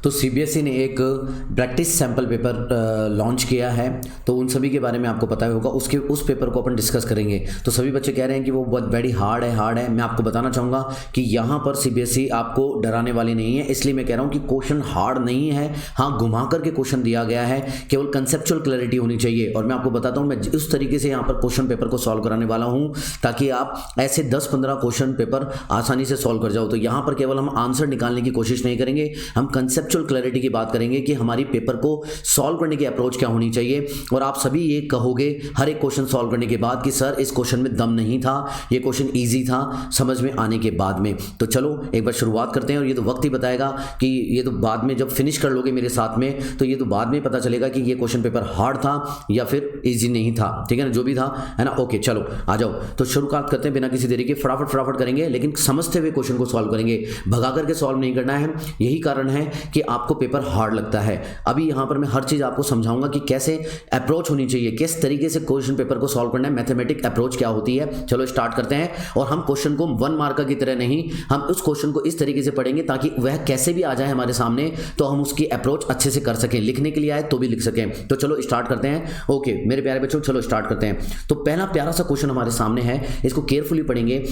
तो सीबीएसई ने एक प्रैक्टिस सैंपल पेपर लॉन्च किया है, तो उन सभी के बारे में आपको पता होगा। उस पेपर को अपन डिस्कस करेंगे। तो सभी बच्चे कह रहे हैं कि वो बहुत वेरी हार्ड है। मैं आपको बताना चाहूँगा कि यहाँ पर सीबीएसई आपको डराने वाली नहीं है, इसलिए मैं कह रहा हूँ कि क्वेश्चन हार्ड नहीं है। हाँ, घुमा करके क्वेश्चन दिया गया है, केवल कंसेप्चुअल क्लैरिटी होनी चाहिए। और मैं आपको बताता हूँ, मैं उस तरीके से यहाँ पर क्वेश्चन पेपर को सॉल्व कराने वाला हूँ ताकि आप ऐसे 10-15 क्वेश्चन पेपर आसानी से सॉल्व कर जाओ। तो यहाँ पर केवल हम आंसर निकालने की कोशिश नहीं करेंगे, हम कंसेप्चुअल क्लैरिटी की बात करेंगे कि हमारी पेपर को सॉल्व करने की अप्रोच क्या होनी चाहिए। और आप सभी ये कहोगे हर एक क्वेश्चन सॉल्व करने के बाद कि सर इस क्वेश्चन में दम नहीं था, ये क्वेश्चन इजी था समझ में आने के बाद में। तो चलो एक बार शुरुआत करते हैं, और ये तो वक्त ही बताएगा कि ये तो बाद में जब फिनिश कर लोगे मेरे साथ में, तो ये तो बाद में पता चलेगा कि ये क्वेश्चन पेपर हार्ड था या फिर इजी नहीं था। ठीक है ना, जो भी था, है ना। ओके, चलो आ जाओ। तो शुरुआत करते हैं बिना किसी देरी के, फटाफट करेंगे, लेकिन समझते हुए क्वेश्चन को सॉल्व करेंगे, भगा करके सॉल्व नहीं करना है। यही कारण है कि आपको पेपर हार्ड लगता है। अभी यहां पर मैं हर चीज आपको समझाऊंगा कि कैसे अप्रोच होनी चाहिए, किस तरीके से क्वेश्चन पेपर को सॉल्व करना है, मैथमेटिक अप्रोच क्या होती है। चलो स्टार्ट करते हैं। और हम क्वेश्चन को 1 मार्क की तरह नहीं, हम उस क्वेश्चन को इस तरीके से पढ़ेंगे ताकि वह कैसे भी आ जाए हमारे सामने तो हम उसकी अप्रोच अच्छे से कर सकें, लिखने के लिए आए तो भी लिख सकें। तो चलो स्टार्ट करते हैं। ओके मेरे प्यारे बच्चों, चलो स्टार्ट करते हैं। तो पहला प्यारा सा क्वेश्चन हमारे सामने है, इसको केयरफुली पढ़ेंगे।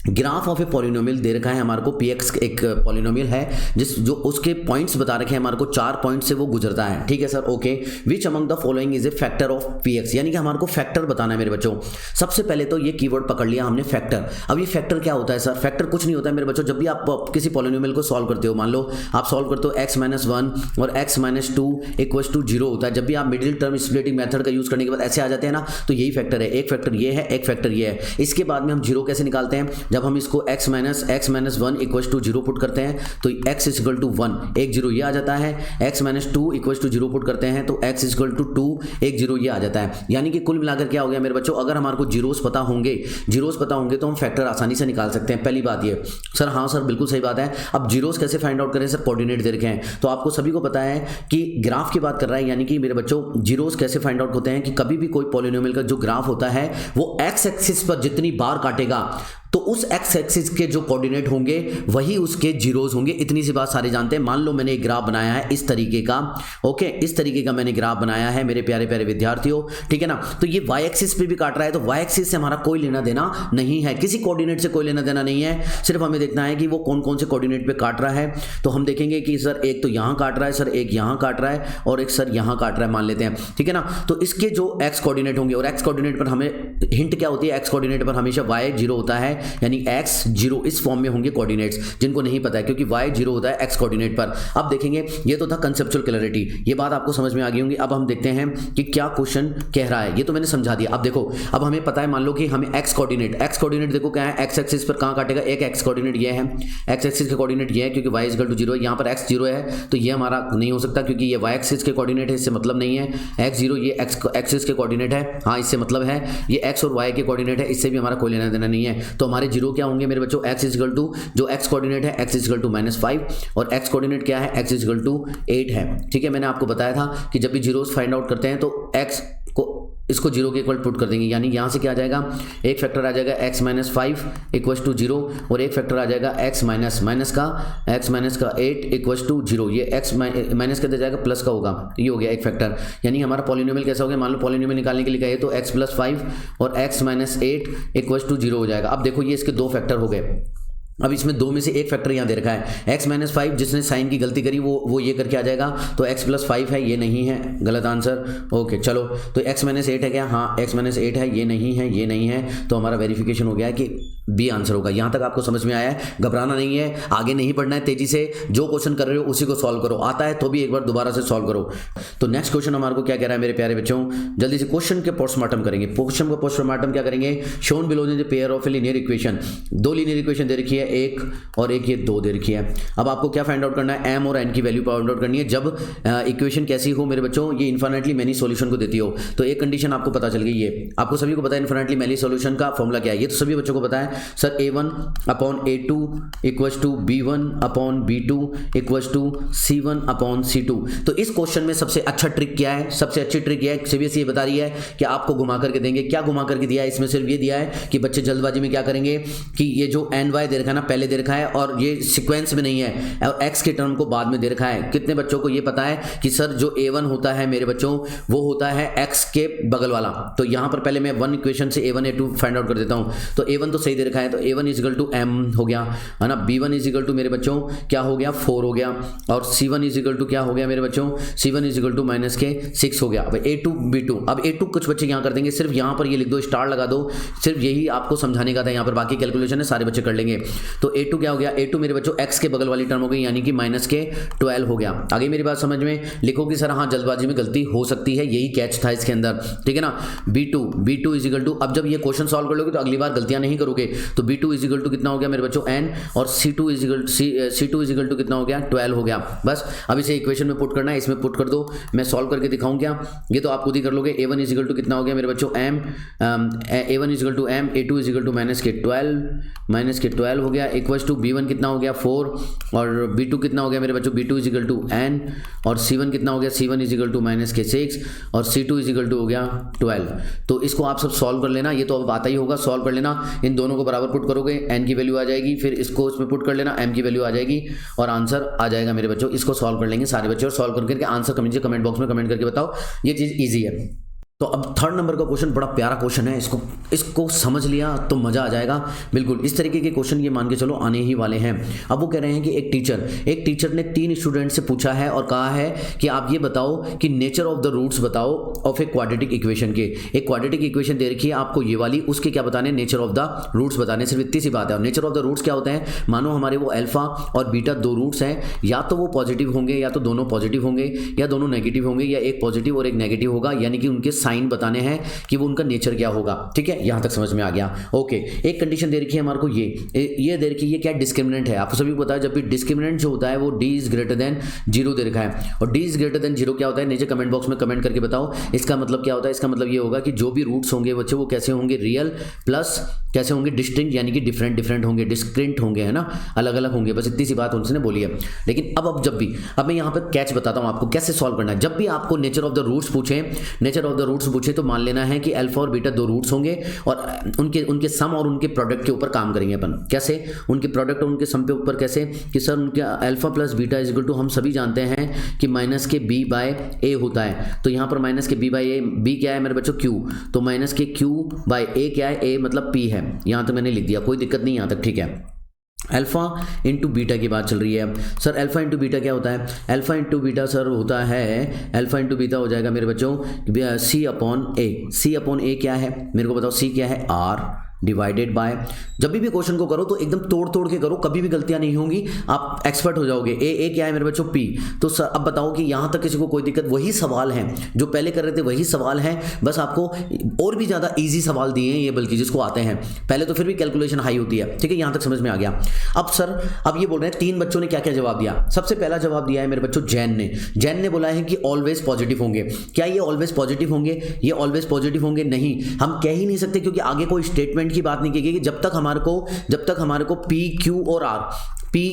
ग्राफ ऑफ ए पॉलिनोमियल दे रखा है हमारे को, px एक पॉलिनोमियल है जो उसके पॉइंट्स बता रखे हैं हमारे को, 4 पॉइंट से वो गुजरता है। ठीक है sir, okay. Which among the following is a factor of px, यानी कि हमारे को फैक्टर बताना है मेरे बच्चों। सबसे पहले तो ये कीवर्ड पकड़ लिया हमने, फैक्टर। अब ये फैक्टर क्या होता है सर? फैक्टर कुछ नहीं होता है मेरे बच्चों। जब भी आप किसी पॉलिनोमियल को सॉल्व करते हो, मान लो आप सॉल्व करते हो x-1 और x-2 इक्वल्स टू 0 होता है। जब भी आप मिडिल टर्म स्प्लिटिंग मेथड का यूज करने के बाद ऐसे आ जाते हैं ना, तो यही फैक्टर है। एक फैक्टर ये है, एक फैक्टर ये है। इसके बाद में हम 0 कैसे निकालते हैं? जब हम इसको x-1 इक्वल्स टू 0 पुट करते हैं तो x इक्वल टू 1, एक 0 ये आ जाता है। x-2 इक्वल्स टू 0 पुट करते हैं तो x इक्वल टू 2, एक 0 ये आ जाता है। यानी कि कुल मिलाकर क्या हो गया मेरे बच्चों, अगर हमारे को जीरोस पता होंगे तो हम फैक्टर आसानी से निकाल सकते हैं। पहली बात ये सर, हाँ सर बिल्कुल सही बात है। अब जीरोस कैसे फाइंड आउट करें सर? कोऑर्डिनेट दे रखे हैं। तो आपको सभी को पता है कि ग्राफ की बात कर रहा है, यानी कि मेरे बच्चों जीरोस कैसे फाइंड आउट होते हैं कि कभी भी कोई पॉलिनोमियल का जो ग्राफ होता है वो एक्स एक्सिस पर जितनी बार काटेगा तो उस एक्स एक्सिस के जो कोऑर्डिनेट होंगे वही उसके जीरोस होंगे। इतनी सी बात सारे जानते हैं। मान लो मैंने एक ग्राफ बनाया है इस तरीके का, ओके, इस तरीके का मैंने ग्राफ बनाया है मेरे प्यारे प्यारे विद्यार्थियों, ठीक है ना। तो ये वाई एक्सिस पे भी काट रहा है, तो वाई एक्सिस से हमारा कोई लेना देना नहीं है, किसी कोऑर्डिनेट से कोई लेना देना नहीं है। सिर्फ हमें देखना है कि वो कौन कौन से कोऑर्डिनेट पे काट रहा है। तो हम देखेंगे कि सर एक तो यहां काट रहा है, सर एक यहां काट रहा है, और एक सर यहां काट रहा है मान लेते हैं, ठीक है ना। तो इसके जो एक्स कोऑर्डिनेट होंगे, और एक्स कोऑर्डिनेट पर हमें हिंट क्या होती है, एक्स कोऑर्डिनेट पर हमेशा वाई 0 होता है, यानी एक्स 0 इस फॉर्म में होंगे कोऑर्डिनेट्स, जिनको नहीं पता है क्योंकि y 0 होता है एक्स कोऑर्डिनेट पर। अब देखेंगे, ये तो था कंसेप्चुअल क्लैरिटी, ये बात आपको समझ में आ गई होंगी। अब हम देखते हैं कि क्या क्वेश्चन कह रहा है। ये तो मैंने समझा दिया। अब देखो, अब हमें पता है, मान लो कि हमें एक्स कोऑर्डिनेट देखो क्या है, एक्स एक्सिस पर कहां काटेगा, एक एक्स कोऑर्डिनेट ये है, एक्स एक्सिस के कोऑर्डिनेट ये है क्योंकि y इक्वल टू 0 है। यहां पर x 0 है तो ये हमारा नहीं हो सकता क्योंकि ये y एक्सिस के कोऑर्डिनेट है, इससे मतलब नहीं है। x 0 ये x एक्सिस के कोऑर्डिनेट है, हाँ इससे मतलब है। ये x और y के कोऑर्डिनेट है, इससे भी हमारा कोई लेना देना नहीं है। तो हमारे 0 क्या होंगे मेरे बच्चों, x इक्वल टू जो x कोऑर्डिनेट है x इक्वल टू -5, और x कोऑर्डिनेट क्या है, x इक्वल टू 8 है। ठीक है, मैंने आपको बताया था कि जब भी जीरोस फाइंड आउट करते हैं तो x को इसको 0 के इक्वल पुट कर देंगे, यानी यहाँ से क्या आ जाएगा, एक फैक्टर आ जाएगा x-5 इक्वल टू 0, और एक फैक्टर आ जाएगा x माइनस का 8 इक्वल टू 0। ये x माइनस का दे जाएगा, प्लस का होगा, ये हो गया एक फैक्टर। यानी हमारा पॉलिनोमियल कैसा हो गया, मान लो पॉलिनोमियल निकालने के लिए कहे तो x+5 और x-8 इक्वल टू 0 हो जाएगा। अब देखो ये इसके 2 फैक्टर हो गए। अब इसमें 2 में से एक फैक्टर यहाँ दे रखा है, x-5 जिसने साइन की गलती करी वो ये करके आ जाएगा, तो x+5 है, ये नहीं है, गलत आंसर। ओके चलो, तो x-8 है क्या, हाँ x-8 है, ये नहीं है, तो हमारा वेरिफिकेशन हो गया है कि बी आंसर होगा। यहाँ तक आपको समझ में आया है, घबराना नहीं है, आगे नहीं पढ़ना है, तेजी से जो क्वेश्चन कर रहे हो उसी को सॉल्व करो, आता है तो भी एक बार दोबारा से सॉल्व करो। तो नेक्स्ट क्वेश्चन हमारे को क्या कह रहा है मेरे प्यारे बच्चों, जल्दी से क्वेश्चन के पोस्टमार्टम करेंगे। क्वेश्चन का पोस्टमार्टम क्या करेंगे, shown below the pair of a linear equation, 2 linear equation दे रखी है, एक और एक ये 2 दे रखी है। अब आपको क्या फाइंड आउट करना है, m और n की वैल्यू फाइंड आउट करनी है। जब इक्वेशन कैसी हो मेरे बच्चों, ये इन्फिनिटली मैनी सॉल्यूशन को देती हो, तो एक कंडीशन आपको पता चल गई। ये आपको सभी को पता है इन्फिनिटली मैनी सॉल्यूशन का फॉर्मूला क्या है, ये तो सभी बच्चों को पता है sir. a1/a2 equals to b1/b2 equals to c1/c2। तो इस क्वेश्चन में सबसे अच्छा ट्रिक क्या है, सबसे अच्छी ट्रिक यह है, सीबीएसई ये बता रही है कि आपको घुमा करके देंगे। क्या घुमा करके दिया है, इसमें सिर्फ ये दिया है कि बच्चे जल्दबाजी में क्या करेंगे कि ये जो ny दे रखा है ना, पहले दे रखा है और ये सीक्वेंस में नहीं है और x के टर्म को बाद में दे रखा है। कितने बच्चों को ये पता है कि सर जो a1 होता है मेरे बच्चों वो होता है x के बगल वाला। तो यहाँ पर पहले मैं वन इक्वेशन से a1 a2 फाइंड आउट कर देता हूँ। तो a1 तो सही दे रखा है, तो a1 इजिकल टू m हो गया है ना, b1 इजिकल टू मेरे बच्चों क्या हो गया 4 हो गया, और c1 इजिकल टू क्या हो गया मेरे बच्चों, c1 इजिकल टू माइनस के 6 हो गया। अब a2 b2, अब a2 कुछ बच्चे यहाँ कर देंगे, सिर्फ यहाँ पर ये लिख दो, स्टार लगा दो, सिर्फ यही आपको समझाने का था, यहाँ पर बाकी कैलकुलेशन है सारे बच्चे कर लेंगे। तो a2 क्या हो गया, a2 मेरे बच्चों x के बगल वाली टर्म हो गई, यानी कि माइनस के 12 हो गया। आगे मेरी बात समझ में, लिखो कि सर हाँ जल्दबाजी में गलती हो सकती है, यही कैच था इसके अंदर, ठीक है ना। b2 इजिकल टू, अब जब ये क्वेश्चन सॉल्व कर लोगे तो अगली बार गलतियां नहीं करोगे। तो b2 इजिकल टू कितना हो गया मेरे बच्चों n, और c2 इजिकल टू कितना हो गया 12 हो गया। बस अब इसे इक्वेशन में पुट करना है, इसमें पुट कर दो, मैं सॉल्व करके दिखाऊं क्या, ये तो आप खुद ही कर लोगे। a1 इजिकल टू कितना हो गया मेरे बच्चों m, a1 equal to m, a2 equal to minus के 12 हो गया, इक्वल टू b1 कितना हो गया 4, और b2 कितना हो गया मेरे बच्चों, b2 इजिकल टू n, और c1 कितना हो गया, c1 इजिकल टू माइनस के 6, और c2 इजिकल टू हो गया 12। तो इसको आप सब सॉल्व कर लेना, ये तो अब आता ही होगा, सॉल्व कर लेना, इन दोनों को बराबर पुट करोगे n की वैल्यू आ जाएगी, फिर इसको इसमें पुट कर लेना, m की वैल्यू आ जाएगी और आंसर आ जाएगा मेरे बच्चों। इसको सॉल्व कर लेंगे सारे बच्चे, और सॉल्व करके आंसर कमेंट बॉक्स में कमेंट करके बताओ, ये चीज़ ईजी है। तो अब थर्ड नंबर का क्वेश्चन बड़ा प्यारा क्वेश्चन है, इसको समझ लिया तो मजा आ जाएगा। बिल्कुल इस तरीके के क्वेश्चन ये मान के चलो आने ही वाले हैं। अब वो कह रहे हैं कि एक टीचर ने 3 स्टूडेंट से पूछा है और कहा है कि आप ये बताओ कि नेचर ऑफ द रूट्स बताओ ऑफ ए क्वाड्रेटिक इक्वेशन के। एक क्वाड्रेटिक इक्वेशन दे रखी है आपको ये वाली, उसके क्या बताने, नेचर ऑफ द रूट्स बताने, सिर्फ इतनी सी बात है। और नेचर ऑफ द रूट्स क्या होते हैं, मानो हमारे वो अल्फा और बीटा 2 रूट्स हैं, या तो वो पॉजिटिव होंगे या तो दोनों पॉजिटिव होंगे, या दोनों नेगेटिव होंगे, या एक पॉजिटिव और एक नेगेटिव होगा, यानी कि उनके साइन बताने हैं कि वो उनका नेचर क्या होगा। ठीक है, यहां तक समझ में आ गया। ओके, एक कंडीशन दे रखी है हमारे को, ये दे रखी है, ये क्या डिस्क्रिमिनेंट है, आपको सभी को पता है। जब भी डिस्क्रिमिनेंट जो होता है वो d इज ग्रेटर देन 0 दे रखा है, और d इज ग्रेटर देन 0 क्या होता है, नीचे कमेंट बॉक्स में कमेंट करके बताओ इसका मतलब क्या होता है। इसका मतलब ये होगा कि जो भी रूट्स होंगे बच्चे वो कैसे होंगे, रियल प्लस कैसे होंगे, डिस्टिंक्ट, यानी कि डिफरेंट होंगे, डिस्क्रिंट होंगे, है ना, अलग अलग होंगे। बस इतनी सी बात उनसे बोली है। लेकिन अब जब भी, अब मैं यहाँ पर कैच बताता हूँ आपको कैसे सॉल्व करना है। जब भी आपको नेचर ऑफ द रूट्स पूछे तो मान लेना है कि अल्फा और बीटा 2 रूट्स होंगे, और उनके सम और उनके प्रोडक्ट के ऊपर काम करेंगे अपन। कैसे, उनके प्रोडक्ट और उनके सम के ऊपर कैसे, कि सर उनके alpha plus beta is equal to, हम सभी जानते हैं कि माइनस के b बाय ए होता है। तो यहाँ पर माइनस के b बाय ए, b क्या है मेरे बच्चों q, तो माइनस के q बाय ए क्या है, a मतलब p है। यहाँ तक मैंने लिख दिया, कोई दिक्कत नहीं यहाँ तक, ठीक है। अल्फा इंटू बीटा की बात चल रही है। सर अल्फा इंटू बीटा क्या होता है, अल्फा इंटू बीटा सर होता है, अल्फा इंटू बीटा हो जाएगा मेरे बच्चों सी अपॉन ए क्या है मेरे को बताओ, सी क्या है, आर डिवाइडेड बाय। जब भी क्वेश्चन को करो तो एकदम तोड़ के करो, कभी भी गलतियां नहीं होंगी, आप एक्सपर्ट हो जाओगे। ए क्या है मेरे बच्चों, पी। तो सर अब बताओ कि यहां तक किसी को कोई दिक्कत, वही सवाल है जो पहले कर रहे थे, वही सवाल है, बस आपको और भी ज्यादा इजी सवाल दिए हैं ये, बल्कि जिसको आते हैं। पहले तो फिर भी कैलकुलेशन हाई होती है, ठीक है, यहां तक समझ में आ गया। अब सर अब ये बोल रहे हैं 3 बच्चों ने क्या क्या जवाब दिया। सबसे पहला जवाब दिया है मेरे बच्चों जैन ने बोला है कि ऑलवेज पॉजिटिव होंगे। क्या ये ऑलवेज पॉजिटिव होंगे, ये ऑलवेज पॉजिटिव होंगे? नहीं, हम कह ही नहीं सकते, क्योंकि आगे कोई स्टेटमेंट की बात नहीं की गई। जब तक हमारे को पी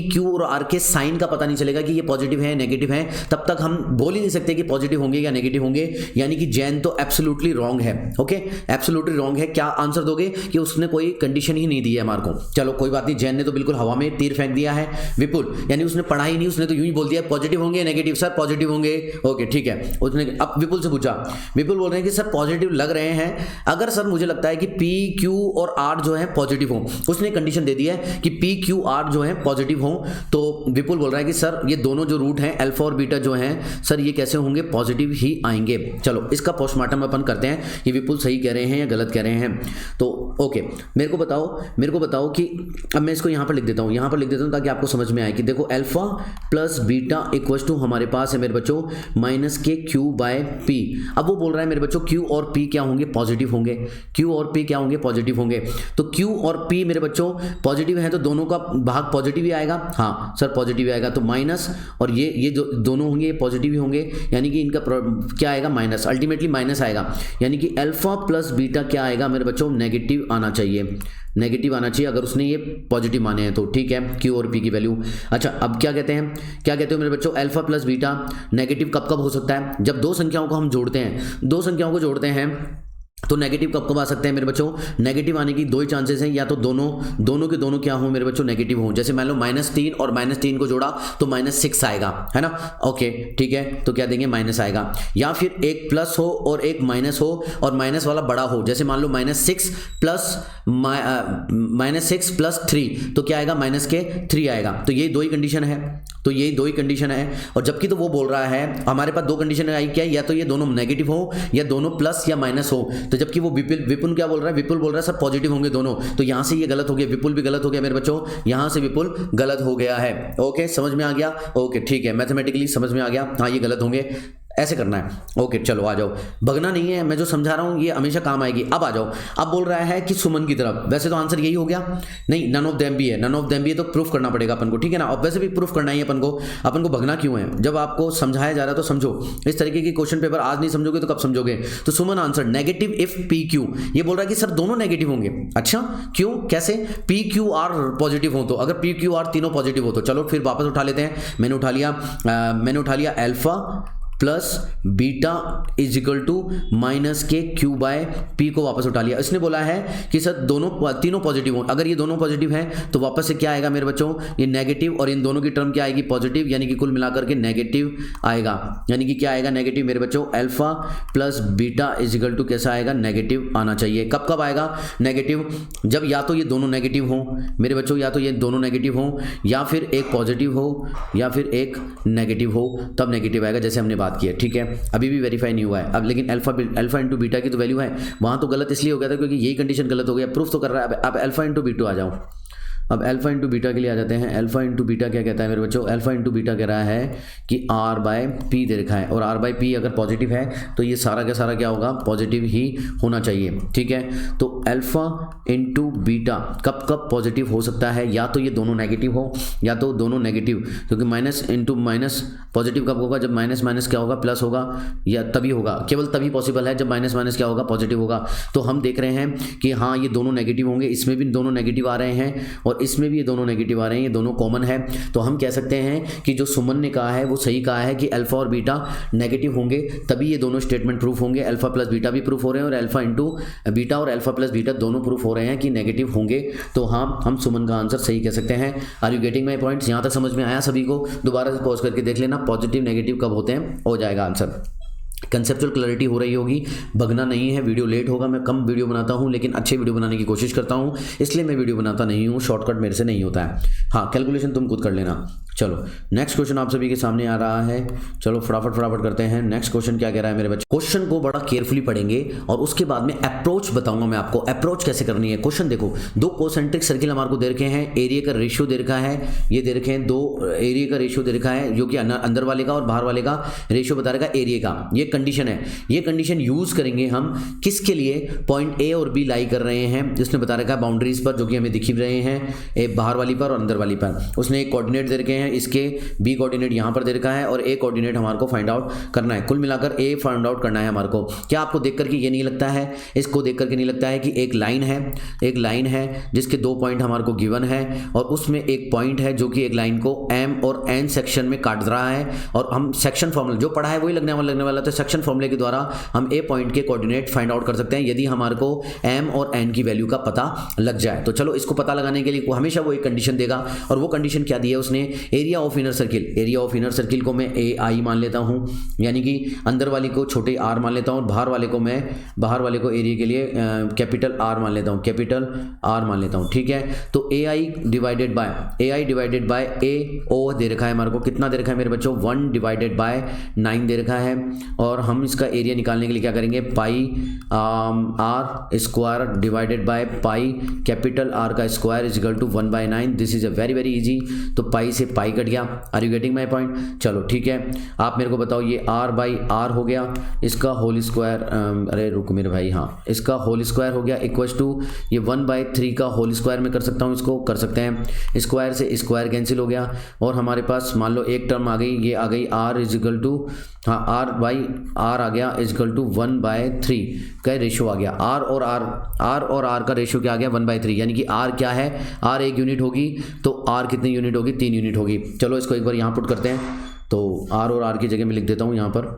क्यू और आर के साइन का पता नहीं चलेगा कि ये पॉजिटिव है नेगेटिव है, तब तक हम बोल ही नहीं सकते कि पॉजिटिव होंगे या नेगेटिव होंगे। यानी कि जैन तो एब्सोल्युटली रॉन्ग है। ओके, एब्सोल्युटली रॉन्ग है। क्या आंसर दोगे कि उसने कोई कंडीशन ही नहीं दी है हमारे को? चलो कोई बात नहीं, जैन ने तो बिल्कुल हवा में तीर फेंक दिया है। विपुल यानी उसने पढ़ा ही नहीं, उसने तो यूं ही बोल दिया पॉजिटिव होंगे नेगेटिव, सर पॉजिटिव होंगे। ओके ठीक है, उसने अब विपुल से पूछा, विपुल बोल रहे हैं कि सर पॉजिटिव लग रहे हैं, अगर सर मुझे लगता है कि पी क्यू और आर जो है पॉजिटिव हो। उसने कंडीशन दे दी है कि पी क्यू आर जो है पॉजिटिव हो। तो विपुल बोल रहा है कि सर ये दोनों जो रूट हैं अल्फा और बीटा जो हैं सर ये कैसे होंगे, पॉजिटिव ही आएंगे। चलो इसका पोस्टमार्टम अपन करते हैं कि विपुल सही कह रहे हैं या गलत कह रहे हैं। तो ओके, मेरे को बताओ कि अब मैं इसको यहां पर लिख देता हूं ताकि आपको समझ में आए कि देखो alpha plus beta equals to हमारे पास है मेरे बच्चों माइनस के क्यू बाय पी। अब वो बोल रहा है मेरे बच्चों क्यू और पी क्या होंगे, पॉजिटिव होंगे। क्यू और पी क्या होंगे, पॉजिटिव होंगे। तो क्यू और पी मेरे बच्चों पॉजिटिव है तो दोनों का भाग पॉजिटिव ही आएगा। हाँ सर पॉजिटिव आएगा, तो माइनस और ये जो दोनों होंगे ये पॉजिटिव ही होंगे, यानी कि इनका क्या आएगा, माइनस, अल्टीमेटली माइनस आएगा। यानी कि अल्फा प्लस बीटा क्या आएगा मेरे बच्चों, नेगेटिव आना चाहिए, नेगेटिव आना चाहिए अगर उसने ये पॉजिटिव माने हैं तो। ठीक है, क्यू और पी की वैल्यू। अच्छा अब क्या कहते हो मेरे बच्चों, अल्फा प्लस बीटा नेगेटिव कब कब हो सकता है, जब दो संख्याओं को जोड़ते हैं तो नेगेटिव कब कब आ सकते हैं मेरे बच्चों? नेगेटिव आने की दो ही चांसेस हैं, या तो दोनों के दोनों क्या हो मेरे बच्चों? नेगेटिव हो। जैसे मान लो -3 और -3 को जोड़ा तो -6 आएगा, है ना? ओके ठीक है, तो क्या देंगे? माइनस आएगा। या फिर एक प्लस हो और एक माइनस हो और माइनस वाला बड़ा हो, जैसे मान लो -6 प्लस 3 तो क्या आएगा? -3 आएगा। तो ये दो ही कंडीशन है, तो ये दो ही कंडीशन है। और जबकि तो वो बोल रहा है हमारे पास दो कंडीशन आई क्या है, या तो ये दोनों नेगेटिव हो या दोनों प्लस या माइनस हो। तो जबकि वो विपुल क्या बोल रहा है? विपुल बोल रहा है सब पॉजिटिव होंगे दोनों। तो यहां से ये गलत हो गया, विपुल भी गलत हो गया मेरे बच्चों, यहां से विपुल गलत हो गया है। ओके समझ में आ गया? ओके ठीक है, मैथमेटिकली समझ में आ गया, हाँ ये गलत होंगे, ऐसे करना है। ओके चलो आ जाओ, भगना नहीं है, मैं जो समझा रहा हूं ये हमेशा काम आएगी। अब आ जाओ, अब बोल रहा है कि सुमन की तरफ, वैसे तो आंसर यही हो गया, नहीं नन ऑफ देम भी है, नन ऑफ देम भी है, तो प्रूफ करना पड़ेगा अपन को, ठीक है ना? अब वैसे भी प्रूफ करना ही अपन को भगना क्यों है? जब आपको समझाया जा रहा है तो समझो। इस तरीके की क्वेश्चन पेपर आज नहीं समझोगे तो कब समझोगे? तो Suman answer negative if P Q, ये बोल रहा है कि सर दोनों नेगेटिव होंगे। अच्छा क्यों, कैसे? पी क्यू आर पॉजिटिव हो तो, अगर पी क्यू आर तीनों पॉजिटिव हो तो चलो फिर वापस उठा लेते हैं। मैंने उठा लिया alpha plus beta is equal to -k/p को वापस उठा लिया। इसने बोला है कि सर तीनों पॉजिटिव हो, अगर ये दोनों पॉजिटिव हैं तो वापस से क्या आएगा मेरे बच्चों? ये नेगेटिव, और इन दोनों की टर्म क्या आएगी? पॉजिटिव, यानी कि कुल मिलाकर के नेगेटिव आएगा। यानी कि क्या आएगा? नेगेटिव मेरे बच्चों। Alpha plus beta is equal to कैसा आएगा? नेगेटिव आना चाहिए। कब कब आएगा नेगेटिव? जब या तो ये दोनों नेगेटिव हो मेरे बच्चों, या तो ये दोनों नेगेटिव हो, या फिर एक पॉजिटिव हो या फिर एक नेगेटिव हो, तब नेगेटिव आएगा, जैसे हमने बात किया। ठीक है, अभी भी वेरीफाई नहीं हुआ है। अब लेकिन अल्फा इंटू बीटा की तो वैल्यू है, वहां तो गलत इसलिए हो गया था क्योंकि यही कंडीशन गलत हो गया, प्रूफ तो कर रहा है। अब अल्फा इंटू बीटू आ जाओ, अब अल्फा इंटू बीटा के लिए आ जाते हैं। अल्फा इंटू बीटा क्या कहता है मेरे बच्चों? अल्फा इंटू बीटा कह रहा है कि r/p दे रखा है, और r/p अगर पॉजिटिव है तो ये सारा का सारा क्या होगा? पॉजिटिव ही होना चाहिए। ठीक है, तो अल्फा इंटू बीटा कब कब पॉजिटिव हो सकता है? या तो ये दोनों नेगेटिव हो या तो दोनों नेगेटिव, क्योंकि माइनस इंटू माइनस पॉजिटिव कब होगा? जब माइनस माइनस क्या होगा? प्लस होगा, या तभी होगा, केवल तभी पॉसिबल है जब माइनस माइनस क्या होगा? पॉजिटिव होगा। तो हम देख रहे हैं कि हाँ ये दोनों नेगेटिव होंगे, इसमें भी दोनों नेगेटिव आ रहे हैं और इसमें भी ये दोनों नेगेटिव आ रहे हैं, ये दोनों कॉमन है। तो हम कह सकते हैं कि जो सुमन ने कहा है वो सही कहा है कि अल्फा और बीटा नेगेटिव होंगे, तभी ये दोनों स्टेटमेंट प्रूफ होंगे। अल्फा प्लस बीटा भी प्रूफ हो रहे हैं और अल्फा इंटू बीटा और अल्फा प्लस बीटा दोनों प्रूफ हो रहे हैं कि नेगेटिव होंगे। तो हाँ, हम सुमन का आंसर सही कह सकते हैं। Are you getting my points? यहाँ तक समझ में आया सभी को? दोबारा से पॉज करके देख लेना, पॉजिटिव नेगेटिव कब होते हैं, हो जाएगा आंसर। कंसेप्चुअल क्लैरिटी हो रही होगी, भगना नहीं है। वीडियो लेट होगा, मैं कम वीडियो बनाता हूं लेकिन अच्छे वीडियो बनाने की कोशिश करता हूं, इसलिए मैं वीडियो बनाता नहीं हूं, शॉर्टकट मेरे से नहीं होता है। हाँ, कैलकुलेशन तुम खुद कर लेना। चलो नेक्स्ट क्वेश्चन आप सभी के सामने आ रहा है, चलो फटाफट करते हैं। नेक्स्ट क्वेश्चन क्या कह रहा है मेरे बच्चे? क्वेश्चन को बड़ा केयरफुली पढ़ेंगे और उसके बाद में अप्रोच बताऊंगा मैं आपको, अप्रोच कैसे करनी है। क्वेश्चन देखो, दो कोसेंट्रिक सर्किल हमारे को दे रखे हैं, एरिया का रेशियो दे रखा है, ये दे रखे हैं दो एरिया का रेशियो दे रखा है, जो कि अंदर वाले का और बाहर वाले का रेशियो बता रखा है एरिया का। ये कंडीशन है, ये कंडीशन यूज करेंगे हम किसके लिए? पॉइंट ए और बी लाई कर रहे हैं, जिसने बता रखा है बाउंड्रीज पर, जो कि हमें दिख ही रहे हैं, ए बाहर वाली पर और अंदर वाली पर। उसने एक कोऑर्डिनेट दे रखे हैं, इसके बी कोऑर्डिनेट यहां पर दे रखा है और ए कोऑर्डिनेट हमारे को फाइंड आउट करना है। कुल मिलाकर ए फाइंड आउट करना है हमारे को। क्या आपको देख करके ये नहीं लगता है, इसको देख करके नहीं लगता है कि एक लाइन है जिसके दो पॉइंट हमारे को गिवन है और उसमें एक पॉइंट है जो कि एक लाइन को एम और एन सेक्शन में काट रहा है, और हम सेक्शन फॉर्मूला जो पढ़ा है वही लगने वाला, तो सेक्शन फॉर्मूले के द्वारा हम ए पॉइंट के कोऑर्डिनेट फाइंड आउट कर सकते हैं यदि हमारे को एम और एन की वैल्यू का पता लग जाए। तो चलो इसको पता लगाने के लिए हमेशा वो एक कंडीशन देगा, और वो कंडीशन क्या दी है उसने? एरिया ऑफ इनर सर्किल को मैं ए आई मान लेता हूं, यानी कि अंदर वाली को छोटे आर मान लेता हूं, बाहर वाले को एरिया के लिए कैपिटल आर मान लेता हूं। ठीक है, तो ए आई डिवाइडेड बाय ए ओ दे रखा है हमारे को। कितना दे रखा है मेरे बच्चों? 1/9 दे रखा है, और हम इसका एरिया निकालने के लिए क्या करेंगे? Pi R square divided by pi capital R का square is equal to 1/9। This is a very very easy. तो पाई से पाई कट गया। Are you getting my point? चलो ठीक है, आप मेरे को बताओ, ये आर बाई आर हो गया, इसका होल स्क्वायर, अरे रुक मेरे भाई, हाँ इसका होल स्क्वायर हो गया इक्वल्स टू ये 1/3 का होल स्क्वायर में कर सकता हूँ, इसको कर सकते हैं। स्क्वायर से स्क्वायर कैंसिल हो गया, और हमारे पास मान लो एक टर्म आ गई, ये आ गई आर इज इक्वल टू, हाँ आर बाई आर आ गया इज इक्वल टू 1/3 का रेशियो आ गया। आर और आर का रेशियो क्या आ गया? 1/3, यानी कि आर क्या है? आर एक यूनिट होगी, तो आर कितनी यूनिट होगी? 3 यूनिट होगी। चलो इसको एक बार यहाँ पुट करते हैं, तो आर और आर की जगह में लिख देता हूँ यहाँ पर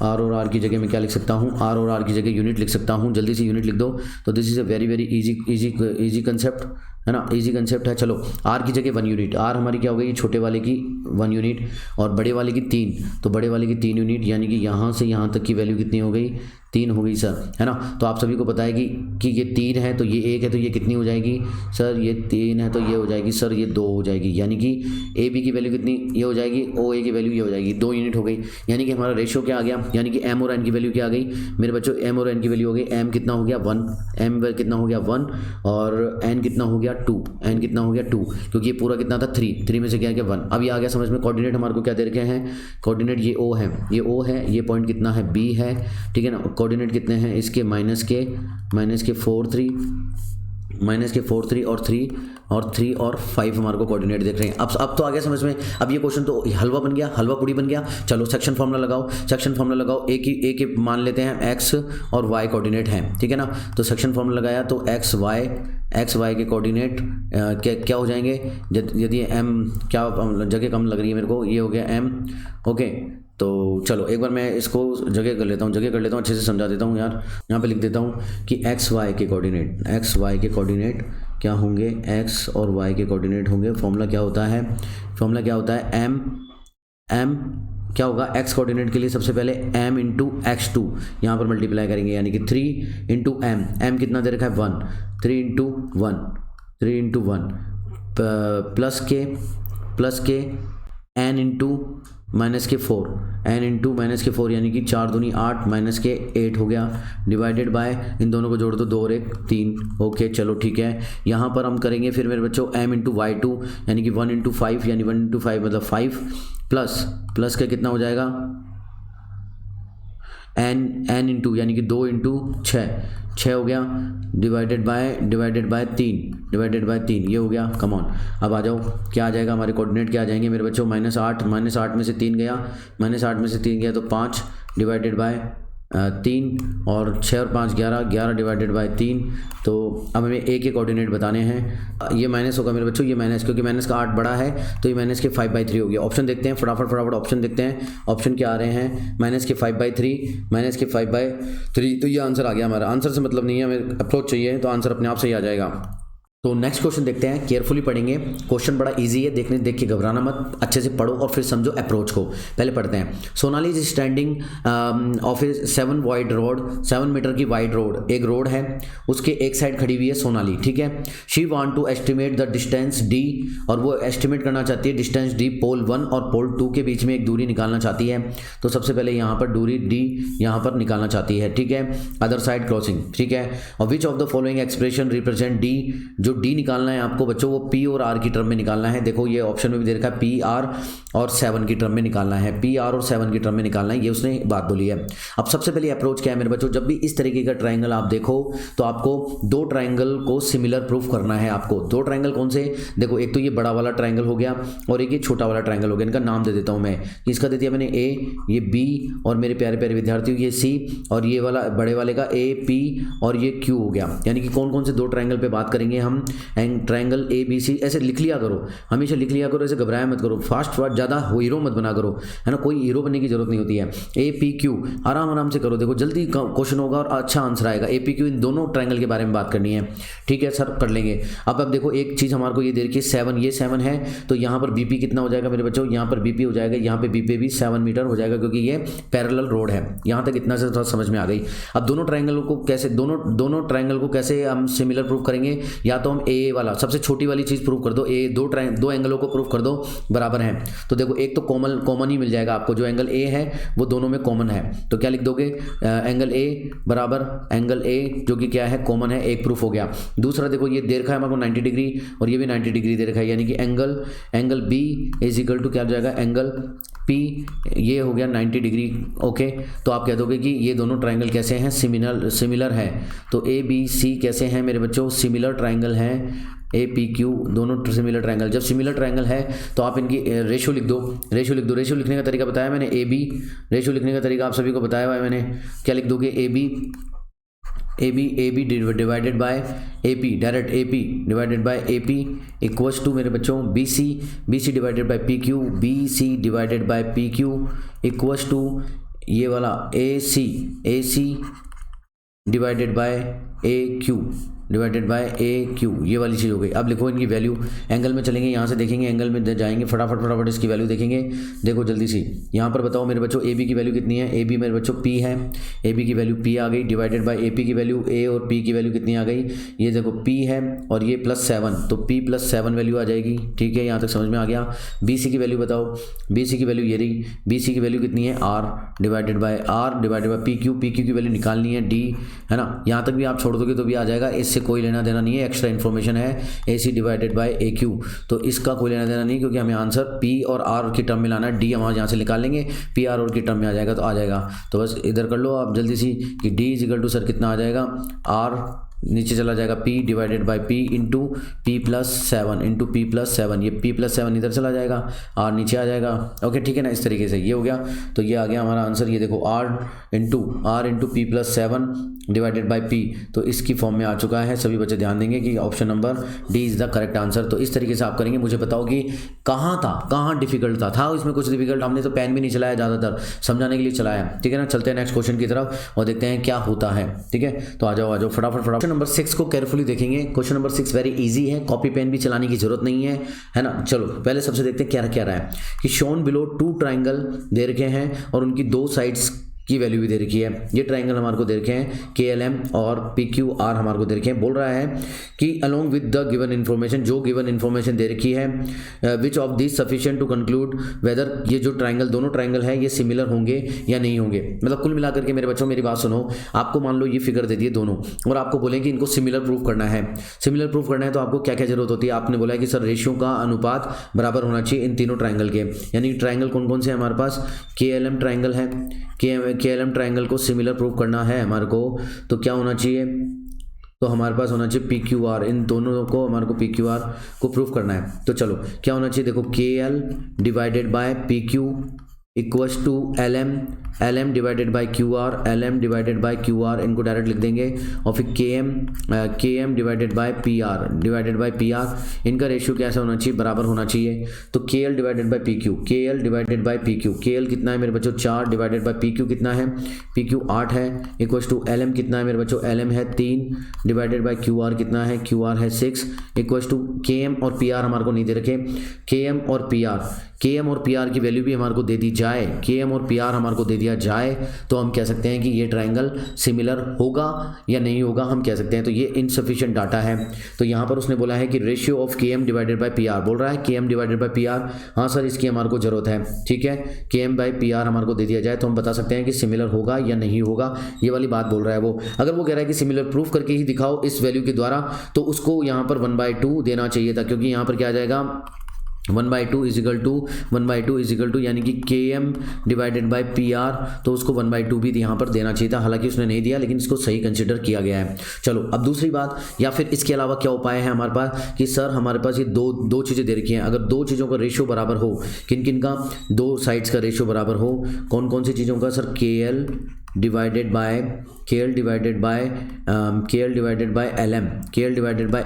आर और आर की जगह मैं क्या लिख सकता हूँ, आर और आर की जगह यूनिट लिख सकता हूँ, जल्दी से यूनिट लिख दो। तो this is a very very easy concept, है ना, इजी कंसेप्ट है। चलो आर की जगह 1 यूनिट, आर हमारी क्या हो गई, छोटे वाले की 1 यूनिट और बड़े वाले की 3, तो बड़े वाले की 3 यूनिट, यानी कि यहाँ से यहाँ तक की वैल्यू कितनी हो गई, 3 हो गई सर, है ना। तो आप सभी को पता है कि ये 3 है तो ये 1 है तो ये कितनी हो जाएगी सर, ये 3 है तो ये हो जाएगी सर, ये 2 हो जाएगी, यानी कि ए बी की वैल्यू कितनी ये हो जाएगी, ओ ए की वैल्यू ये हो जाएगी, 2 यूनिट हो गई। यानी कि हमारा रेशियो क्या आ गया, यानी कि एम और एन की वैल्यू क्या आ गई मेरे बच्चों, एम और एन की वैल्यू हो गई, एम कितना हो गया 1, एम कितना हो गया 1 और एन कितना हो गया 2, एन कितना हो गया 2, क्योंकि ये पूरा कितना था 3 में से क्या गया 1। अब ये आ गया समझ में, कोऑर्डिनेट हमारे को क्या दे रखे हैं, कोऑर्डिनेट ये ओ है, ये ओ है, ये पॉइंट कितना है बी है, ठीक है ना। कोऑर्डिनेट कितने हैं इसके, माइनस के 4 3, माइनस के 4 3 और 3 और 5 हमारे को कोऑर्डिनेट देख रहे हैं। अब तो आ गया समझ में। अब ये क्वेश्चन तो हलवा बन गया, हलवा पूड़ी बन गया। चलो सेक्शन फार्मूला लगाओ, सेक्शन फार्मूला लगाओ। ए की मान लेते हैं एक्स और वाई कोऑर्डिनेट हैं, ठीक है ना। तो सेक्शन फार्मूला लगाया तो एक्स वाई के कोऑर्डिनेट क्या हो जाएंगे, यदि एम क्या जगह कम लग रही है मेरे को, ये हो गया एम, ओके। तो चलो एक बार मैं इसको जगह कर लेता हूँ, अच्छे से समझा देता हूँ यार। यहाँ पे लिख देता हूँ कि एक्स वाई के कोऑर्डिनेट क्या होंगे, एक्स और वाई के कोऑर्डिनेट होंगे। फॉर्मूला क्या होता है एम क्या होगा, एक्स कोऑर्डिनेट के लिए सबसे पहले m इंटू x2 यहाँ पर मल्टीप्लाई करेंगे, यानी कि 3 इंटू एम कितना दे रखा है 1, 3 इंटू 1 प्लस के n इंटू माइनस के 4 यानी कि 4 दूनी 8 माइनस के 8 हो गया, डिवाइडेड बाय इन दोनों को जोड़ दो 2 और 1 3, ओके चलो ठीक है। यहाँ पर हम करेंगे फिर मेरे बच्चों m इंटू y2 यानी कि 1 इंटू 5 यानी 1 इंटू 5 मतलब 5 प्लस का कितना हो जाएगा n इंटू यानी कि 2 इंटू 6 हो गया, डिवाइडेड बाय 3 ये हो गया। कम ऑन, अब आ जाओ क्या आ जाएगा, हमारे कोऑर्डिनेट क्या आ जाएंगे मेरे बच्चों, -8 में से 3 गया तो 5 डिवाइडेड बाय 3 और 6 और 5 11 डिवाइडेड बाय 3। तो अब हमें ए के कोऑर्डिनेट बताने हैं। ये माइनस होगा मेरे बच्चों, ये माइनस, क्योंकि माइनस का 8 बड़ा है तो ये माइनस के 5/3 हो गया। ऑप्शन देखते हैं फटाफट ऑप्शन देखते हैं, ऑप्शन क्या आ रहे हैं, माइनस के 5/3, तो ये आंसर आ गया हमारा। आंसर से मतलब नहीं है, हमें अप्रोच चाहिए, तो आंसर अपने आप से ही आ जाएगा। तो नेक्स्ट क्वेश्चन देखते हैं, केयरफुली पढ़ेंगे। क्वेश्चन बड़ा इजी है, देख के घबराना मत, अच्छे से पढ़ो और फिर समझो अप्रोच को। पहले पढ़ते हैं। Sonali is standing of a 7 meter की वाइड रोड, एक रोड है, उसके एक साइड खड़ी हुई है सोनाली, ठीक है। She want to estimate the distance D, और वो एस्टिमेट करना चाहती है डिस्टेंस डी पोल 1 और पोल 2 के बीच में एक दूरी निकालना चाहती है। तो सबसे पहले यहाँ पर दूरी डी यहाँ पर निकालना चाहती है, ठीक है। अदर साइड क्रॉसिंग, ठीक है। और which of the following expression represent D, जो डी निकालना है आपको बच्चों वो पी और आर की टर्म में निकालना है। देखो ये ऑप्शन में भी दे रखा है पी आर और 7 की टर्म में निकालना है, पी आर और 7 की टर्म में निकालना है, ये उसने बात बोली है। अब सबसे पहले अप्रोच क्या है मेरे बच्चों, जब भी इस तरीके का ट्राइंगल आप देखो तो आपको 2 ट्राइंगल को सिमिलर प्रूफ करना है। आपको 2 ट्राइंगल कौन से, देखो एक तो ये बड़ा वाला ट्राइंगल हो गया और एक ये छोटा वाला ट्राइंगल हो गया। इनका नाम दे देता हूं मैं, इसका दे दिया मैंने ए, ये बी, और मेरे प्यारे प्यारे विद्यार्थियों ये सी, और ये वाला बड़े वाले का ए पी और ये क्यू हो गया। यानी कि कौन कौन से 2 ट्राइंगल पे बात करेंगे हम, ट्राइंगल ए बी सी, ऐसे लिख लिया करो, हमेशा लिख लिया करो, ऐसे घबराया मत करो, फास्ट ज़्यादा हीरो मत बना करो, है ना, कोई हीरो बनने की जरूरत नहीं होती है। ए पी क्यू आराम से करो, देखो जल्दी क्वेश्चन होगा और अच्छा आंसर आएगा। ए पी क्यू इन दोनों ट्राइंगल के बारे में बात करनी है, ठीक है सर, कर लेंगे। अब देखो एक चीज़ हमारे को ये देखिए 7, ये 7 है तो यहाँ पर बीपी कितना हो जाएगा मेरे बच्चों, यहाँ पर बीपी हो जाएगा, यहाँ पे बीपी भी 7 मीटर हो जाएगा, क्योंकि ये पैरेलल रोड है। यहाँ तक इतना से थोड़ा समझ में आ गई। अब दोनों ट्राइंगल को कैसे ट्राइंगल को कैसे हम सिमिलर प्रूव करेंगे, या तो हम ए वाला सबसे छोटी वाली चीज़ प्रूव कर दो, ए 2 एंगलों को प्रूव कर दो बराबर हैं। तो देखो एक तो कॉमन ही मिल जाएगा आपको, जो एंगल ए है वो दोनों में कॉमन है, तो क्या लिख दोगे, एंगल ए बराबर एंगल ए जो कि क्या है कॉमन है, एक प्रूफ हो गया। दूसरा देखो ये दे रखा है हमारे को 90 डिग्री और ये भी 90 डिग्री दे रखा है, यानी कि angle B is equal to क्या हो जाएगा, एंगल पी, ये हो गया 90 डिग्री, ओके। तो आप कह दोगे कि ये दोनों ट्राइंगल कैसे हैं, सिमिलर है। तो ए बी सी कैसे हैं मेरे बच्चों, सिमिलर ट्राइंगल हैं। ए पी क्यू दोनों सिमिलर ट्राइंगल, जब सिमिलर ट्राइंगल है तो आप इनकी रेशो लिख दो। रेशो लिखने का तरीका बताया मैंने, ए बी रेशो लिखने का तरीका आप सभी को बताया हुआ है मैंने। क्या लिख दोगे, A B divided by A P, direct A P divided by A P equals to मेरे बच्चों B C divided by P Q, B C divided by P Q equals to ये वाला A C divided by A Q divided by A Q, ये वाली चीज़ हो गई। अब लिखो इनकी वैल्यू, एंगल में चलेंगे, यहाँ से देखेंगे, एंगल में जाएंगे, फटाफट इसकी वैल्यू देखेंगे। देखो जल्दी सी, यहाँ पर बताओ मेरे बच्चों ए बी की वैल्यू कितनी है। ए बी मेरे बच्चों पी है, ए बी की वैल्यू पी आ गई, डिवाइडेड बाय ए पी की वैल्यू, ए और पी की वैल्यू कितनी आ गई, ये देखो पी है और ये +7, तो पी +7 वैल्यू आ जाएगी। ठीक है, यहाँ तक समझ में आ गया। बी सी की वैल्यू बताओ, बी सी की वैल्यू ये रही, बी सी की वैल्यू कितनी है R divided by P Q की वैल्यू निकालनी है डी, है ना। यहाँ तक भी आप छोड़ दोगे तो भी आ जाएगा, इससे कोई लेना देना नहीं है, एक्स्ट्रा इन्फॉर्मेशन है। A C divided by A Q, तो इसका कोई लेना देना नहीं, क्योंकि हमें आंसर पी और आर की टर्म में लाना है। डी हम यहाँ से निकाल लेंगे, पी आर और की टर्म में आ जाएगा तो आ जाएगा। तो बस इधर कर लो आप जल्दी सी कि डी इजिकल टू सर कितना आ जाएगा, आर नीचे चला जाएगा p divided by p into p+7 into p+7, ये p+7 इधर चला जाएगा, r नीचे आ जाएगा। ओके ठीक है ना, इस तरीके से ये हो गया। तो ये आ गया हमारा आंसर, ये देखो r into p+7 divided by p, तो इसकी फॉर्म में आ चुका है। सभी बच्चे ध्यान देंगे कि option number D is the correct answer. तो इस तरीके से आप करेंगे। मुझे बताओ कि कहाँ डिफिकल्ट था इसमें कुछ डिफिकल्ट, हमने तो पेन भी नहीं चलाया, ज़्यादातर समझाने के लिए चलाया। ठीक है ना, चलते हैं नेक्स्ट क्वेश्चन की तरफ और देखते हैं क्या होता है। ठीक है, तो आ जाओ फटाफट। नंबर 6 को केयरफुली देखेंगे। क्वेश्चन नंबर 6 वेरी इजी है, कॉपी पेन भी चलाने की जरूरत नहीं है ना। चलो पहले सबसे देखते हैं क्या रहा है कि शोन बिलो 2 ट्राइंगल दे रखे हैं और उनकी 2 साइड्स की वैल्यू भी दे रखी है। ये ट्राइंगल हमारे को दे रखे हैं KLM और PQR हमारे को दे रखे हैं। बोल रहा है कि along with the given information, जो गिवन इन्फॉर्मेशन दे रखी है, which of this sufficient to conclude whether, ये जो ट्राइंगल दोनों ट्राइंगल है ये सिमिलर होंगे या नहीं होंगे। मतलब कुल मिलाकर के मेरे बच्चों मेरी बात सुनो, आपको मान लो ये फिगर दे दिए दोनों और आपको बोले कि इनको सिमिलर प्रूफ करना है। सिमिलर प्रूफ करना है तो आपको क्या क्या जरूरत होती है। आपने बोला है कि सर रेशियो का अनुपात बराबर होना चाहिए इन तीनों ट्राइंगल के, यानी ट्राइंगल कौन कौन से हमारे पास, KLM ट्राइंगल है, KLM ट्राइंगल को सिमिलर प्रूफ करना है हमारे को, तो क्या होना चाहिए, तो हमारे पास होना चाहिए PQR, इन दोनों को हमारे को PQR को प्रूफ करना है। तो चलो क्या होना चाहिए, देखो KL divided by PQ equals to LM divided by QR, LM divided by QR, इनको डायरेक्ट लिख देंगे। और फिर KM डिवाइडेड बाय PR, इनका रेशियो कैसा होना चाहिए, बराबर होना चाहिए। तो KL divided by PQ, KL कितना है मेरे बच्चों 4 डिवाइडेड बाय PQ कितना है, PQ 8 है, इक्वल्स टू LM कितना है मेरे बच्चों, LM है 3 डिवाइडेड बाय QR कितना है, QR है 6, इक्वल्स टू KM और PR हमारे को नहीं दे रखे। KM और PR की वैल्यू भी हमारे को दे दी जाए, KM और PR हमारे को दे दिया जाए तो हम कह सकते हैं कि ये ट्राइंगल सिमिलर होगा या नहीं होगा, हम कह सकते हैं। तो ये इनसफिशिएंट डाटा है। तो यहाँ पर उसने बोला है कि ratio of KM divided by PR, बोल रहा है KM डिवाइडेड बाय PR, हाँ सर इसकी हमारे को जरूरत है। ठीक है, KM बाय PR हमारे को दे दिया जाए तो हम बता सकते हैं कि सिमिलर होगा या नहीं होगा, ये वाली बात बोल रहा है वो। अगर वो कह रहा है कि सिमिलर प्रूफ करके ही दिखाओ इस वैल्यू के द्वारा, तो उसको यहाँ पर 1/2 देना चाहिए था, क्योंकि यहाँ पर क्या आ जाएगा 1/2 इजिकल टू यानी कि KM डिवाइडेड बाय PR, तो उसको 1/2 भी यहाँ पर देना चाहिए था। हालांकि उसने नहीं दिया, लेकिन इसको सही कंसिडर किया गया है। चलो अब दूसरी बात, या फिर इसके अलावा क्या उपाय है हमारे पास कि सर हमारे पास ये दो चीज़ें दे रखी हैं। अगर दो चीज़ों का रेशियो बराबर हो, किन किन का, दो साइड्स का रेशियो बराबर हो, कौन कौन सी चीज़ों का sir, KL divided bye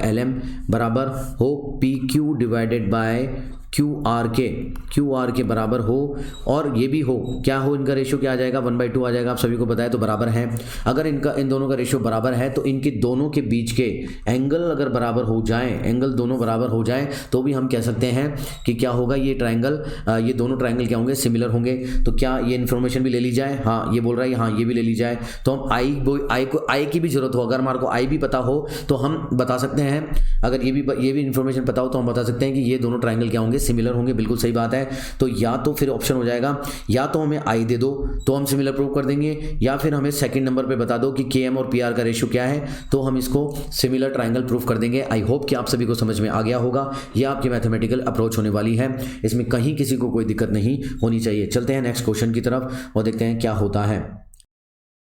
LM बराबर हो PQ डिवाइडेड बाय QR के बराबर हो, और ये भी हो, क्या हो, इनका रेशियो क्या आ जाएगा 1/2 आ जाएगा। आप सभी को पता है, तो बराबर है। अगर इन दोनों का रेशियो बराबर है तो इनके दोनों के बीच के एंगल अगर बराबर हो जाए, एंगल दोनों बराबर हो जाए, तो भी हम कह सकते हैं कि क्या होगा, ये दोनों ट्राइंगल क्या होंगे, सिमिलर होंगे। तो क्या ये इन्फॉर्मेशन भी ले ली जाए, हाँ ये बोल रहा है, हाँ ये भी ले ली जाए। तो हम आई की भी जरूरत हो, अगर हमारे को आई भी पता हो तो हम बता सकते हैं। अगर ये भी इन्फॉर्मेशन पता हो तो हम बता सकते हैं कि ये दोनों ट्राइंगल क्या होंगे, सिमिलर होंगे। बिल्कुल सही बात है। तो या तो फिर ऑप्शन हो जाएगा, या तो हमें आई दे दो तो हम सिमिलर प्रूव कर देंगे, या फिर हमें सेकंड नंबर पे बता दो कि KM और PR का रेशियो क्या है, तो हम इसको सिमिलर ट्राइंगल प्रूफ कर देंगे। आई होप कि आप सभी को समझ में आ गया होगा। ये आपकी मैथमेटिकल अप्रोच होने वाली है, इसमें कहीं किसी को कोई दिक्कत नहीं होनी चाहिए। चलते हैं नेक्स्ट क्वेश्चन की तरफ और देखते हैं क्या होता है।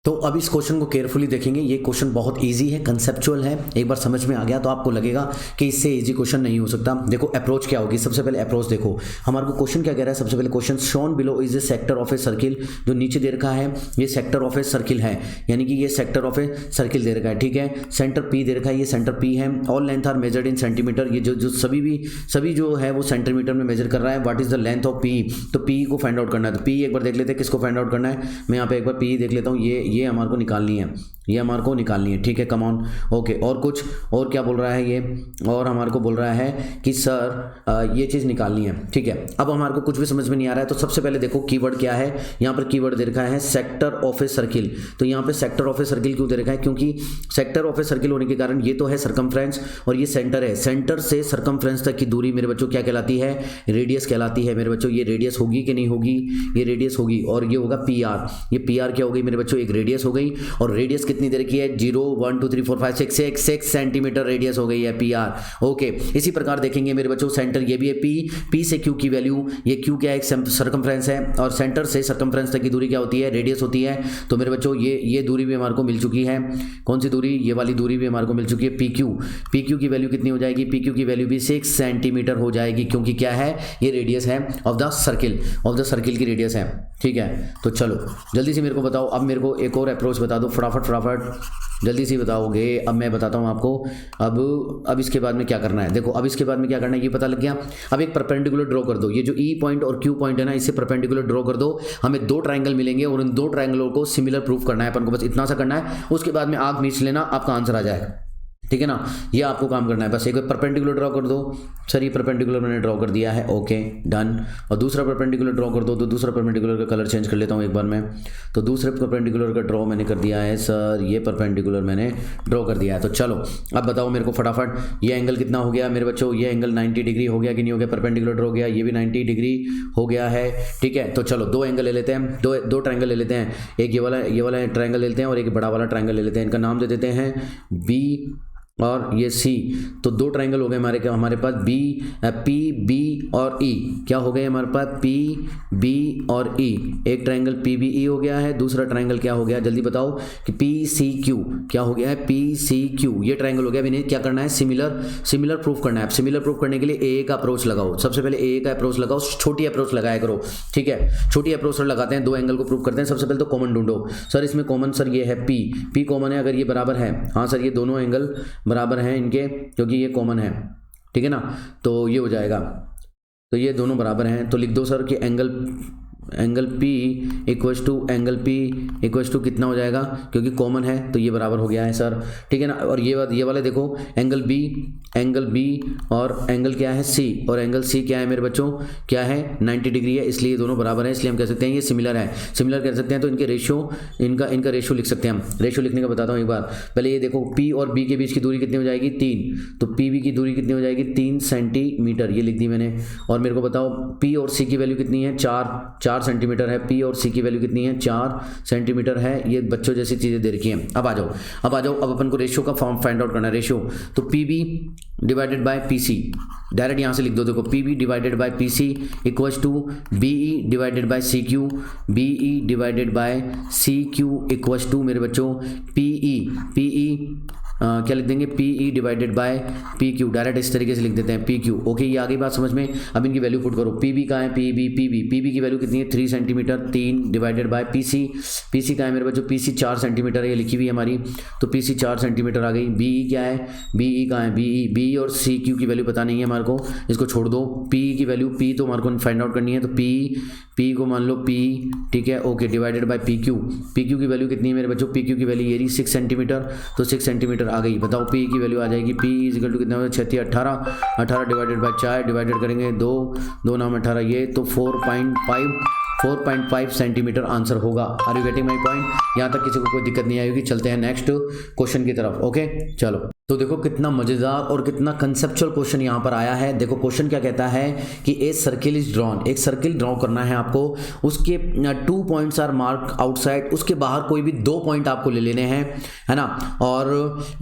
तो अब इस क्वेश्चन को केयरफुली देखेंगे। ये क्वेश्चन बहुत इजी है, कंसेप्चुअल है। एक बार समझ में आ गया तो आपको लगेगा कि इससे इजी क्वेश्चन नहीं हो सकता। देखो अप्रोच क्या होगी, सबसे पहले अप्रोच देखो हमारे को क्वेश्चन क्या कह रहा है। सबसे पहले question shown below is A sector of a circle, जो नीचे दे रखा है ये सेक्टर ऑफ ए सर्किल है, यानी कि ये सेक्टर ऑफ ए सर्किल दे रखा है, ठीक है। सेंटर पी दे रखा है, ये सेंटर पी है। All length are measured in centimeter, ये जो सभी जो है वो सेंटीमीटर में मेजर कर रहा है। What is the length of P, तो पी को फाइंड आउट करना है। तो पी एक बार देख लेते हैं किसको फाइंड आउट करना है। मैं यहाँ पे एक बार पी देख लेता हूँ, ये हमारे को निकालनी है, ये हमारे को निकालनी है, ठीक है। Come on, okay. और कुछ और क्या बोल रहा है ये, और हमारे को बोल रहा है कि सर ये चीज़ निकालनी है, ठीक है। अब हमारे को कुछ भी समझ में नहीं आ रहा है, तो सबसे पहले देखो कीवर्ड क्या है। यहाँ पर कीवर्ड दे रखा है सेक्टर ऑफ ए सर्किल। तो यहाँ पे सेक्टर ऑफ ए सर्किल क्यों दे रखा है, क्योंकि सेक्टर ऑफ ए सर्किल होने के कारण ये तो है सर्कमफ्रेंस और ये सेंटर है। सेंटर से सर्कमफ्रेंस तक की दूरी मेरे बच्चों क्या कहलाती है, रेडियस कहलाती है मेरे बच्चों। ये रेडियस होगी कि नहीं होगी, ये रेडियस होगी, और ये होगा पी आर। ये पी आर क्या हो गई मेरे बच्चों, एक रेडियस हो गई। और रेडियस कितनी देर की है, 0 1 2 3 4 5 6 सेंटीमीटर रेडियस हो गई है पी आर, ओके। इसी प्रकार देखेंगे मेरे बच्चों सेंटर ये भी है पी से क्यू की वैल्यू, ये क्यू क्या है, एक सर्कमफ्रेंस है, और सेंटर से सर्कमफ्रेंस तक की दूरी क्या होती है, रेडियस होती है। तो मेरे बच्चों ये दूरी भी हमारे को मिल चुकी है। कौन सी दूरी, ये वाली दूरी भी हमारे को मिल चुकी है, पी क्यू की वैल्यू कितनी हो जाएगी, पी क्यू की वैल्यू भी 6 सेंटीमीटर हो जाएगी, क्योंकि क्या है, ये रेडियस है ऑफ द सर्किल की रेडियस है, ठीक है। तो चलो जल्दी से मेरे को बताओ, अब मेरे को एक और अप्रोच बता दो, फटाफट जल्दी से बताओगे। अब मैं बताता हूँ आपको। अब इसके बाद में क्या करना है, देखो अब इसके बाद में क्या करना है ये पता लग गया। अब एक परपेंडिकुलर ड्रॉ कर दो, ये जो ई पॉइंट और क्यू पॉइंट है ना, इससे परपेंडिकुलर ड्रॉ कर दो। हमें 2 ट्राइंगल मिलेंगे और उन 2 ट्राइंगलों को सिमिलर प्रूफ करना है अपन को, बस इतना सा करना है। उसके बाद में आग मीच लेना, आपका आंसर आ जाएगा, ठीक है ना। ये आपको काम करना है, बस एक परपेंडिकुलर ड्रॉ कर दो। सर ये परपेंडिकुलर मैंने ड्रॉ कर दिया है, ओके डन। और दूसरा परपेंडिकुलर ड्रॉ कर दो, तो दूसरा परपेंडिकुलर का कलर चेंज कर लेता हूँ एक बार मैं। तो दूसरे परपेंडिकुलर का ड्रॉ मैंने कर दिया है सर, ये परपेंडिकुलर मैंने ड्रॉ कर दिया है। तो चलो अब बताओ मेरे को फटाफट, ये एंगल कितना हो गया मेरे बच्चों, ये एंगल 90 डिग्री हो गया कि नहीं हो गया, परपेंडिकुलर ड्रॉ गया, ये भी 90 डिग्री हो गया है, ठीक है। तो चलो 2 एंगल ले लेते हैं, दो ट्राइंगल ले लेते हैं। एक ये वाला ट्राइंगल ले लेते हैं और एक बड़ा वाला ट्राइंगल ले लेते हैं। इनका नाम दे देते हैं बी और ये सी। तो 2 ट्राइंगल हो गए हमारे पास पी बी और ई। क्या हो गए हमारे पास, पी बी और ई। एक ट्राइंगल पी बी ई हो गया है, दूसरा ट्राइंगल क्या हो गया जल्दी बताओ, कि पी सी क्यू। क्या हो गया है, पी सी क्यू। ये ट्राइंगल हो गया। अभी क्या करना है, सिमिलर प्रूफ करना है। सिमिलर प्रूफ करने के लिए ए का अप्रोच लगाओ, सबसे पहले ए का अप्रोच लगाओ, छोटी अप्रोच लगाया करो, ठीक है। छोटी अप्रोच लगाते हैं, 2 एंगल को प्रूफ करते हैं। सबसे पहले तो कॉमन ढूंढो। सर इसमें कॉमन, सर ये है पी कॉमन है, अगर ये बराबर है, हाँ सर ये दोनों एंगल बराबर हैं इनके, क्योंकि ये कॉमन है, ठीक है ना। तो ये हो जाएगा, तो ये दोनों बराबर हैं। तो लिख दो सर कि angle P equals to angle P equals to कितना हो जाएगा, क्योंकि कॉमन है तो ये बराबर हो गया है सर, ठीक है ना। और ये वाले देखो एंगल B और एंगल क्या है C, और एंगल C क्या है मेरे बच्चों, क्या है 90 डिग्री है, इसलिए दोनों बराबर हैं, इसलिए हम कह सकते हैं ये सिमिलर है। सिमिलर कह सकते हैं तो इनके रेशियो, इनका रेशियो लिख सकते हैं हम। रेशियो लिखने का बताता हूँ एक बार। पहले ये देखो P और B के बीच की दूरी कितनी हो जाएगी, 3। तो PB की दूरी कितनी हो जाएगी, 3 सेंटीमीटर, ये लिख दी मैंने। और मेरे को बताओ P और C की वैल्यू कितनी है, 4 सेंटीमीटर है। P और C की वैल्यू कितनी है, 4 सेंटीमीटर है। ये बच्चों जैसी चीज़ें दे रखी हैं। अब आ जाओ, अब अपन को रेशियो का फॉर्म फाइंड आउट करना है। रेशियो तो PB divided by PC, direct यहाँ से लिख दो। देखो PB divided by PC equals to BE divided by CQ, BE divided by CQ equals to मेरे बच्चों PE क्या लिख देंगे, PE divided by PQ, direct इस तरीके से लिख देते हैं PQ, ओके। ये आगे बात समझ में। अब इनकी वैल्यू पुट करो। PB का है, PB की वैल्यू कितनी है, 3 सेंटीमीटर, 3 डिवाइडेड बाय PC का है मेरे बच्चों, PC 4 सेंटीमीटर है, ये लिखी हुई है हमारी, तो PC 4 सेंटीमीटर आ गई। BE क्या है, BE का है, BE और CQ की वैल्यू पता नहीं है हमारे को, इसको छोड़ दो। PE की वैल्यू, P तो हमारे को फाइंड आउट करनी है, तो P को मान लो P, ठीक है, ओके, डिवाइडेड बाय PQ की वैल्यू कितनी है मेरे बच्चों, PQ की वैल्यू ये रही 6 सेंटीमीटर, तो 6 सेंटीमीटर आ गई। बताओ P की वैल्यू आ जाएगी, P इक्वल टू कितना होगा, 36 18 डिवाइडेड बाय 4 डिवाइडेड करेंगे 2 नाम 18, ये तो 4.5 सेंटीमीटर आंसर होगा। Are you getting my point. यहाँ तक किसी को कोई दिक्कत नहीं आएगी। चलते हैं नेक्स्ट क्वेश्चन की तरफ, ओके चलो। तो देखो कितना मजेदार और कितना कंसेप्चुअल क्वेश्चन यहाँ पर आया है। देखो क्वेश्चन क्या कहता है कि ए सर्किल इज ड्रॉन, एक सर्किल ड्रॉ करना है आपको, उसके 2 पॉइंट्स आर मार्क आउटसाइड, उसके बाहर कोई भी 2 पॉइंट आपको ले लेने हैं, है ना। और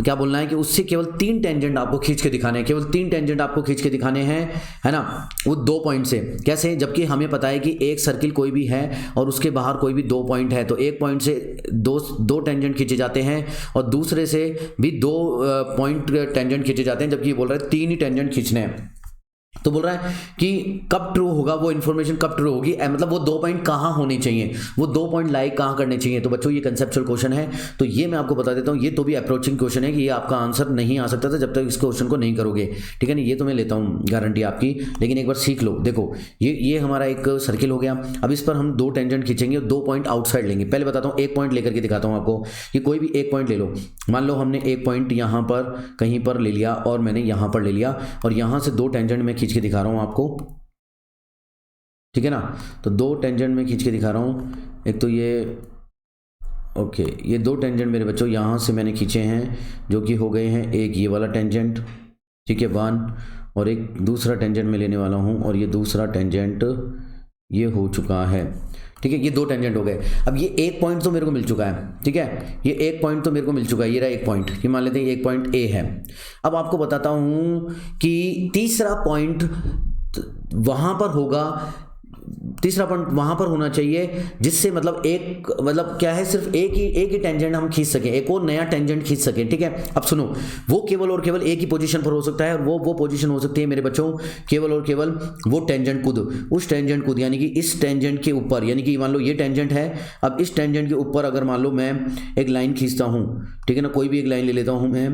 क्या बोलना है कि उससे केवल 3 टेंजेंट आपको खींच के दिखाने हैं, केवल 3 टेंजेंट आपको खींच के दिखाने हैं, है ना, वो 2 पॉइंट से। कैसे? जबकि हमें पता है कि एक सर्किल कोई भी है और उसके बाहर कोई भी 2 पॉइंट है, तो एक पॉइंट से दो टेंजेंट खींचे जाते हैं और दूसरे से भी 2 पॉइंट टेंजेंट खींचे जाते हैं, जबकि ये बोल रहा है 3 ही टेंजेंट खींचने हैं। तो बोल रहा है कि कब ट्रू होगा वो इन्फॉर्मेशन, कब ट्रू होगी, मतलब वो 2 पॉइंट कहाँ होने चाहिए, वो 2 पॉइंट लाई कहाँ करने चाहिए। तो बच्चों ये कंसेप्चुअल क्वेश्चन है, तो ये मैं आपको बता देता हूँ, ये तो भी अप्रोचिंग क्वेश्चन है कि ये आपका आंसर नहीं आ सकता था जब तक इस क्वेश्चन को नहीं करोगे, ठीक है ना। ये तो मैं लेता हूँ गारंटी आपकी, लेकिन एक बार सीख लो। देखो ये हमारा एक सर्किल हो गया, अब इस पर हम 2 टेंजेंट खींचेंगे और 2 पॉइंट आउटसाइड लेंगे। पहले बताता हूँ, एक पॉइंट लेकर के दिखाता हूँ आपको कि कोई भी एक पॉइंट ले लो। मान लो हमने एक पॉइंट यहाँ पर कहीं पर ले लिया और मैंने यहाँ पर ले लिया, और यहाँ से 2 टेंजेंट मैं खींच के दिखा रहा हूँ आपको, ठीक है ना। तो 2 टेंजेंट में खींच के दिखा रहा हूँ, एक तो ये ओके, ये 2 टेंजेंट मेरे बच्चों यहाँ से मैंने खींचे हैं, जो कि हो गए हैं एक ये वाला टेंजेंट, ठीक है 1, और एक दूसरा टेंजेंट मैं लेने वाला हूँ, और ये दूसरा टेंजेंट ये हो चुका है, ठीक है। ये 2 टेंजेंट हो गए। अब ये एक पॉइंट तो मेरे को मिल चुका है, ठीक है, ये एक पॉइंट तो मेरे को मिल चुका है, ये रहा एक पॉइंट, ये मान लेते हैं एक पॉइंट ए है। अब आपको बताता हूँ कि तीसरा पॉइंट वहाँ पर होगा, तीसरा पॉइंट वहां पर होना चाहिए जिससे मतलब एक, मतलब क्या है, सिर्फ एक ही टेंजेंट हम खींच सकें, एक और नया टेंजेंट खींच सकें, ठीक है। अब सुनो, वो केवल और केवल एक ही पोजीशन पर हो सकता है, और वो पोजीशन हो सकती है मेरे बच्चों केवल और केवल वो टेंजेंट कूद, उस टेंजेंट कूद, यानी कि इस टेंजेंट के ऊपर, यानी कि मान लो ये टेंजेंट है, अब इस टेंजेंट के ऊपर अगर मान लो मैं एक लाइन खींचता हूँ, ठीक है ना, कोई भी एक लाइन ले लेता हूँ मैं,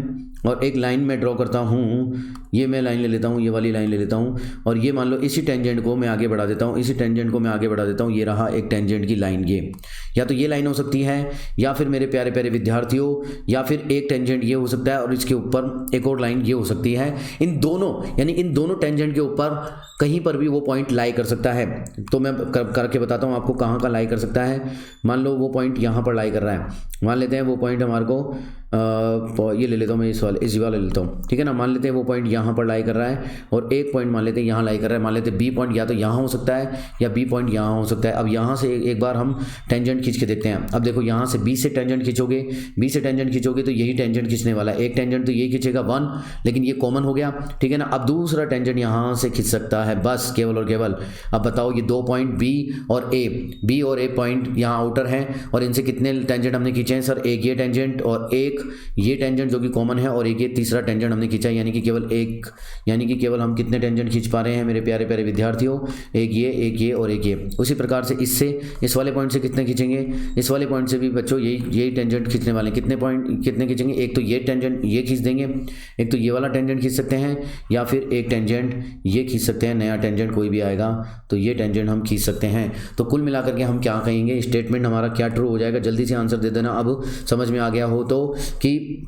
और एक लाइन में ड्रॉ करता हूँ, ये मैं लाइन ले लेता हूँ, ये वाली लाइन ले लेता हूँ, और ये मान लो इसी टेंजेंट को मैं आगे बढ़ा देता हूँ, इसी टेंजेंट को मैं आगे बढ़ा देता हूँ, ये रहा एक टेंजेंट की लाइन। ये या तो ये लाइन हो सकती है, या फिर मेरे प्यारे प्यारे विद्यार्थियों, या फिर एक टेंजेंट ये हो सकता है और इसके ऊपर एक और लाइन ये हो सकती है। इन दोनों, यानी इन दोनों टेंजेंट के ऊपर कहीं पर भी वो पॉइंट लाई कर सकता है। तो मैं करके बताता हूँ आपको कहाँ का लाई कर सकता है। मान लो वो पॉइंट यहाँ पर लाई कर रहा है, मान लेते हैं वो पॉइंट हमारे को ये ले लेता हूँ मैं, इस वाला ले लेता हूँ, ठीक है ना। मान लेते हैं वो पॉइंट यहाँ पर लाई कर रहा है, और एक पॉइंट मान लेते हैं यहाँ लाई कर रहा है, मान लेते हैं बी पॉइंट या तो यहाँ हो सकता है या बी पॉइंट यहाँ हो सकता है। अब यहाँ से एक बार हम टेंजेंट खींच के देखते हैं। अब देखो यहाँ से बी से टेंजेंट खींचोगे, बी से टेंजेंट खींचोगे तो यही टेंजेंट खींचने वाला है, एक टेंजेंट तो यही खींचेगा 1, लेकिन ये कॉमन हो गया, ठीक है ना। अब दूसरा टेंजेंट यहाँ से खींच सकता है, बस केवल और केवल। अब बताओ ये 2 पॉइंट बी और ए पॉइंट यहाँ आउटर हैं, और इनसे कितने टेंजेंट हमने खींचे हैं सर, एक ये टेंजेंट और एक ये टेंजेंट जो कि कॉमन है, और एक ये तीसरा टेंजेंट हमने खींचा है, यानी कि केवल एक, यानी कि केवल हम कितने टेंजेंट खींच पा रहे हैं मेरे प्यारे प्यारे विद्यार्थियों, एक ये और एक ये। उसी प्रकार से इससे, इस वाले पॉइंट से कितने खींचेंगे, इस वाले पॉइंट से भी बच्चों यही टेंजेंट खींचने वाले हैं। कितने पॉइंट कितने खींचेंगे, एक तो ये टेंजेंट ये खींच देंगे, एक तो ये वाला टेंजेंट खींच सकते हैं, या फिर एक टेंजेंट ये खींच सकते हैं, नया टेंजेंट कोई भी आएगा तो ये टेंजेंट हम खींच सकते हैं। तो कुल मिलाकर के हम क्या कहेंगे, स्टेटमेंट हमारा क्या ट्रू हो जाएगा, जल्दी से आंसर दे देना अब समझ में आ गया हो तो, कि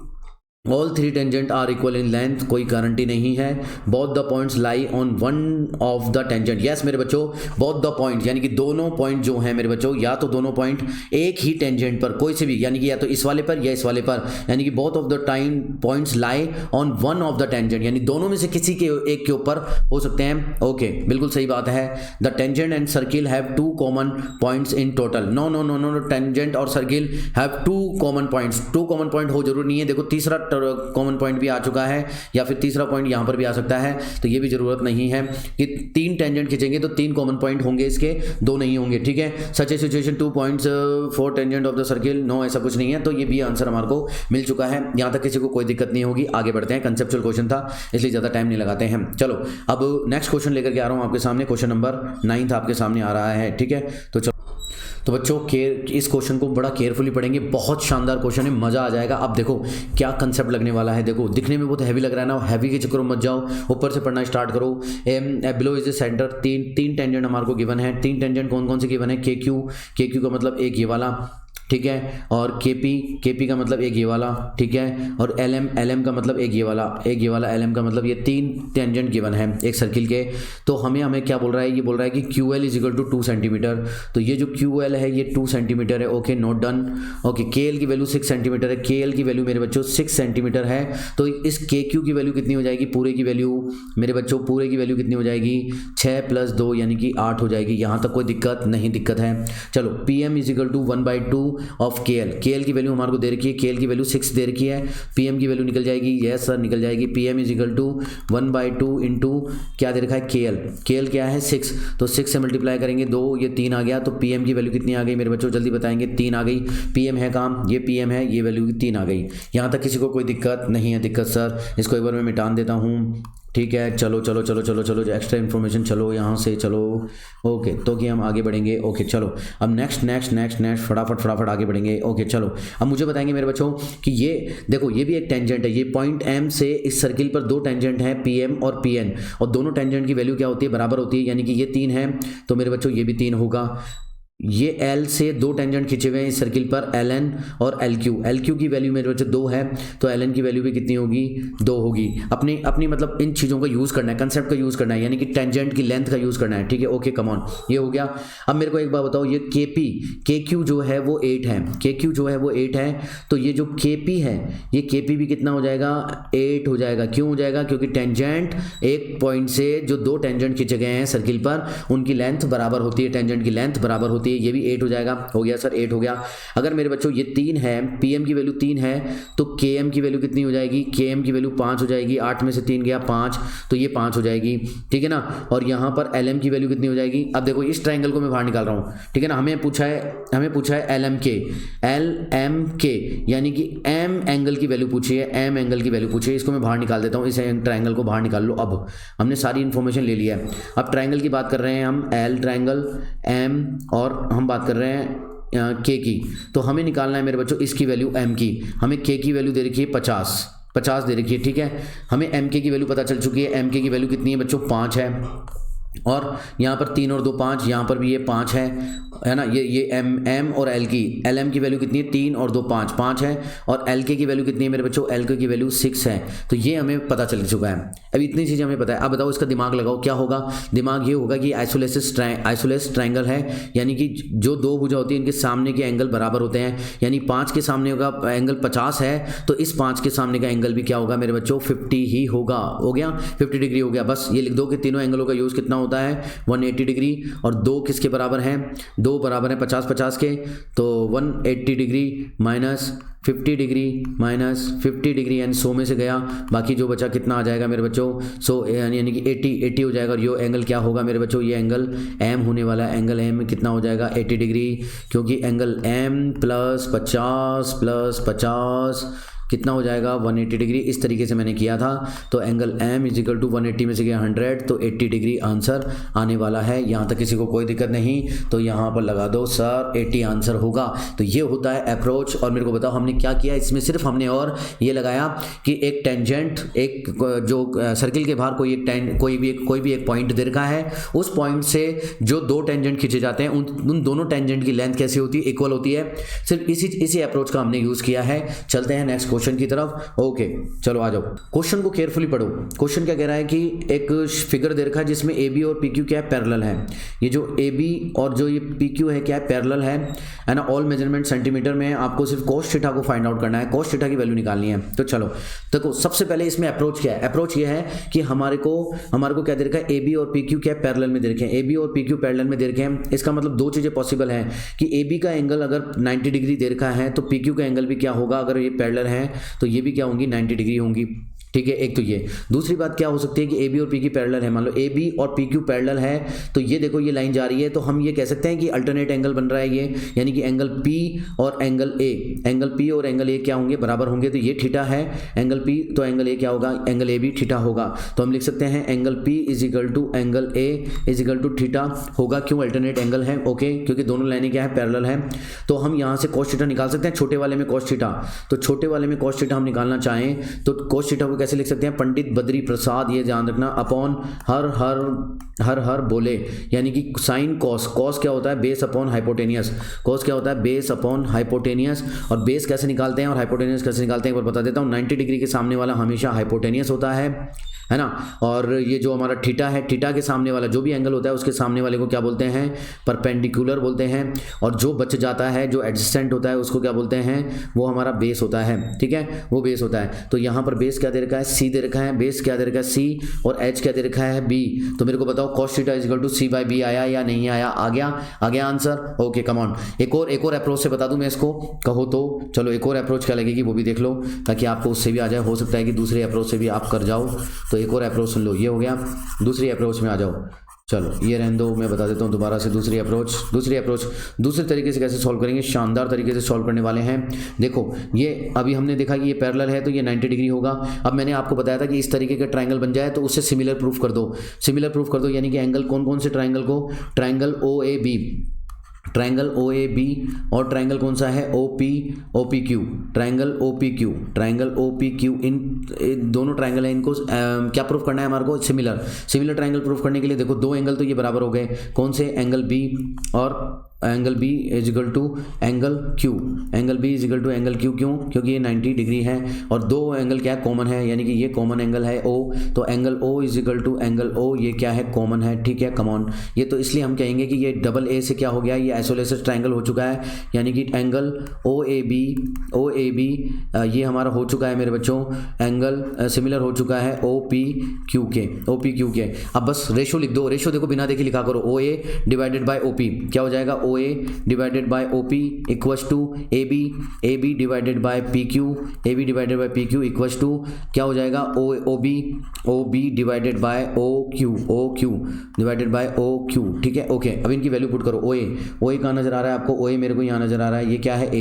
all 3 tangent are equal in length, कोई गारंटी नहीं है। Both the points lie on one of the tangent, yes मेरे बच्चों, बोथ द पॉइंट, यानी कि दोनों पॉइंट जो हैं मेरे बच्चों, या तो दोनों पॉइंट एक ही टेंजेंट पर, कोई से भी, यानी कि या तो इस वाले पर या इस वाले पर, यानी कि both of the time points lie on one of the tangent, यानी दोनों में से किसी के एक के ऊपर हो सकते हैं। ओके, बिल्कुल सही बात है। The tangent and circle have 2 common points in total, no no no no, tangent और circle have 2 common points, 2 common point हो जरूरी नहीं है। देखो तीसरा कॉमन पॉइंट भी आ चुका है, या फिर तीसरा पॉइंट यहां पर भी आ सकता है, तो ये भी जरूरत नहीं है कि 3 टेंजेंट खींचेंगे तो 3 कॉमन पॉइंट होंगे इसके, 2 नहीं होंगे, ठीक है। Such a situation 2 points 4 tangent of the circle, no ऐसा कुछ नहीं है। तो ये भी आंसर हमारे को मिल चुका है, यहां तक किसी को कोई दिक्कत नहीं होगी। आगे बढ़ते हैं, कंसेप्चुअल क्वेश्चन था इसलिए ज्यादा टाइम नहीं लगाते हैं। चलो अब नेक्स्ट क्वेश्चन लेकर के आ रहा हूं आपके सामने, क्वेश्चन नंबर 9 आपके सामने आ रहा है, ठीक है। तो बच्चों इस क्वेश्चन को बड़ा केयरफुली पढ़ेंगे, बहुत शानदार क्वेश्चन है, मजा आ जाएगा। अब देखो क्या कंसेप्ट लगने वाला है, देखो दिखने में बहुत हैवी लग रहा है ना, हैवी के चक्कर में मत जाओ, ऊपर से पढ़ना स्टार्ट करो। बिलो इज ए सेंटर, तीन टेंजेंट हमारे को गिवन है। 3 टेंजेंट कौन कौन से गिवन है, के क्यू का मतलब एक ये वाला, ठीक है, और केपी का मतलब एक ये वाला, ठीक है, और एलएम का मतलब एक ये वाला एलएम का मतलब, ये 3 टेंजेंट गिवन है एक सर्किल के। तो हमें क्या बोल रहा है, ये बोल रहा है कि QL is equal to 2 centimeter. तो ये जो QL है ये 2 सेंटीमीटर है, okay, note done. Okay, KL की वैल्यू 6 सेंटीमीटर है, KL की वैल्यू मेरे बच्चों 6 सेंटीमीटर है। तो इस KQ की वैल्यू कितनी हो जाएगी, पूरे की वैल्यू मेरे बच्चों, पूरे की वैल्यू कितनी हो जाएगी, 6 + 2 यानी कि 8 हो जाएगी। यहाँ तक कोई दिक्कत नहीं, दिक्कत है। चलो, PM is equal to 1/2 of KL की वैल्यू हमारे को दे रखी है, KL की वैल्यू 6 दे रखी है, PM की वैल्यू निकल जाएगी, यस सर निकल जाएगी। PM is equal to 1/2 into क्या दे रखा है, KL क्या है 6, तो 6 से मल्टीप्लाई करेंगे 2, ये 3 आ गया। तो PM की वैल्यू कितनी आ गई मेरे बच्चों, जल्दी बताएंगे, 3 आ गई। PM है काम, ये PM है, ये वैल्यू 3 आ गई। यहाँ तक किसी को कोई दिक्कत नहीं है? दिक्कत सर, इसको एक बार मैं मिटान देता हूँ, ठीक है। चलो जो एक्स्ट्रा इन्फॉर्मेशन, चलो यहाँ से चलो, ओके, तो कि हम आगे बढ़ेंगे। ओके चलो, अब नेक्स्ट फटाफट आगे बढ़ेंगे। ओके चलो, अब मुझे बताएंगे मेरे बच्चों कि ये देखो, ये भी एक टेंजेंट है, ये पॉइंट M से इस सर्किल पर 2 टेंजेंट हैं, PM और PN, और दोनों टेंजेंट की वैल्यू क्या होती है, बराबर होती है, यानी कि ये 3 है, तो मेरे बच्चों ये भी 3 होगा। ये L से 2 टेंजेंट खींचे हुए हैं इस सर्किल पर, LN और LQ की वैल्यू मेरे बच्चे 2 है, तो LN की वैल्यू भी कितनी होगी, 2 होगी। अपनी मतलब इन चीज़ों का यूज़ करना है, कंसेप्ट का यूज़ करना है, यानी कि टेंजेंट की लेंथ का यूज़ करना है, ठीक है। ओके कम ऑन, ये हो गया। अब मेरे को एक बात बताओ, ये KQ जो है वो 8 है, KQ जो है वो 8 है, तो ये जो KP है, ये KP भी कितना हो जाएगा, 8 हो जाएगा। क्यों हो जाएगा, क्योंकि टेंजेंट एक पॉइंट से जो 2 टेंजेंट खींचे गए हैं सर्किल पर, उनकी लेंथ बराबर होती है, टेंजेंट की लेंथ बराबर होती है। ये भी 8 हो जाएगा। हो गया सर, 8 हो गया। अगर मेरे बच्चों ये 3 है, PM की वैल्यू 3 है, तो KM की वैल्यू कितनी हो जाएगी, KM की वैल्यू 5 हो जाएगी। 8 में से 3 गया 5, तो ये 5 हो जाएगी, ठीक है ना। और यहाँ पर LM की वैल्यू कितनी हो जाएगी, अब देखो इस ट्रायंगल को मैं बाहर निकाल रहा हूँ, ठीक है ना। हमें पूछा है LMK, यानी कि M एंगल की वैल्यू पूछी है, M एंगल की वैल्यू पूछी है। इसको मैं बाहर निकाल देता हूँ, इस ट्रायंगल को बाहर निकाल लो। अब हमने सारी इन्फॉर्मेशन ले लिया है, अब ट्रायंगल की बात कर रहे हैं हम, L ट्रायंगल, M, और हम बात कर रहे हैं K की। तो हमें निकालना है मेरे बच्चों इसकी वैल्यू M की। हमें K की वैल्यू दे रखी है 50 दे रखी है, ठीक है। हमें MK की वैल्यू पता चल चुकी है, MK की वैल्यू कितनी है बच्चों, 5 है, और यहाँ पर 3 और 2 5, यहाँ पर भी ये 5 है ना। ये M और LM की वैल्यू कितनी है, 3 और 2 5 है, और LK की वैल्यू कितनी है मेरे बच्चों, LK की वैल्यू 6 है। तो ये हमें पता चल चुका है, अब इतनी चीज़ें हमें पता है। अब बताओ इसका दिमाग लगाओ, क्या होगा, दिमाग ये होगा कि आइसोलेस ट्रायंगल है, यानी कि जो 2 भुजा होती है इनके सामने के एंगल बराबर होते हैं, यानी 5 के सामने का एंगल 50 है, तो इस 5 के सामने का एंगल भी क्या होगा मेरे बच्चों, 50 ही होगा। हो गया, 50 डिग्री हो गया। बस ये लिख दो कि तीनों एंगलों का यूज़ कितना होता है, 180 डिग्री, और 2 किसके बराबर हैं, 2 बराबर हैं 50 के, तो 180 degree minus 50 degree minus 50 degree, यानी 100 में से गया, बाकी जो बचा कितना आ जाएगा मेरे बच्चों, 100 यानी कि 80 हो जाएगा। और ये एंगल क्या होगा मेरे बच्चों, ये एंगल M होने वाला है। एंगल M कितना हो जाएगा, 80 डिग्री, क्योंकि एंगल M + 50 कितना हो जाएगा, 180 डिग्री। इस तरीके से मैंने किया था, तो एंगल M = 180 में से गया 100, तो 80 डिग्री आंसर आने वाला है। यहाँ तक किसी को कोई दिक्कत नहीं, तो यहाँ पर लगा दो सर 80 आंसर होगा। तो ये होता है अप्रोच। और मेरे को बताओ हमने क्या किया इसमें, सिर्फ हमने और ये लगाया कि एक टेंजेंट, एक जो सर्किल के बाहर कोई भी एक पॉइंट दे रखा है, उस पॉइंट से जो 2 टेंजेंट खींचे जाते हैं, उन दोनों टेंजेंट की लेंथ कैसी होती है, इक्वल होती है। सिर्फ इसी अप्रोच का हमने यूज़ किया है। चलते हैं नेक्स्ट क्वेश्चन की तरफ। ओके चलो आ जाओ, क्वेश्चन को केयरफुली पढ़ो। क्वेश्चन क्या कह रहा है कि एक फिगर दे रखा है जिसमें AB और PQ क्या है, पैरेलल है। ये जो AB और जो ये PQ है क्या है, पैरेलल है ना। ऑल मेजरमेंट सेंटीमीटर में, आपको सिर्फ cos थीटा को फाइंड आउट करना है, cos थीटा की वैल्यू निकालनी है। तो चलो देखो, सबसे पहले इसमें अप्रोच क्या है, अप्रोच ये है कि हमारे को क्या दे रखा है, AB और PQ क्या पैरेलल में दे रखे हैं, AB और PQ पैरेलल में दे रखे हैं। इसका मतलब 2 चीजें पॉसिबल हैं कि AB का एंगल अगर 90 डिग्री दे रखा है, तो PQ का एंगल भी क्या होगा, अगर ये पैरेलल है तो ये भी क्या होंगी, 90 डिग्री होंगी, ठीक है। एक तो ये, दूसरी बात क्या हो सकती है कि AB और PQ पैरेलल है। मान लो AB और PQ पैरेलल है, तो ये देखो ये लाइन जा रही है, तो हम ये कह सकते हैं कि अल्टरनेट एंगल बन रहा है ये, यानी कि एंगल P और एंगल A क्या होंगे, बराबर होंगे। तो ये थीटा है एंगल P, तो एंगल A क्या होगा, एंगल A भी थीटा होगा। तो हम लिख सकते हैं angle P = angle A = theta होगा। क्यों, अल्टरनेट एंगल है, ओके, क्योंकि दोनों लाइनें क्या है, पैरेलल है। तो हम यहाँ से cos थीटा निकाल सकते हैं, छोटे वाले में cos थीटा, तो छोटे वाले में cos थीटा हम निकालना चाहें तो cos थीटा को कैसे लिख सकते हैं, पंडित बद्री प्रसाद, ये ध्यान रखना, अपॉन हर हर हर हर बोले, यानी कि साइन कॉस, कॉस क्या होता है, बेस अपॉन हाइपोटेनियस, कॉस क्या होता है, बेस अपॉन हाइपोटेनियस। और बेस कैसे निकालते हैं और हाइपोटेनियस कैसे निकालते हैं एक बार बता देता हूँ। 90 डिग्री के सामने वाला हमेशा हाइपोटेनियस होता है ना। और ये जो हमारा थीटा है, थीटा के सामने वाला जो भी एंगल होता है उसके सामने वाले को क्या बोलते हैं, परपेंडिकुलर बोलते हैं। और जो बच जाता है, जो एडजेसेंट होता है, उसको क्या बोलते हैं, वो हमारा बेस होता है, ठीक है, वो बेस होता है। तो यहाँ पर बेस क्या दे रखा है, सी दे रखा है, बेस क्या दे रखा है, सी, और एच क्या दे रखा है, बी। तो मेरे को बताओ cos theta is equal to C by B आया या नहीं आया, आ गया आंसर। ओके कम ऑन, एक और अप्रोच से बता दूं मैं इसको, कहो तो चलो एक और अप्रोच क्या लगेगी वो भी देख लो, ताकि आपको उससे भी आ जाए। हो सकता है कि दूसरे अप्रोच से भी आप कर जाओ, तो एक और अप्रोच सुन लो। ये हो गया, दूसरी अप्रोच में आ जाओ। चलो ये रहने दो, मैं बता देता हूँ दोबारा से दूसरी अप्रोच दूसरे तरीके से कैसे सॉल्व करेंगे, शानदार तरीके से सॉल्व करने वाले हैं। देखो ये अभी हमने देखा कि ये पैरेलल है तो ये 90 डिग्री होगा। अब मैंने आपको बताया था कि इस तरीके का ट्रायंगल बन जाए तो उससे सिमिलर प्रूफ कर दो, यानी कि एंगल कौन से ट्रायंगल को, triangle O A B, triangle O A B, और ट्रायंगल कौन सा है, O P Q, triangle O P Q, इन दोनों ट्रायंगल है, इनको क्या प्रूफ करना है हमारे को, सिमिलर ट्रायंगल प्रूफ करने के लिए देखो दो एंगल तो ये बराबर हो गए, कौन से, एंगल बी और angle B is equal to angle Q, angle B is equal to angle Q, क्यों, क्योंकि ये 90 डिग्री है और दो एंगल क्या है, कॉमन है, यानी कि ये कॉमन एंगल है ओ, तो angle O is equal to angle O, ये क्या है, कॉमन है, ठीक है, कम ऑन। ये तो इसलिए हम कहेंगे कि ये डबल ए से क्या हो गया, ये आइसोलेटेड ट्रायंगल हो चुका है, यानी कि एंगल ओ ए बी ये हमारा हो चुका है मेरे बच्चों, एंगल सिमिलर हो चुका है ओ पी क्यू के। अब बस रेशो लिख दो, रेशो देखो बिना देखे लिखा करो, O A divided by O P क्या हो जाएगा, O A divided by O P equals to A B divided by P Q equals to क्या हो जाएगा, O B divided by O Q divided by O Q, ठीक है, okay. अब इनकी वैल्यू पुट करो, ओ ए कहाँ नजर आ रहा है आपको, ओ ए मेरे को यहाँ नजर आ रहा है, ये क्या है,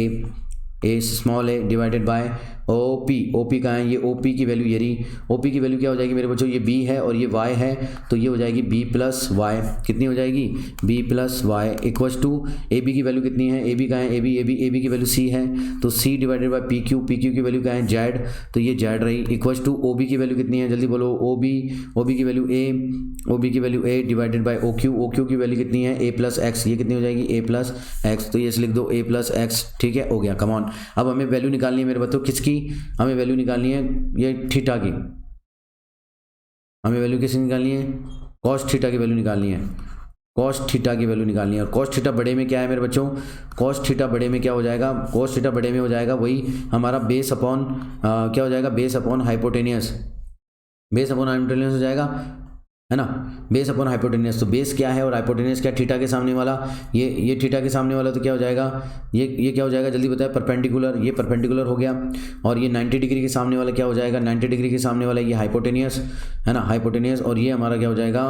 A small A divided by O P कहाँ है, ये ओ पी की वैल्यू, ये रही, ओ पी की वैल्यू क्या हो जाएगी मेरे बच्चों, ये बी है और ये वाई है, तो ये हो जाएगी बी प्लस वाई, कितनी हो जाएगी, B plus Y equals to A B की वैल्यू कितनी है, ए बी कहाँ है, ए बी की वैल्यू सी है, तो C divided by P Q की वैल्यू क्या है, जेड, तो ये जेड रही, इक्वल्स टू ओ बी की वैल्यू कितनी है, जल्दी बोलो, ओ बी की value A divided by O Q की वैल्यू कितनी है, ए प्लस एक्स, ये कितनी हो जाएगी, ए प्लस एक्स, तो ये लिख दो ए प्लस एक्स, ठीक है, हो गया, कम ऑन। अब हमें वैल्यू निकालनी है मेरे बच्चों, किसकी, हमें वैल्यू निकालनी है ये थीटा की, हमें वैल्यू किसकी निकालनी है, कॉस थीटा की वैल्यू निकालनी है, कॉस थीटा की वैल्यू निकालनी है। और कॉस थीटा बड़े में क्या है मेरे बच्चों, कॉस थीटा बड़े में क्या हो जाएगा, कॉस थीटा बड़े में हो जाएगा वही हमारा बेस अपॉन क्या हो जाएगा, बेस अपॉन हाइपोटेनियस हो जाएगा, है ना, बेस अपॉन हाइपोटेनियस। तो बेस क्या है और हाइपोटेनियस क्या, थीटा के सामने वाला, ये थीटा के सामने वाला, तो क्या हो जाएगा, ये क्या हो जाएगा, जल्दी बताए, परपेंडिकुलर, ये परपेंडिकुलर हो गया। और ये 90 डिग्री के सामने वाला क्या हो जाएगा, 90 डिग्री के सामने वाला ये हाइपोटेनियस, है ना, हाइपोटेनियस, और ये हमारा क्या हो जाएगा,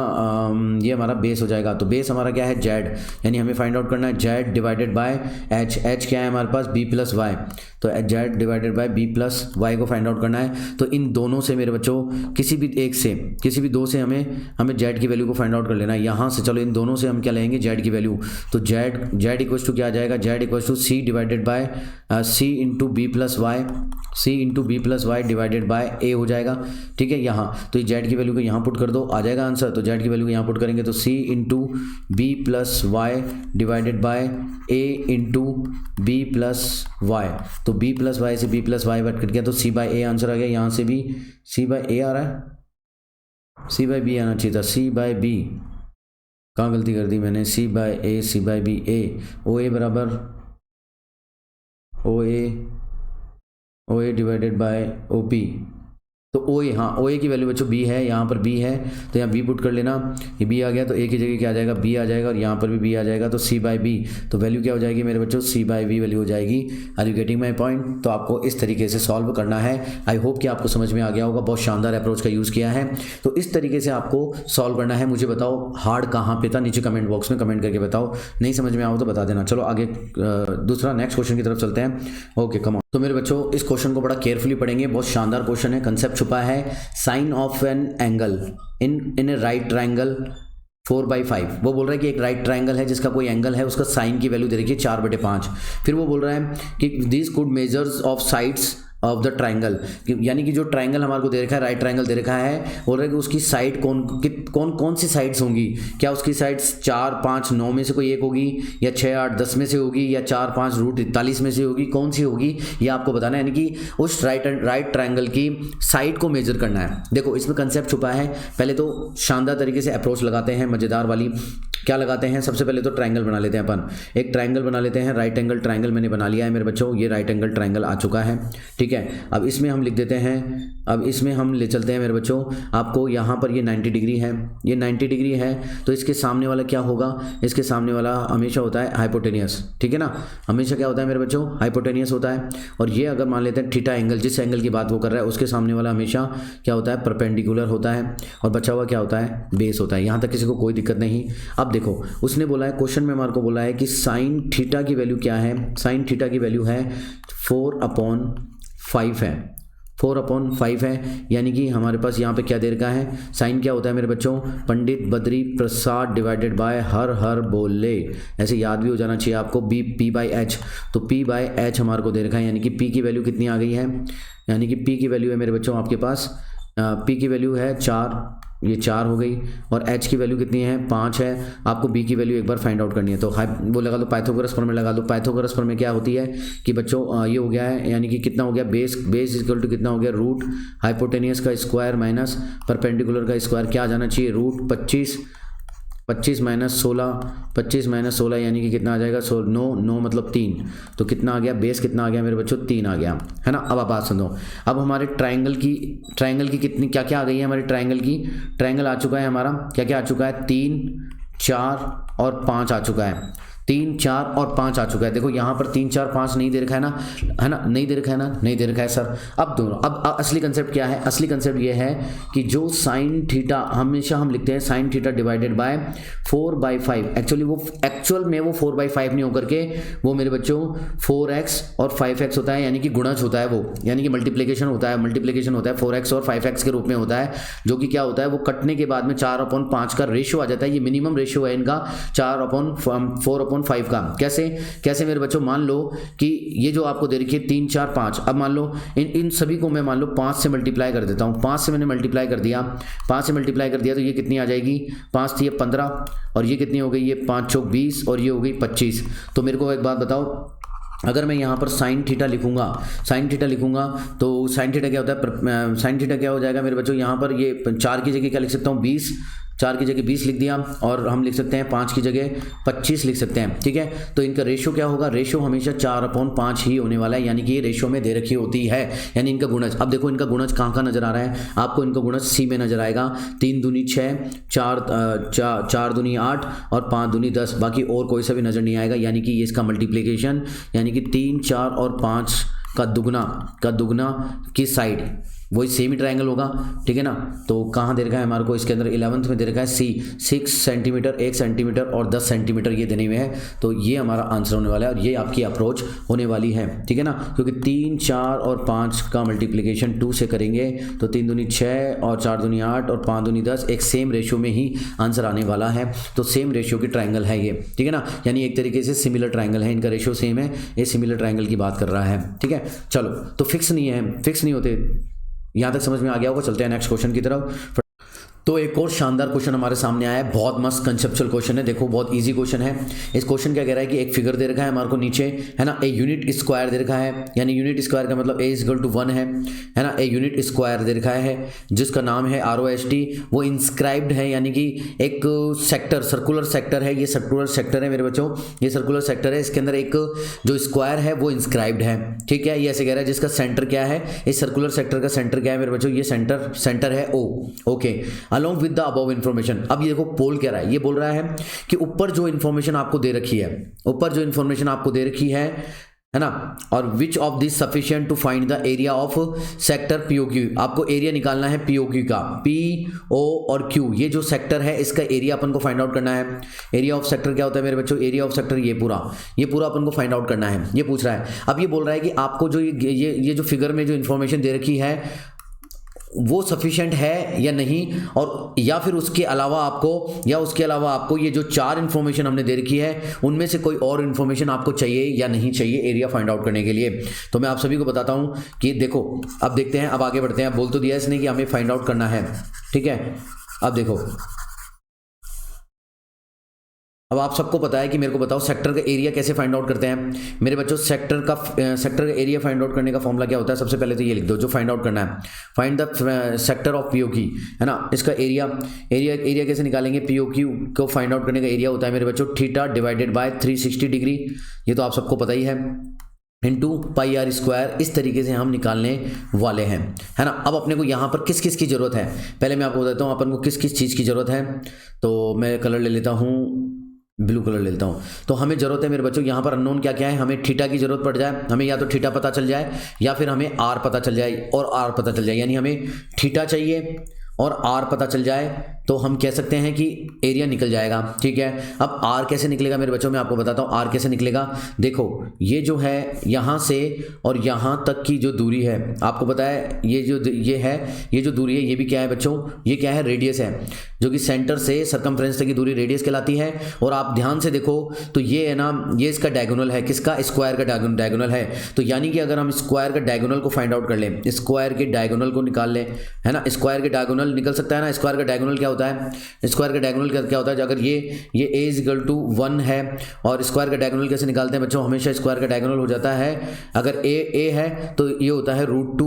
ये हमारा बेस हो जाएगा। तो बेस हमारा क्या है, जेड, यानी हमें फाइंड आउट करना है जेड डिवाइडेड बाय एच क्या है हमारे पास, बी प्लस वाई, तो Z divided by B plus Y को फाइंड आउट करना है। तो इन दोनों से मेरे बच्चों किसी भी दो से हमें जेड की वैल्यू को फाइंड आउट कर लेना है यहाँ से। चलो इन दोनों से हम क्या लेंगे, जेड की वैल्यू, तो जेड इक्वल्स टू क्या आ जाएगा, Z equals to C divided by C into B plus Y divided by A हो जाएगा, ठीक है, यहाँ। तो जेड की वैल्यू को यहाँ पुट कर दो, आ जाएगा आंसर। तो जेड की वैल्यू को यहाँ पुट करेंगे तो C into B plus Y divided by A into B plus Y, तो बी प्लस वाई से बी प्लस वाई कट गया, तो सी बाय ए आंसर आ गया। यहाँ से भी सी बाय ए आ रहा है, सी बाय बी आना चाहिए था, सी बाय बी, कहाँ गलती कर दी मैंने, सी बाय ए, सी बाय बी, ए ओ ए बराबर ओ A divided by O P, तो ओ ए, हाँ ओ ए की वैल्यू बच्चों बी है, यहाँ पर बी है तो यहाँ बी पुट कर लेना, ये बी आ गया तो ए की जगह क्या आ जाएगा, बी आ जाएगा, और यहाँ पर भी बी आ जाएगा, तो सी बाय बी, तो वैल्यू क्या हो जाएगी मेरे बच्चों, सी बाय बी वैल्यू हो जाएगी। Are you getting my point. तो आपको इस तरीके से सॉल्व करना है। आई होप कि आपको समझ में आ गया होगा, बहुत शानदार अप्रोच का यूज़ किया है। तो इस तरीके से आपको सॉल्व करना है। मुझे बताओ हार्ड कहाँ पे था, नीचे कमेंट बॉक्स में कमेंट करके बताओ, नहीं समझ में आओ तो बता देना। चलो आगे दूसरा नेक्स्ट क्वेश्चन की तरफ चलते हैं। Okay come on. तो मेरे बच्चों इस क्वेश्चन को बड़ा केयरफुली पढ़ेंगे, बहुत शानदार क्वेश्चन है, कंसेप्ट छुपा है। Sine of an angle in a right triangle 4/5। वो बोल रहा है कि एक राइट ट्राइंगल है जिसका कोई एंगल है, उसका साइन की वैल्यू दे रखी है 4/5। फिर वो बोल रहा है कि this could measures of sides of the triangle, यानी कि जो ट्राइंगल हमारे को दे रखा है, राइट ट्राइंगल दे रखा है, बोल रहा है कि उसकी साइड कौन सी साइड्स होंगी, क्या उसकी साइड्स 4, 5, 9 में से कोई एक होगी, या 6, 8, 10 में से होगी, या 4, 5 रूट 41 में से होगी, कौन सी होगी ये आपको बताना है। यानी कि उस राइट ट्राइंगल की साइड को मेजर करना है। देखो इसमें कंसेप्ट छुपा है। पहले तो शानदार तरीके से अप्रोच लगाते हैं, मजेदार वाली। क्या लगाते हैं, सबसे पहले तो ट्राइंगल बना लेते हैं अपन, एक ट्राइंगल बना लेते हैं, राइट एंगल ट्राइंगल मैंने बना लिया है मेरे बच्चों, ये राइट एंगल ट्राइंगल आ चुका है, ठीक है। अब इसमें हम लिख देते हैं, अब इसमें हम ले चलते हैं मेरे बच्चों, आपको यहाँ पर ये 90 डिग्री है, ये 90 डिग्री है, तो इसके सामने वाला क्या होगा, इसके सामने वाला हमेशा होता है हाइपोटेनियस, ठीक है ना, हमेशा क्या होता है मेरे बच्चों, हाइपोटेनियस होता है। और ये अगर मान लेते हैं थीटा एंगल, जिस एंगल की बात वो कर रहा है उसके सामने वाला हमेशा क्या होता है, परपेंडिकुलर होता है, और बचा हुआ क्या होता है, बेस होता है। यहाँ तक किसी को कोई दिक्कत नहीं। अब देखो उसने बोला है, क्वेश्चन में हमारे को बोला है कि साइन थीटा की वैल्यू क्या है, साइन थीटा की वैल्यू है 4/5 है, 4/5 है, यानी कि हमारे पास यहाँ पे क्या दे रखा है, साइन क्या होता है मेरे बच्चों, पंडित बद्री प्रसाद डिवाइडेड बाय हर बोले, ऐसे याद भी हो जाना चाहिए आपको, P/H। तो P/H हमारे को दे रखा है, यानी कि P की वैल्यू कितनी आ गई है, यानी कि P की वैल्यू है मेरे बच्चों आपके पास, P की वैल्यू है 4, ये 4 हो गई, और H की वैल्यू कितनी है, 5 है। आपको B की वैल्यू एक बार फाइंड आउट करनी है, तो वो लगा दो पाइथागोरस पर में, लगा दो पाइथागोरस पर में। क्या होती है कि बच्चों ये हो गया है, यानी कि कितना हो गया, बेस इक्वल टू कितना हो गया, रूट हाइपोटेनियस का स्क्वायर माइनस परपेंडिकुलर का स्क्वायर, क्या आ जाना चाहिए, रूट 25 माइनस 16 यानी कि कितना आ जाएगा, 9 मतलब 3, तो कितना आ गया, बेस कितना आ गया मेरे बच्चों, 3 आ गया, है ना। अब आप बात सुनो, अब हमारे ट्राइंगल की कितनी क्या क्या आ गई है, हमारे ट्राइंगल आ चुका है हमारा, क्या क्या आ चुका है, 3, 4 और 5 आ चुका है, 3, 4 और 5 आ चुका है। देखो यहाँ पर 3, 4, 5 नहीं दे रखा है ना, है ना, नहीं दे रखा है ना, नहीं दे रखा है सर। अब दोनों, अब असली कंसेप्ट क्या है, असली कंसेप्ट ये है कि जो साइन थीटा हमेशा हम लिखते हैं sign theta divided bye 4/5, actual में वो 4/5 नहीं होकर के वो मेरे बच्चों 4x और 5x होता है, यानी कि गुणज होता है वो, यानी कि मल्टीप्लिकेशन होता है 4x और 5x के रूप में होता है, जो कि क्या होता है, वो कटने के बाद में 4/5 का रेशियो आ जाता है। ये मिनिमम रेशियो है इनका 4/4/5 का। कैसे मेरे बच्चों, मान लो कि ये जो आपको दे रखी है 3, 4, 5, अब मान लो इन सभी को मैं मान लो 5 से मल्टीप्लाई कर देता हूँ, 5 से मैंने मल्टीप्लाई कर दिया, 5 से मल्टीप्लाई कर दिया, तो ये कितनी आ जाएगी, 5 थी 15, और ये कितनी हो गई, ये 5 चौक 20, और ये हो गई 25। तो मेरे को एक बात बताओ, अगर मैं यहाँ पर साइन थीटा लिखूंगा तो साइन थीटा क्या होता है, साइन थीटा क्या हो जाएगा मेरे बच्चों, यहाँ पर ये 4 की जगह क्या लिख सकता हूँ, 20, 4 की जगह 20 लिख दिया, और हम लिख सकते हैं 5 की जगह 25 लिख सकते हैं, ठीक है। तो इनका रेशियो क्या होगा, रेशियो हमेशा 4/5 ही होने वाला है, यानी कि ये रेशियो में दे रखी होती है, यानी इनका गुणज। अब देखो इनका गुणज कहाँ नजर आ रहा है आपको, इनका गुणज सी में नजर आएगा, 3 दूनी 6, 4 दूनी 8 और 5 दूनी 10, बाकी और कोई सा भी नजर नहीं आएगा, यानी कि ये इसका मल्टीप्लीकेशन, यानी कि 3, 4 और 5 का दुगना की साइड वही सेम ही ट्रायंगल होगा, ठीक है ना। तो कहाँ दे रखा है हमारे को, इसके अंदर 11th में दे रखा है सी, 6 सेंटीमीटर, 1 सेंटीमीटर और 10 सेंटीमीटर ये देने हुए हैं। तो ये हमारा आंसर होने वाला है, और ये आपकी अप्रोच होने वाली है, ठीक है ना। क्योंकि 3, 4 और 5 का मल्टीप्लीकेशन 2 से करेंगे तो 3 दूनी 6 और 4 दूनी 8 और 5 दूनी 10, एक सेम रेशियो में ही आंसर आने वाला है। तो सेम रेशियो की ट्राइंगल है ये, ठीक है ना, यानी एक तरीके से सिमिलर ट्राइंगल है, इनका रेशियो सेम है, ये सिमिलर ट्राइंगल की बात कर रहा है, ठीक है। चलो, तो फिक्स नहीं होते, यहाँ तक समझ में आ गया होगा। चलते हैं नेक्स्ट क्वेश्चन की तरफ। तो एक और शानदार क्वेश्चन हमारे सामने आया है, बहुत मस्त कंसेप्चुअल क्वेश्चन है। देखो बहुत इजी क्वेश्चन है। इस क्वेश्चन क्या कह रहा है कि एक फिगर दे रखा है हमारे को नीचे, है ना, ए यूनिट स्क्वायर दे रखा है, यानी यूनिट स्क्वायर का मतलब A=1 है ना। ए यूनिट स्क्वायर दे रखा है जिसका नाम है ROST, वो इंस्क्राइब्ड है, यानी कि एक सेक्टर, सर्कुलर सेक्टर है, ये सर्कुलर सेक्टर है मेरे बच्चों, ये सर्कुलर सेक्टर है, इसके अंदर एक जो स्क्वायर है वो इंस्क्राइब्ड है, ठीक है। ये ऐसे कह रहा है जिसका सेंटर क्या है, इस सर्कुलर सेक्टर का सेंटर क्या है मेरे बच्चों, ये सेंटर है O, okay, along with the above information। अब ये देखो पोल कह रहा है, ये बोल रहा है कि ऊपर जो इंफॉर्मेशन आपको दे रखी है ना, और which of this sufficient to find the area of sector POQ। आपको एरिया निकालना है POQ का, PO और Q, ये जो सेक्टर है इसका एरिया अपन को फाइंड आउट करना है। एरिया ऑफ सेक्टर क्या होता है मेरे बच्चों, एरिया ऑफ सेक्टर ये पूरा अपन को फाइंड आउट करना है, ये पूछ रहा है। अब ये बोल रहा है कि आपको जो ये जो फिगर में जो इन्फॉर्मेशन दे रखी है वो सफिशिएंट है या नहीं, और या फिर उसके अलावा आपको ये जो 4 इन्फॉर्मेशन हमने दे रखी है उनमें से कोई और इन्फॉर्मेशन आपको चाहिए या नहीं चाहिए एरिया फाइंड आउट करने के लिए। तो मैं आप सभी को बताता हूं कि देखो, अब देखते हैं, अब आगे बढ़ते हैं। अब बोल तो दिया इसने कि हमें फाइंड आउट करना है, ठीक है। अब देखो, अब आप सबको पता है कि मेरे को बताओ सेक्टर का एरिया कैसे फाइंड आउट करते हैं मेरे बच्चों। सेक्टर का एरिया फाइंड आउट करने का फॉर्मूला क्या होता है? सबसे पहले तो ये लिख दो जो फाइंड आउट करना है, फाइंड द सेक्टर ऑफ पीओक्यू, है ना। इसका एरिया कैसे निकालेंगे? पीओक्यू को फाइंड आउट करने का एरिया होता है मेरे बच्चों थीटा डिवाइडेड बाय 360 डिग्री, ये तो आप सबको पता ही है, इंटू पाई आर स्क्वायर। इस तरीके से हम निकालने वाले हैं, है ना। अब अपने को यहाँ पर किस किस की ज़रूरत है, पहले मैं आपको बताता हूँ अपन को किस किस चीज़ की ज़रूरत है। तो मैं कलर ले लेता हूँ, ब्लू कलर ले लेता हूँ। तो हमें ज़रूरत है मेरे बच्चों यहाँ पर अननोन क्या क्या है, हमें थीटा की ज़रूरत पड़ जाए, हमें या तो थीटा पता चल जाए या फिर हमें आर पता चल जाए और आर पता चल जाए, यानी हमें थीटा चाहिए और आर पता चल जाए तो हम कह सकते हैं कि एरिया निकल जाएगा, ठीक है। अब आर कैसे निकलेगा मेरे बच्चों, मैं आपको बताता हूँ आर कैसे निकलेगा। देखो ये जो है यहाँ से और यहाँ तक की जो दूरी है, आपको पता है ये जो दूरी है ये भी क्या है बच्चों, ये क्या है? रेडियस है, जो कि सेंटर से सरकमफ्रेंस तक की दूरी रेडियस कहलाती है। और आप ध्यान से देखो तो ये है ना, ये इसका डायगोनल है, किसका? स्क्वायर का डायगोनल है। तो यानी कि अगर हम स्क्वायर का डायगोनल को फाइंड आउट कर लें, स्क्वायर के डायगोनल को निकाल लें, है ना, स्क्वायर के डायगोनल निकल सकता है ना। स्क्वायर का डायगोनल क्या होता है? स्क्वायर का डायगोनल क्या होता है? अगर ये a इक्वल टू 1 है, और स्क्वायर का डायगोनल कैसे निकालते हैं बच्चों? हमेशा स्क्वायर का डायगोनल हो जाता है, अगर a है तो ये होता है रूट टू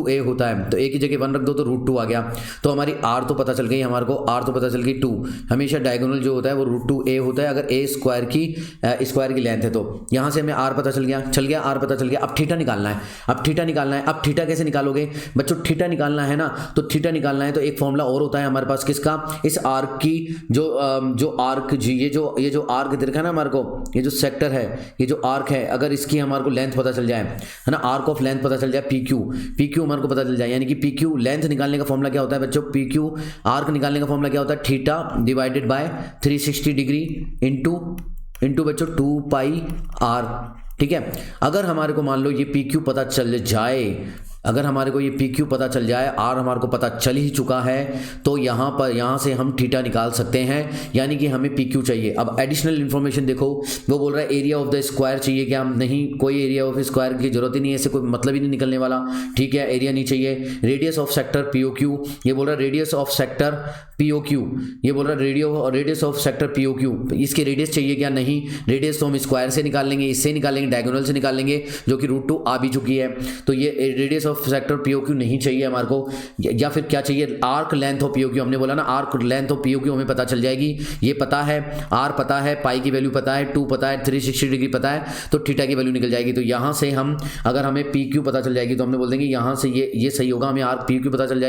a होता है, तो a की जगह 1 रख दो तो √2 आ गया। तो हमारी r तो पता चल गई, हमारे को r तो पता चल गई 2। हमेशा डायगोनल जो होता है वो √2a होता है अगर a स्क्वायर की लेंथ है। तो यहाँ से हमें r पता चल गया, r पता चल गया। अब थीटा निकालना है, अब थीटा कैसे निकालोगे बच्चों? थीटा निकालना है ना, तो थीटा निकालना है तो एक फॉर्मूला और होता है हमारे पास, किसका? इस आर्क की जो आर्क ये जो आर्क दिखा ना हमारे को, ये जो सेक्टर है, ये जो आर्क है, अगर इसकी हमारे को लेंथ पता चल जाए, है ना, आर्क ऑफ लेंथ पता चल जाए, पीक्यू हमारे को पता चल जाए, यानी कि पीक्यू लेंथ निकालने का फॉर्मूला क्या होता है बच्चों? पीक्यू आर्क निकालने का फॉर्मूला क्या होता है? Theta divided bye 360 degree into बच्चों 2 पाई आर, ठीक है। अगर हमारे को मान लो ये पीक्यू पता चल जाए, अगर हमारे को ये PQ पता चल जाए, R हमारे को पता चल ही चुका है, तो यहाँ से हम थीटा निकाल सकते हैं, यानी कि हमें PQ चाहिए। अब एडिशनल इन्फॉर्मेशन देखो, वो बोल रहा है एरिया ऑफ द स्क्वायर चाहिए क्या? नहीं, कोई एरिया ऑफ स्क्वायर की जरूरत ही नहीं है, इससे कोई मतलब ही नहीं निकलने वाला, ठीक है, एरिया नहीं चाहिए। रेडियस ऑफ सेक्टर POQ, ये बोल रहा है रेडियस ऑफ सेक्टर POQ, ये बोल रहा है रेडियस ऑफ सेक्टर POQ, इसकी रेडियस चाहिए क्या? नहीं, रेडियस तो हम स्क्वायर से निकाल लेंगे, इससे निकालेंगे, डायगोनल से निकाल लेंगे, जो कि √2 आ भी चुकी है। तो ये रेडियस सेक्टर POQ नहीं चाहिए हमारे को, या फिर क्या चाहिए? आर्क लेंथ ऑफ POQ, हमने बोला ना आर्क लेंथ ऑफ POQ हमें पता चल जाएगी, ये पता है, R पता है, पाई की वैल्यू पता है, 2 पता है, 360 डिग्री पता है, तो थीटा की वैल्यू निकल जाएगी। तो यहाँ से हम, अगर हमें PQ पता चल जाएगी तो हमने बोल देंगे यहाँ से ये सही होगा, हमें आर्क PQ पता चल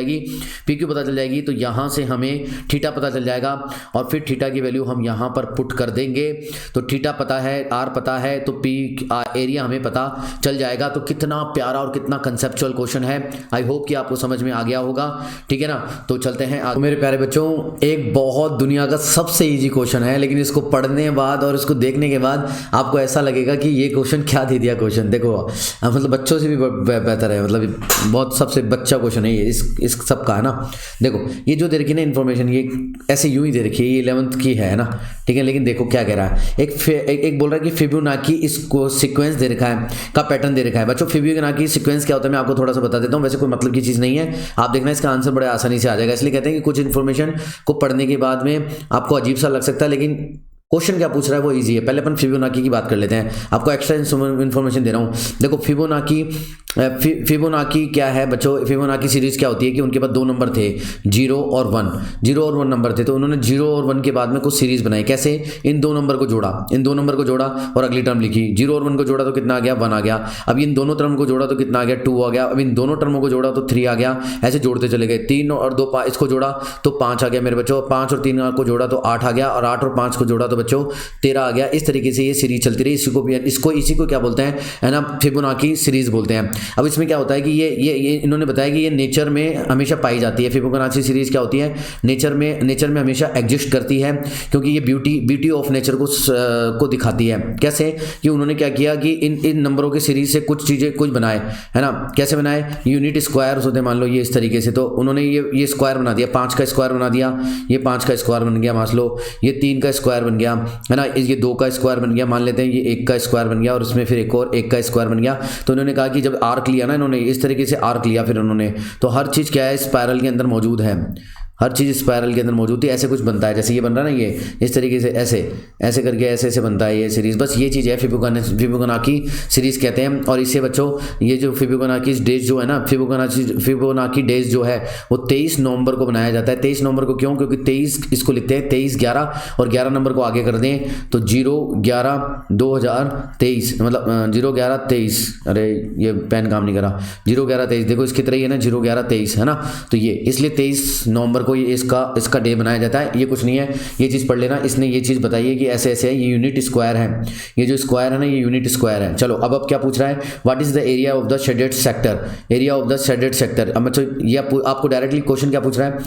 जाएगी, तो यहाँ से हमें थीटा पता चल जाएगा, और फिर थीटा की वैल्यू हम यहाँ पर पुट कर देंगे। तो थीटा पता है, R पता है, तो एरिया हमें पता चल जाएगा। तो कितना प्यारा और कितना कंसेप्चुअल क्वेश्चन है, आई होप कि आपको समझ में आ गया होगा, ठीक है ना। तो चलते हैं आगे। तो मेरे प्यारे बच्चों, एक बहुत दुनिया का सबसे इजी क्वेश्चन है, लेकिन इसको पढ़ने के बाद और इसको देखने के बाद आपको ऐसा लगेगा कि ये क्वेश्चन क्या दे दिया क्वेश्चन। देखो मतलब बच्चों से भी बेहतर है, मतलब बहुत सबसे बच्चा क्वेश्चन है ये, इस सब का, है ना। देखो ये जो दे रखी है ना इन्फॉर्मेशन, ये ऐसे यूं ही दे रखी है, ये 11th की है ना, ठीक है। लेकिन देखो क्या कह रहा है, एक बोल रहा है कि फिबोनाची इसको सीक्वेंस दे रखा है, का पैटर्न दे रखा है। बच्चों फिबोनाची सीक्वेंस क्या होता है मैं आपको थोड़ा सा बता देता हूँ, वैसे कोई मतलब की चीज़ नहीं है, आप देखना इसका आंसर बड़े आसानी से आ जाएगा। इसलिए कहते हैं कि कुछ इन्फॉर्मेशन को पढ़ने के बाद में आपको अजीब सा लग सकता है, लेकिन क्वेश्चन क्या पूछ रहा है वो इजी है। पहले अपन फिबोनाची की बात कर लेते हैं, आपको एक्स्ट्रा इन्फॉर्मेशन दे रहा हूँ। देखो फिबोनाची क्या है बच्चों? फिबोनाची सीरीज क्या होती है कि उनके पास 2 नंबर थे, 0 और 1 नंबर थे, तो उन्होंने 0 और 1 के बाद में कुछ सीरीज बनाई। कैसे? इन 2 नंबर को जोड़ा, और अगली टर्म लिखी। 0 और 1 को जोड़ा तो कितना आ गया? 1 आ गया। अब इन दोनों टर्म को जोड़ा तो कितना आ गया? 2 आ गया। अब इन दोनों टर्मों को जोड़ा तो 3 आ गया। ऐसे जोड़ते चले गए, 3 और 2 इसको जोड़ा तो 5 आ गया मेरे बच्चों, 5 और 3 को जोड़ा तो 8 आ गया, और 8 और 5 को जोड़ा तो तो बच्चों 13 आ गया। इस तरीके से ये सीरीज चलती रही। इसी को क्या बोलते हैं, है ना, फिबोनाची सीरीज बोलते हैं। अब इसमें क्या होता है कि ये इन्होंने बताया कि ये नेचर में हमेशा पाई जाती है। फिबोनाची सीरीज क्या होती है, नेचर में हमेशा एग्जिस्ट करती है, क्योंकि ये ब्यूटी ऑफ नेचर को दिखाती है। कैसे कि उन्होंने क्या किया कि इन नंबरों की सीरीज से कुछ चीजें कुछ बनाए, है ना। कैसे बनाए, यूनिट स्क्वायर होते, मान लो ये इस तरीके से, तो उन्होंने ये स्क्वायर बना दिया, 5 का स्क्वायर बना दिया, ये 5 का स्क्वायर बन गया, मान लो ये 3 का स्क्वायर बन गया, है ना, ये 2 का स्क्वायर बन गया, मान लेते हैं ये 1 का स्क्वायर बन गया, और इसमें फिर एक और 1 का स्क्वायर बन गया। तो उन्होंने कहा कि जब आर्क लिया ना इन्होंने, इस तरीके से आर्क लिया फिर उन्होंने, तो हर चीज़ क्या है, स्पायरल के अंदर मौजूद है, हर चीज़ स्पायरल के अंदर मौजूद थी। ऐसे कुछ बनता है, जैसे ये बन रहा है ना, ये इस तरीके से ऐसे करके ऐसे बनता है ये सीरीज़। बस ये चीज़ है, फिबोनाची सीरीज़ कहते हैं। और इससे बच्चों ये जो फिबोनाची डेज जो है ना, फिबोनाची डेज जो है वो 23 नवंबर को बनाया जाता है। 23 नवंबर को क्यों, क्योंकि 23 इसको लिखते हैं 23 11, और 11 नंबर को आगे कर दें तो 0/11/2023, मतलब 0/11/23। अरे ये पेन काम नहीं करा, 0/11/23 देखो इसकी तरह ही है ना, 0/11/23 है ना। तो ये इसलिए 23 नवंबर को ये इसका डे बनाया जाता है। ये कुछ नहीं है, ये चीज़ पढ़ लेना। इसने ये चीज़ बताई है कि ऐसे ऐसे है, ये यूनिट स्क्वायर है, ये जो स्क्वायर है ना ये यूनिट स्क्वायर है। चलो अब क्या पूछ रहा है, what is the area of the shaded sector, area of the shaded sector. अब बच्चों ये आपको डायरेक्टली क्वेश्चन क्या पूछ रहा है,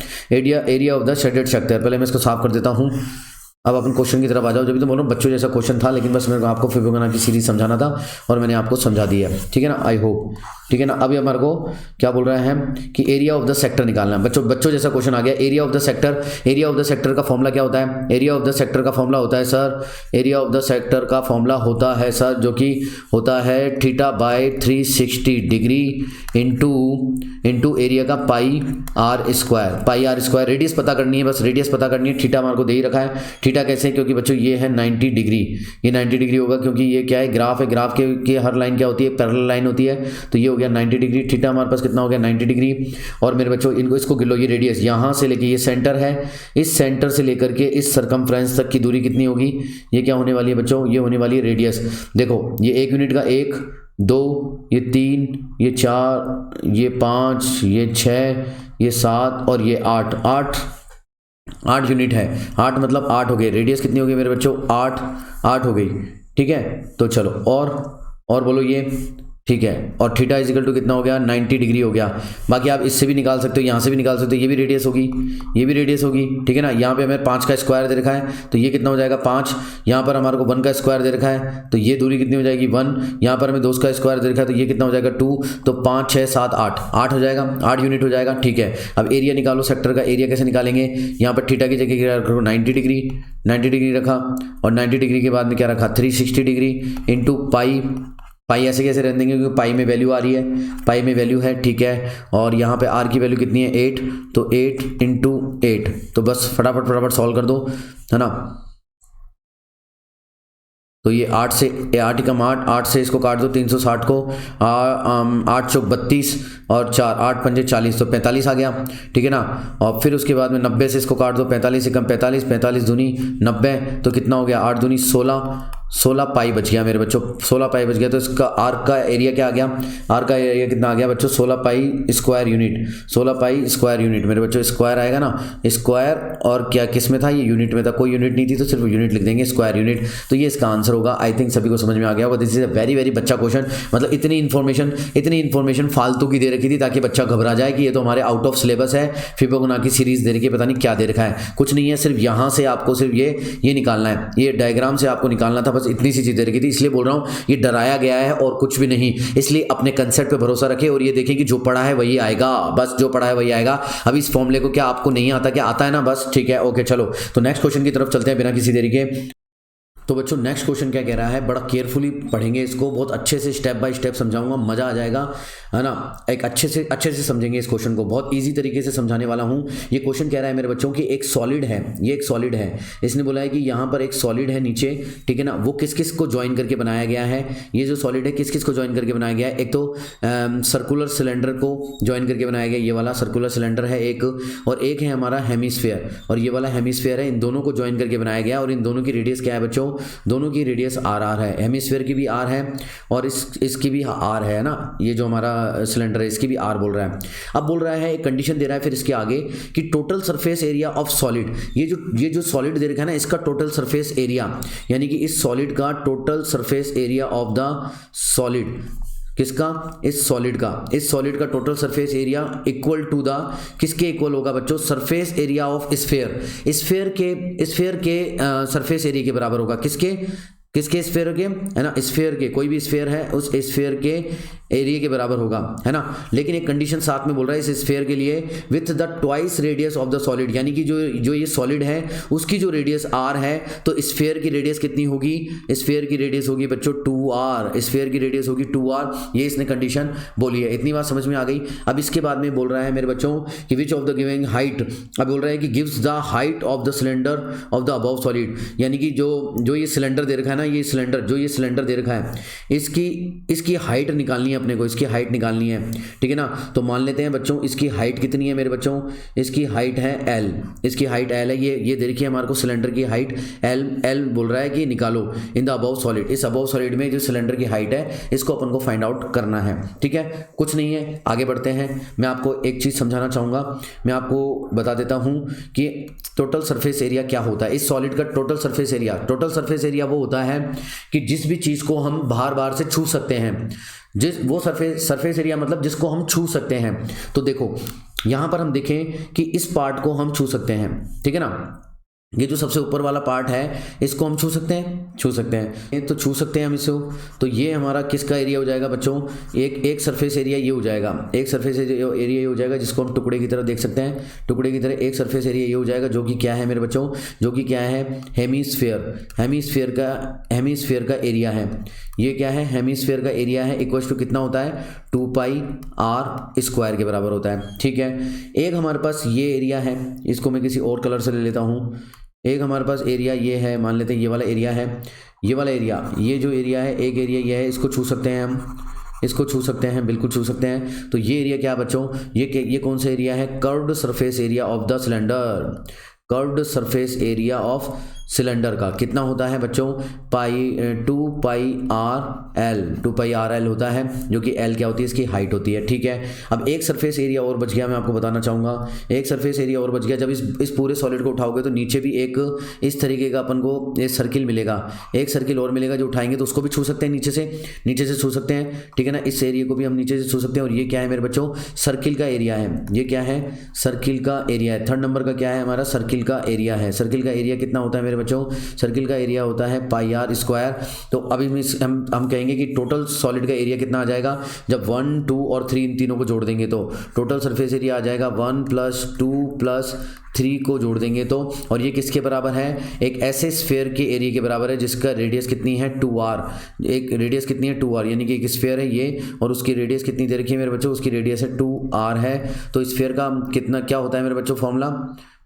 area of the shaded sector. पहले मैं इसको साफ कर देता हूँ, अब अपन क्वेश्चन की तरफ आ जाओ। जब भी तो बोल रहा हूँ बच्चों जैसा क्वेश्चन था, लेकिन बस मेरे को आपको फिबोनाची सीरीज समझाना था और मैंने आपको समझा दिया, ठीक है ना, आई होप, ठीक है ना। अभी हमारे को क्या बोल रहे हैं कि एरिया ऑफ द सेक्टर निकालना है। बच्चों जैसा क्वेश्चन आ गया, area of the sector. Area of the sector का फॉर्मूला क्या होता है, एरिया ऑफ द सेक्टर का फॉर्मूला होता है sir, area of the sector का फॉर्मूला होता है सर, जो कि होता है θ/360 डिग्री इंटू एरिया का पाई आर स्क्वायर। रेडियस पता करनी है, बस रेडियस पता करनी है। थीटा हमारे को दे ही रखा है। थीटा कैसे, क्योंकि बच्चों ये है 90 डिग्री, ये 90 डिग्री होगा, क्योंकि ये क्या है, ग्राफ है, ग्राफ के हर लाइन क्या होती है, पैरेलल लाइन होती है। तो ये हो गया 90 डिग्री। थीटा हमारे पास कितना हो गया, 90 डिग्री। और मेरे बच्चों इसको गिलो, ये रेडियस यहाँ से लेके, ये सेंटर है, इस सेंटर से लेकर के इस सर्कमफ्रेंस तक की दूरी कितनी होगी, ये क्या होने वाली है बच्चों, ये होने वाली है रेडियस। देखो ये 1 यूनिट का 1 2 ये 3 ये 4 ये 5 ये 6 ये 7 और ये 8 यूनिट है। 8 मतलब 8 हो गए। रेडियस कितनी हो गई मेरे बच्चों, 8 हो गई, ठीक है। तो चलो और बोलो ये, ठीक है। और थीटा इजिकल टू कितना हो गया, 90 डिग्री हो गया। बाकी आप इससे भी निकाल सकते हो, यहाँ से भी निकाल सकते हो, ये भी रेडियस होगी, ये भी रेडियस होगी, ठीक है ना। यहाँ पे हमें 5 का स्क्वायर दे रखा है, तो ये कितना हो जाएगा 5। यहाँ पर हमारे को 1 का स्क्वायर दे रखा है, तो ये दूरी कितनी हो जाएगी 1। यहाँ पर हमें 2 का स्क्वायर दे रखा है, तो ये कितना हो जाएगा 2। तो 5 6 7 8 हो जाएगा, 8 यूनिट हो जाएगा, ठीक है। अब एरिया निकालो सेक्टर का। एरिया कैसे निकालेंगे, यहाँ पर थीटा की जगह रखो 90 डिग्री रखा, और 90 डिग्री के बाद में क्या रखा 360 डिग्री इंटू पाई ऐसे कैसे रख देंगे, क्योंकि पाई में वैल्यू आ रही है, पाई में वैल्यू है, ठीक है। और यहाँ पे आर की वैल्यू कितनी है 8, तो 8 इंटू 8, तो बस फटाफट सॉल्व कर दो, है ना। तो ये 8 से 8 कम 8 से इसको काट दो, 360 को 8 चौक 32 और 4 8 पंजे 40, तो 45 आ गया, ठीक है ना। और फिर उसके बाद में 90 से इसको काट दो, 45 से कम 45 दूनी 90, तो कितना हो गया 8 दूनी 16 पाई बच गया मेरे बच्चों, 16 पाई बच गया। तो इसका आर्क का एरिया क्या आ गया, आर्क का एरिया कितना आ गया बच्चों, 16 पाई स्क्वायर यूनिट मेरे बच्चों। स्क्वायर आएगा ना, स्क्वायर, और क्या किस में था, ये यूनिट में था, कोई यूनिट नहीं थी तो सिर्फ यूनिट लिख देंगे, स्क्वायर यूनिट। तो ये इसका आंसर होगा। आई थिंक सभी को समझ में आ गया होगा। दिस इज अ वेरी बच्चा क्वेश्चन, मतलब इतनी इन्फॉर्मेशन फालतू की दे रखी थी ताकि बच्चा घबरा जाए कि ये तो हमारे आउट ऑफ सिलेबस है, फिबोनाची सीरीज दे रखी है, पता नहीं क्या दे रखा है। कुछ नहीं है, सिर्फ यहाँ से आपको सिर्फ ये निकालना है, ये डायग्राम से आपको निकालना था, बस इतनी सी चीजें रखी थी। इसलिए बोल रहा हूँ ये डराया गया है और कुछ भी नहीं। इसलिए अपने कंसेप्ट पे भरोसा रखें और ये देखें कि जो पढ़ा है वही आएगा, बस जो पढ़ा है वही आएगा। अब इस फॉर्मूले को क्या आपको नहीं आता, क्या आता है ना, बस ठीक है, ओके। चलो तो नेक्स्ट क्वेश्चन की तरफ चलते हैं बिना किसी देरी के। तो बच्चों नेक्स्ट क्वेश्चन क्या कह रहा है, बड़ा केयरफुली पढ़ेंगे इसको, बहुत अच्छे से स्टेप बाय स्टेप समझाऊंगा, मजा आ जाएगा, है ना। एक अच्छे से समझेंगे इस क्वेश्चन को, बहुत इजी तरीके से समझाने वाला हूं। ये क्वेश्चन कह रहा है मेरे बच्चों कि एक सॉलिड है, ये एक सॉलिड है। इसने बोला है कि यहाँ पर एक सॉलिड है नीचे, ठीक है ना, वो किस किस को ज्वाइन करके बनाया गया है। ये जो सॉलिड है किस किस को ज्वाइन करके बनाया गया है, एक तो सर्कुलर सिलेंडर को ज्वाइन करके बनाया गया, ये वाला सर्कुलर सिलेंडर है एक, और एक है हमारा हेमिस्फेयर, और ये वाला हेमिस्फेयर है। इन दोनों को ज्वाइन करके बनाया गया और इन दोनों की रेडियस क्या है बच्चों, दोनों की रेडियस आर आर है, हेमिस्फीयर की भी आर है और इसकी भी आर है ना, ये जो हमारा सिलेंडर है इसकी भी आर बोल रहा है। अब बोल रहा है एक कंडीशन दे रहा है फिर इसके आगे कि total surface area of solid, ये जो सॉलिड दे रखा है ना इसका टोटल सरफेस एरिया, यानी कि इस सॉलिड का total surface area of the solid, किसका, इस सॉलिड का total surface area equal to the, किसके इक्वल होगा बच्चों, surface area of sphere, sphere के सरफेस एरिया के बराबर होगा, किसके स्फीयर के, है ना, स्फीयर के, कोई भी स्फीयर है उस स्फीयर के एरिया के बराबर होगा, है ना। लेकिन एक कंडीशन साथ में बोल रहा है इस स्फीयर के लिए, with the twice radius of the solid, यानी कि जो ये सॉलिड है उसकी जो रेडियस आर है तो स्फीयर की रेडियस कितनी होगी, स्फीयर की रेडियस होगी बच्चों 2r, स्फीयर की रेडियस होगी 2r, ये इसने कंडीशन बोली है। इतनी बात समझ में आ गई। अब इसके बाद में बोल रहा है मेरे बच्चों कि which of the giving height, अब बोल रहा है कि gives the height of the cylinder of the above solid, यानी कि जो ये सिलेंडर दे रखा है ना, ये सिलेंडर दे रखा है, इसकी हाइट निकालनी है अपने को, इसकी हाइट निकालनी है, ठीक है ना। तो मान लेते हैं बच्चों इसकी हाइट कितनी है मेरे बच्चों, इसकी हाइट है l, इसकी हाइट l है, ये देखिए हमारे को सिलेंडर की हाइट l बोल रहा है कि निकालो इन द अबव सॉलिड, इस अबव सॉलिड में जो सिलेंडर की हाइट है इसको अपन को फाइंड आउट करना है, ठीक है। कुछ नहीं है, आगे बढ़ते हैं। मैं आपको एक चीज समझाना चाहूंगा, मैं आपको बता देता हूं कि टोटल सरफेस एरिया क्या होता है। इस सॉलिड का टोटल सरफेस एरिया वो होता है कि जिस भी चीज को हम बाहर से छू सकते हैं, वो सरफेस एरिया मतलब जिसको हम छू सकते हैं। तो देखो यहां पर हम देखें कि इस पार्ट को हम छू सकते हैं, ठीक है ना, ये जो सबसे ऊपर वाला पार्ट है इसको हम छू सकते हैं, तो छू सकते हैं हम इसको, तो ये हमारा किसका एरिया हो जाएगा बच्चों, एक सरफेस एरिया ये हो जाएगा, एक सरफेस एरिया ये हो जाएगा जिसको हम टुकड़े की तरह देख सकते हैं, टुकड़े की तरह एक सरफेस एरिया ये हो जाएगा, जो कि क्या है मेरे बच्चों, जो कि क्या है, हेमिस्फीयर का एरिया है। ये क्या है, हेमिस्फीयर का एरिया है, इक्वल टू कितना होता है, 2πr² के बराबर होता है, ठीक है। एक हमारे पास ये एरिया है, इसको मैं किसी और कलर से ले लेता हूँ। एक हमारे पास एरिया ये है, मान लेते हैं ये वाला एरिया है, ये जो एरिया है, एक एरिया ये है, इसको छू सकते हैं हम, इसको छू सकते हैं, बिल्कुल छू सकते हैं। तो ये एरिया क्या बच्चों, ये कौन सा एरिया है, curved surface area of the cylinder, curved surface area of cylinder का कितना होता है बच्चों, 2πrl होता है, जो कि l क्या होती है, इसकी हाइट होती है, ठीक है। अब एक सरफेस एरिया और बच गया, मैं आपको बताना चाहूँगा, एक सरफेस एरिया और बच गया। जब इस पूरे सॉलिड को उठाओगे तो नीचे भी एक इस तरीके का अपन को एक सर्किल मिलेगा, एक सर्किल और मिलेगा, जो उठाएंगे तो उसको भी छू सकते हैं, नीचे से छू सकते हैं, ठीक है ना। इस एरिया को भी हम नीचे से छू सकते हैं। और ये क्या है मेरे बच्चों, सर्किल का एरिया है, ये क्या है, सर्किल का एरिया है। थर्ड नंबर का क्या है हमारा, सर्किल का एरिया है। सर्किल का एरिया कितना होता है मेरे बच्चों, सर्किल का एरिया होता है πr²। तो अभी हम कहेंगे कि टोटल सॉलिड का एरिया कितना आ जाएगा, जब 1, 2 और 3 इन तीनों को जोड़ देंगे तो टोटल सरफेस एरिया आ जाएगा 1 + 2 + 3 को जोड़ देंगे तो, और ये किसके बराबर है, एक ऐसे स्फीयर के एरिया के बराबर है जिसका रेडियस कितनी है 2r, एक रेडियस कितनी है 2r, यानी कि एक स्फीयर है ये और उसकी रेडियस कितनी दे रखी है मेरे बच्चों, उसकी रेडियस है 2r है। तो स्फीयर का कितना क्या होता है मेरे बच्चों,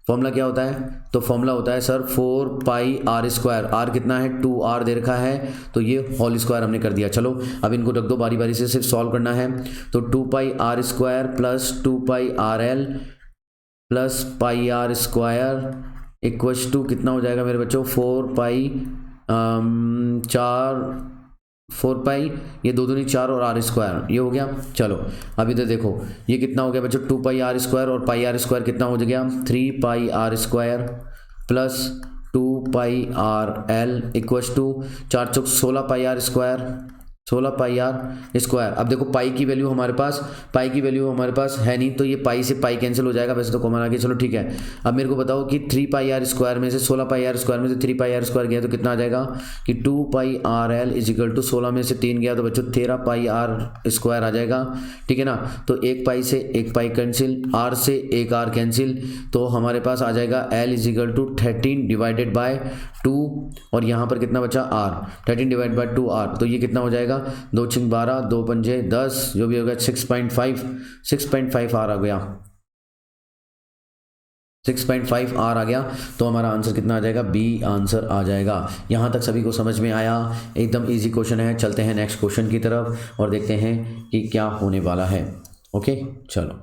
फॉर्मूला क्या होता है, तो फॉर्मूला होता है सर 4πr², r कितना है 2r दे रखा है, तो ये होल स्क्वायर हमने कर दिया। चलो अब इनको रख दो बारी बारी से, सिर्फ सॉल्व करना है। तो 2πr² + 2πrl + πr² equals to कितना हो जाएगा मेरे बच्चों, 4π, ये 2 दूनी 4 और r², ये हो गया। चलो अब इधर देखो ये कितना हो गया बच्चों, 2πr² और πr² कितना हो गया, 3πr² + 2πrl equals to 4 × 16πr², 16πr²। अब देखो पाई की वैल्यू हमारे पास है नहीं, तो ये पाई से पाई कैंसिल हो जाएगा, वैसे तो कॉमन आ गया, चलो ठीक है। अब मेरे को बताओ कि 3πr² में से 16πr² में से 3πr² गया तो कितना आ जाएगा, कि 2πrl = 16 में से 3 गया तो बच्चों 13πr² आ जाएगा, ठीक है ना। तो एक पाई से एक पाई कैंसिल, r से एक r कैंसिल, तो हमारे पास आ जाएगा l = 13/2, और यहाँ पर कितना बचा r, 13/2r, तो ये कितना हो जाएगा, 2 × 12, 2 × 5 = 10, जो भी होगा 6.5 r आ गया, 6.5 r आ गया। तो हमारा आंसर कितना आ जाएगा, बी आंसर आ जाएगा। यहाँ तक सभी को समझ में आया, एकदम इजी क्वेश्चन है। चलते हैं नेक्स्ट क्वेश्चन की तरफ और देखते हैं कि क्या होने वाला है। ओके चलो,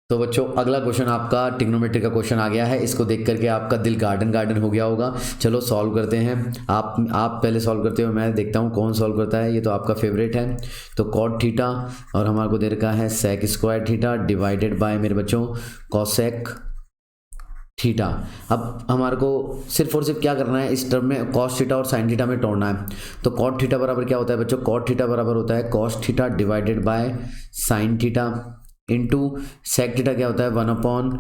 तो बच्चों अगला क्वेश्चन आपका ट्रिग्नोमेट्री का क्वेश्चन आ गया है। इसको देख करके आपका दिल गार्डन गार्डन हो गया होगा। चलो सॉल्व करते हैं। आप पहले सॉल्व करते हो, मैं देखता हूँ कौन सॉल्व करता है। ये तो आपका फेवरेट है। तो कॉट थीटा और हमारे को दे रखा है sec square theta divided by मेरे बच्चों कॉसेक थीटा। अब हमारे को सिर्फ और सिर्फ क्या करना है, इस टर्म में कॉस थीटा और साइन थीटा में तोड़ना है। तो कॉट थीटा बराबर क्या होता है बच्चों, कॉट थीटा बराबर होता है cos theta divided by sine theta into sec theta क्या होता है 1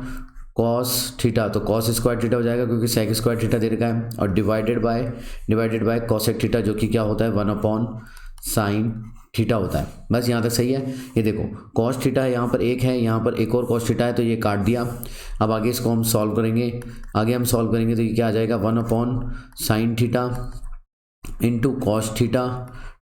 कॉस थीटा। तो कॉस स्क्वायर थीटा हो जाएगा क्योंकि सेक स्क्वायर थीटा दे रखा है, और डिवाइडेड बाय कॉसेक थीटा जो कि क्या होता है 1 साइन थीटा होता है। बस यहाँ तक सही है। ये देखो कॉस थीटा है, यहाँ पर एक है, यहाँ पर एक और कॉस थीटा है, तो ये काट दिया। अब आगे इसको हम सॉल्व करेंगे। तो ये क्या आ जाएगा 1 sign theta into cos theta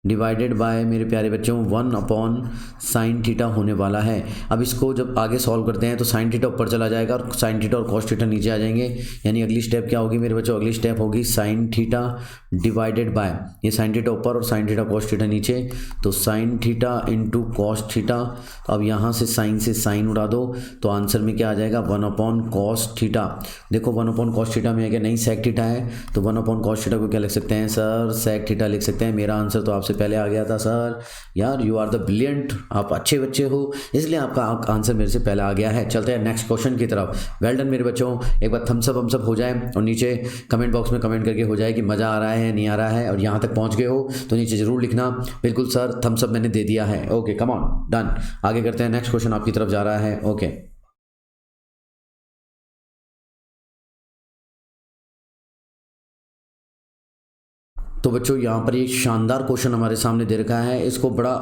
divided by मेरे प्यारे बच्चों 1 साइन थीटा होने वाला है। अब इसको जब आगे सॉल्व करते हैं तो साइन थीटा ऊपर चला जाएगा और साइन थीटा और कॉस थीटा नीचे आ जाएंगे। यानी अगली स्टेप क्या होगी मेरे बच्चों, अगली स्टेप होगी साइन थीटा डिवाइडेड बाय, ये साइन थीटा ऊपर और साइन थीटा कॉस थीटा नीचे, तो sign theta into cos theta. अब यहाँ से साइन उड़ा दो तो आंसर में क्या आ जाएगा 1 कॉस थीटा। देखो 1 कॉस थीटा में है क्या, नहीं सेक थीटा है, तो 1 कॉस थीटा को क्या लिख सकते हैं सर, सेक थीटा लिख सकते हैं। मेरा आंसर तो आपसे पहले आ गया था सर। यार यू आर द ब्रिलियंट, आप अच्छे बच्चे हो, इसलिए आपका आंसर मेरे से पहले आ गया है। चलते हैं नेक्स्ट क्वेश्चन की तरफ। वेल डन मेरे बच्चों। एक बार थम्स अप हो जाए और नीचे कमेंट बॉक्स में कमेंट करके हो जाए कि मज़ा आ रहा है नहीं आ रहा है, और यहाँ तक पहुँच गए हो तो नीचे ज़रूर लिखना बिल्कुल सर थम्स अप मैंने दे दिया है। Okay come on done. आगे करते हैं, नेक्स्ट क्वेश्चन आपकी तरफ जा रहा है। ओके तो बच्चों यहाँ पर एक शानदार क्वेश्चन हमारे सामने दे रखा है। इसको बड़ा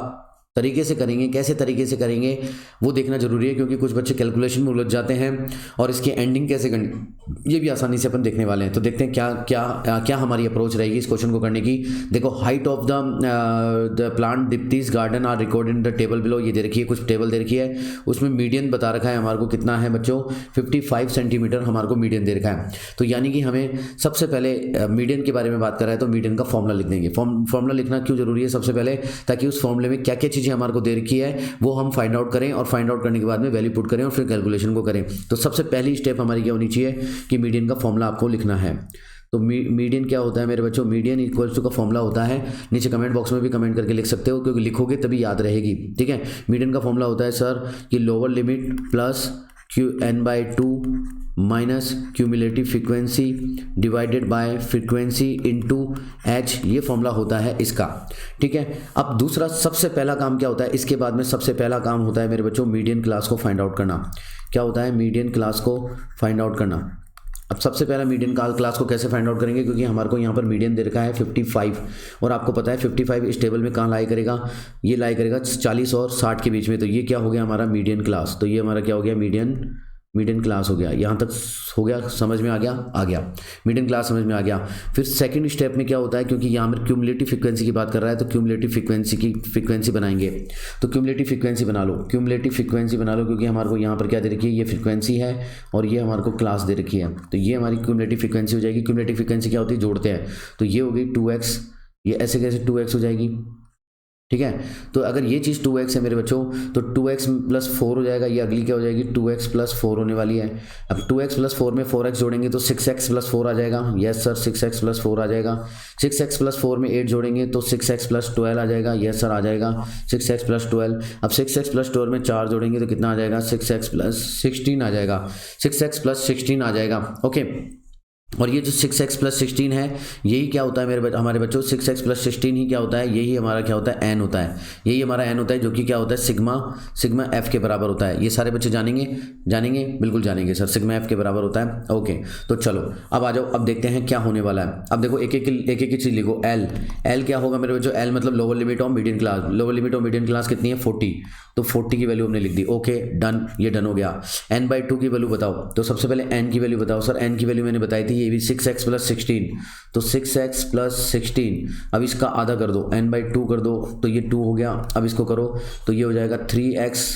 तरीके से करेंगे, कैसे तरीके से करेंगे वो देखना जरूरी है, क्योंकि कुछ बच्चे कैलकुलेशन में उलझ जाते हैं और इसकी एंडिंग कैसे करनी ये भी आसानी से अपन देखने वाले हैं। तो देखते हैं क्या हमारी अप्रोच रहेगी इस क्वेश्चन को करने की। देखो height of the plant Dipti's garden are recorded in the table below. ये दे रखी है, कुछ टेबल दे रखी है, उसमें मीडियन बता रखा है हमारे को कितना है बच्चों 55 सेंटीमीटर हमारे को मीडियन दे रखा है। तो यानी कि हमें सबसे पहले मीडियन के बारे में बात कर रहा है तो मीडियन का फॉर्मूला लिख देंगे। फॉर्मूला लिखना क्यों जरूरी है सबसे पहले, ताकि उस फॉर्मूले में क्या क्या चीज़ें हमारे को दे रखी है वो हम फाइंड आउट करें, और फाइंड आउट करने के बाद में वैल्यू पुट करें और फिर कैलकुलेशन को करें। तो सबसे पहली स्टेप हमारी क्या होनी चाहिए कि मीडियन का फॉर्मूला आपको लिखना है। तो मीडियन क्या होता है मेरे बच्चों, मीडियन इक्वल्स टू का फॉर्मूला होता है, नीचे कमेंट बॉक्स में भी कमेंट करके लिख सकते हो, क्योंकि लिखोगे तभी याद रहेगी। ठीक है, मीडियन का फॉर्मूला होता है सर कि lower limit plus n/2 minus cumulative frequency divided by frequency into h, ये फॉर्मूला होता है इसका। ठीक है, अब दूसरा सबसे पहला काम क्या होता है, इसके बाद में सबसे पहला काम होता है मेरे बच्चों मीडियन क्लास को फाइंड आउट करना। क्या होता है, मीडियन क्लास को फाइंड आउट करना। अब सबसे पहला मीडियन क्लास को कैसे फाइंड आउट करेंगे, क्योंकि हमारे को यहाँ पर मीडियन दे रखा है 55, और आपको पता है 55 इस टेबल में कहाँ लाई करेगा, ये लाई करेगा 40 और 60 के बीच में। तो ये क्या हो गया हमारा मीडियन क्लास, तो ये हमारा क्या हो गया मीडियन क्लास हो गया। यहाँ तक हो गया, समझ में आ गया मीडियन क्लास समझ में आ गया। फिर सेकंड स्टेप में क्या होता है, क्योंकि यहाँ पर क्यूमुलेटिव फ्रीक्वेंसी की बात कर रहा है तो क्यूमुलेटिव फ्रीक्वेंसी बनाएंगे। तो क्यूमुलेटिव फ्रीक्वेंसी बना लो, क्योंकि हमारे को यहाँ पर क्या दे रखी है, ये फ्रीक्वेंसी है और ये हमारे को क्लास दे रखी है, तो ये हमारी क्यूमुलेटिव फ्रीक्वेंसी हो जाएगी। क्यूमुलेटिव फ्रीक्वेंसी क्या होती है, जोड़ते हैं, तो ये हो गई 2x, ये ऐसे कैसे 2x हो जाएगी। ठीक है, तो अगर ये चीज़ 2x है मेरे बच्चों तो 2x + 4 हो जाएगा, ये अगली क्या हो जाएगी 2x + 4 होने वाली है। अब 2x + 4 में 4x जोड़ेंगे तो 6x + 4 आ जाएगा। यस सर 6x + 4 आ जाएगा। 6x + 4 में 8 जोड़ेंगे तो 6x + 12 आ जाएगा। यस सर आ जाएगा 6x + 12। अब 6x + 12 में 4 जोड़ेंगे तो कितना आ जाएगा 6x + 16 आ जाएगा। 6x + 16 आ जाएगा। ओके, और ये जो 6x + 16 है यही क्या होता है हमारे बच्चों 6x + 16 ही क्या होता है, यही हमारा क्या होता है n होता है, यही हमारा n होता है, जो कि क्या होता है सिग्मा f के बराबर होता है। ये सारे बच्चे जानेंगे बिल्कुल जानेंगे सर, सिग्मा f के बराबर होता है। ओके, तो चलो अब आ जाओ, अब देखते हैं क्या होने वाला है। अब देखो एक एक चीज़ लिखो। l क्या होगा मेरे बच्चों, l मतलब lower limit of median class. Lower limit of median class कितनी है 40, तो 40 की वैल्यू हमने लिख दी। ओके डन, ये डन हो गया। n/2 की वैल्यू बताओ, तो सबसे पहले n की वैल्यू बताओ सर। n की वैल्यू मैंने बताई थी, ये भी 6x + 16, तो 6x + 16। अब इसका आधा कर दो, n/2 कर दो, तो ये 2 हो गया। अब इसको करो तो ये हो जाएगा 3x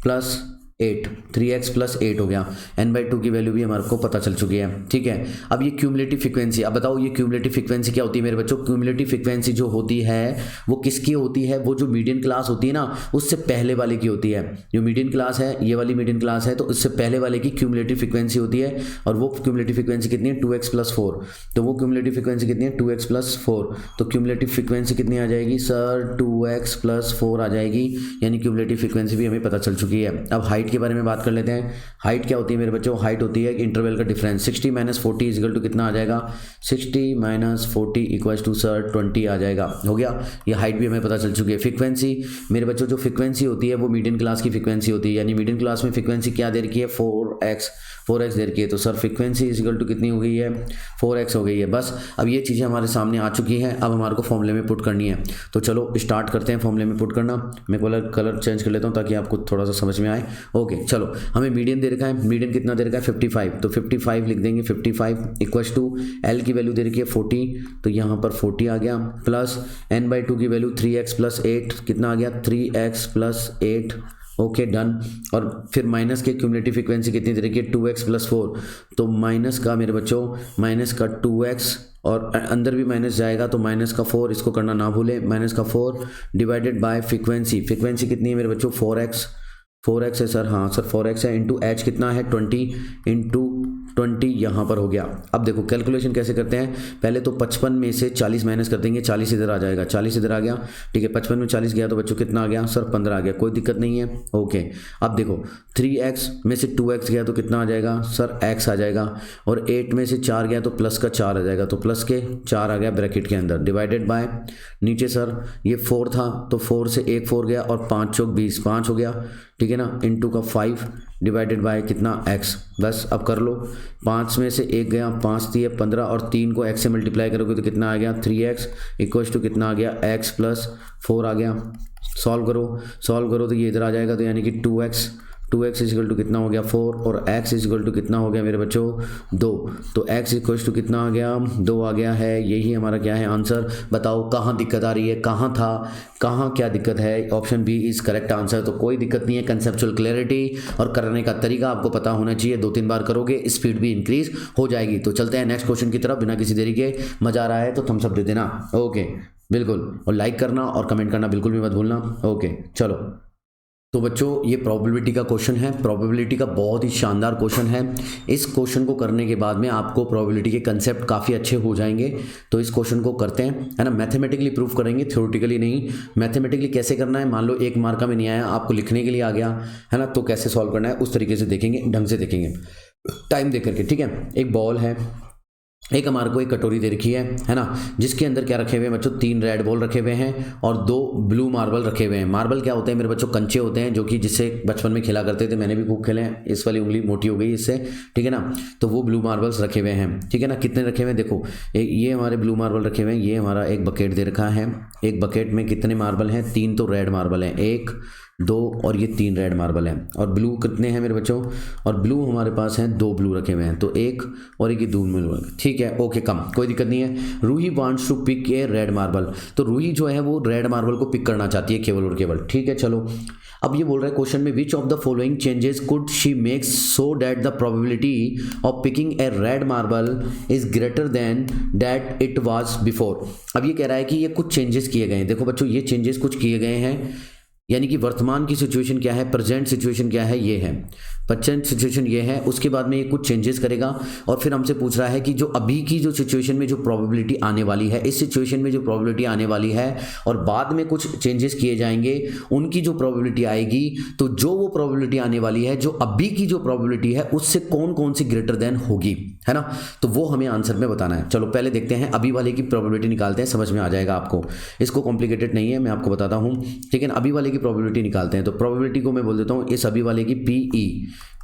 + 8, 3x प्लस 8 हो गया। n/2 की वैल्यू भी हमारे को पता चल चुकी है, ठीक है। अब ये क्यूमुलेटिव फ्रीक्वेंसी, अब बताओ ये क्यूमुलेटिव फ्रीक्वेंसी क्या होती है मेरे बच्चों? क्यूमुलेटिव फ्रीक्वेंसी जो होती है वो किसकी होती है? वो जो मीडियन क्लास होती है ना, उससे पहले वाले की होती है। जो मीडियन क्लास है, ये वाली मीडियन क्लास है, तो उससे पहले वाले की क्यूमुलेटिव फ्रीक्वेंसी होती है। और वो क्यूमुलेटिव फ्रीक्वेंसी कितनी है? 2x plus 4। तो वो क्यूमुलेटिव फ्रीक्वेंसी कितनी है? 2x plus 4। तो क्यूमुलेटिव फ्रीक्वेंसी कितनी आ जाएगी सर? 2x प्लस 4 आ जाएगी, यानी क्यूमुलेटिव फ्रीक्वेंसी भी हमें पता चल चुकी है। अब हाइट के बारे में बात कर लेते हैं। हाइट क्या होती है मेरे बच्चों? हाइट होती है इंटरवल का डिफरेंस। 60 - 40 इक्वल टू कितना आ जाएगा? 60 - 40 इक्वल टू सर 20 आ जाएगा। हो गया, ये हाइट भी हमें पता चल चुकी है। फ्रीक्वेंसी मेरे बच्चों, जो फ्रीक्वेंसी होती है वो मीडियन क्लास की फ्रीक्वेंसी होती है, यानी मीडियन क्लास में फ्रीक्वेंसी क्या दे रखी है? 4x दे रखी है। तो sir frequency is equal to कितनी हो गई है? 4x हो गई है। बस अब ये चीज़ें हमारे सामने आ चुकी हैं, अब हमारे को फॉर्मूले में पुट करनी है। तो चलो स्टार्ट करते हैं फॉर्मूले में पुट करना। मैं कलर चेंज कर लेता हूँ ताकि आपको थोड़ा सा समझ में आए। ओके चलो, हमें मीडियन दे रखा है, मीडियन कितना दे रखा है? 55। तो 55 लिख देंगे। 55 इक्वल्स टू एल की वैल्यू दे रखी है 40, तो यहाँ पर 40 आ गया, प्लस n/2 की वैल्यू 3x प्लस 8 कितना आ गया? 3x plus 8। Okay done. और फिर माइनस के क्यूमुलेटिव फ्रीक्वेंसी कितनी दे रखी है? 2x plus 4। तो माइनस का मेरे बच्चों, माइनस का 2x और अंदर भी माइनस जाएगा तो माइनस का 4, इसको करना ना भूले। माइनस का 4 डिवाइडेड बाय फ्रीक्वेंसी कितनी है मेरे बच्चों? 4x है सर, हाँ सर 4x है, इंटू h कितना है? 20 इंटू 20 यहाँ पर हो गया। अब देखो कैलकुलेशन कैसे करते हैं, पहले तो 55 में से 40 माइनस कर देंगे, 40 इधर आ जाएगा, 40 इधर आ गया, ठीक है। 55 में 40 गया तो बच्चों कितना आ गया सर? 15 आ गया, कोई दिक्कत नहीं है। ओके, अब देखो 3x में से 2x गया तो कितना आ जाएगा सर? x आ जाएगा। और 8 में से 4 गया तो प्लस का 4 आ जाएगा, तो प्लस के 4 आ गया ब्रैकेट के अंदर, डिवाइडेड बाय नीचे सर ये 4 था तो 4 से 1 4 गया और 5 चौक 20, 5 हो गया, ठीक है ना, इंटू का 5 डिवाइडेड बाय कितना? x। बस अब कर लो, 5 में से 1 गया, 5 दिए 15 और 3 को x से मल्टीप्लाई करोगे तो कितना आ गया? 3x इक्वल्स टू कितना आ गया? x प्लस 4 आ गया। सॉल्व करो तो ये इधर आ जाएगा, तो यानी कि 2x इज इक्वल टू कितना हो गया? 4 और x इज इक्वल टू कितना हो गया मेरे बच्चों? 2। तो x इक्वल टू कितना आ गया? 2 आ गया है। यही हमारा क्या है? आंसर। बताओ कहाँ दिक्कत आ रही है, कहाँ था, कहाँ क्या दिक्कत है? Option B is correct answer. तो कोई दिक्कत नहीं है, कंसेप्चुअल क्लैरिटी और करने का तरीका आपको पता होना चाहिए। 2-3 बार करोगे स्पीड भी इंक्रीज हो जाएगी। तो चलते हैं नेक्स्ट क्वेश्चन की तरफ बिना किसी देरी के। मजा आ रहा है तो थम्स अप दे देना, ओके बिल्कुल, और लाइक करना और कमेंट करना बिल्कुल भी मत भूलना। ओके चलो, तो बच्चों ये प्रोबेबिलिटी का क्वेश्चन है, प्रोबेबिलिटी का बहुत ही शानदार क्वेश्चन है। इस क्वेश्चन को करने के बाद में आपको प्रोबेबिलिटी के कंसेप्ट काफ़ी अच्छे हो जाएंगे। तो इस क्वेश्चन को करते हैं, है ना, मैथमेटिकली प्रूफ करेंगे, थ्योरेटिकली नहीं। मैथमेटिकली कैसे करना है, मान लो 1 मार्क में नहीं आया, आपको लिखने के लिए आ गया, है ना, तो कैसे सॉल्व करना है उस तरीके से देखेंगे, ढंग से देखेंगे, टाइम दे करके, ठीक है। एक बॉल है, एक हमारे को एक कटोरी दे रखी है ना, जिसके अंदर क्या रखे हुए हैं बच्चों? 3 रेड बॉल रखे हुए हैं और 2 ब्लू मार्बल रखे हुए हैं। मार्बल क्या होते हैं मेरे बच्चों? कंचे होते हैं, जो कि जिससे बचपन में खेला करते थे, मैंने भी खूब खेले हैं। इस वाली उंगली मोटी हो गई इससे, ठीक है ना। तो वो ब्लू मार्बल्स रखे हुए हैं, ठीक है ना। कितने रखे हुए हैं देखो, ये हमारे ब्लू मार्बल रखे हुए हैं, ये हमारा एक बकेट दे रखा है। एक बकेट में कितने मार्बल हैं? 3 तो रेड मार्बल हैं, 1 2 और ये 3 रेड मार्बल हैं। और ब्लू कितने हैं मेरे बच्चों? और ब्लू हमारे पास हैं 2 ब्लू रखे हुए हैं, तो 1 और एक 2 ब्लू, ठीक है, ओके कम, कोई दिक्कत नहीं है। Ruhi wants to pick a red marble, तो रूही जो है वो रेड मार्बल को पिक करना चाहती है केवल और केवल, ठीक है। चलो अब ये बोल रहा है क्वेश्चन में, which of the following changes could she makes so that the probability of picking A red marble is greater than that it was before. अब ये कह रहा है कि ये कुछ चेंजेस किए गए हैं। देखो बच्चों ये चेंजेस कुछ किए गए हैं, यानी कि वर्तमान की सिचुएशन क्या है, प्रेजेंट सिचुएशन क्या है, ये है प्रेजेंट सिचुएशन ये है। उसके बाद में ये कुछ चेंजेस करेगा और फिर हमसे पूछ रहा है कि जो अभी की जो सिचुएशन में जो प्रोबेबिलिटी आने वाली है, इस सिचुएशन में जो प्रोबेबिलिटी आने वाली है और बाद में कुछ चेंजेस किए जाएंगे, उनकी जो प्रोबेबिलिटी आएगी, तो जो वो प्रोबेबिलिटी आने वाली है, जो अभी की जो प्रोबेबिलिटी है, उससे कौन कौन सी ग्रेटर देन होगी, है ना। तो वो हमें आंसर में बताना है। चलो पहले देखते हैं, अभी वाले की प्रोबेबिलिटी निकालते हैं, समझ में आ जाएगा आपको। इसको कॉम्प्लिकेटेड नहीं है, मैं आपको बताता हूँ, ठीक है ना। अभी वाले की प्रोबेबिलिटी निकालते हैं, तो प्रोबेबिलिटी को मैं बोल देता हूँ इस अभी वाले की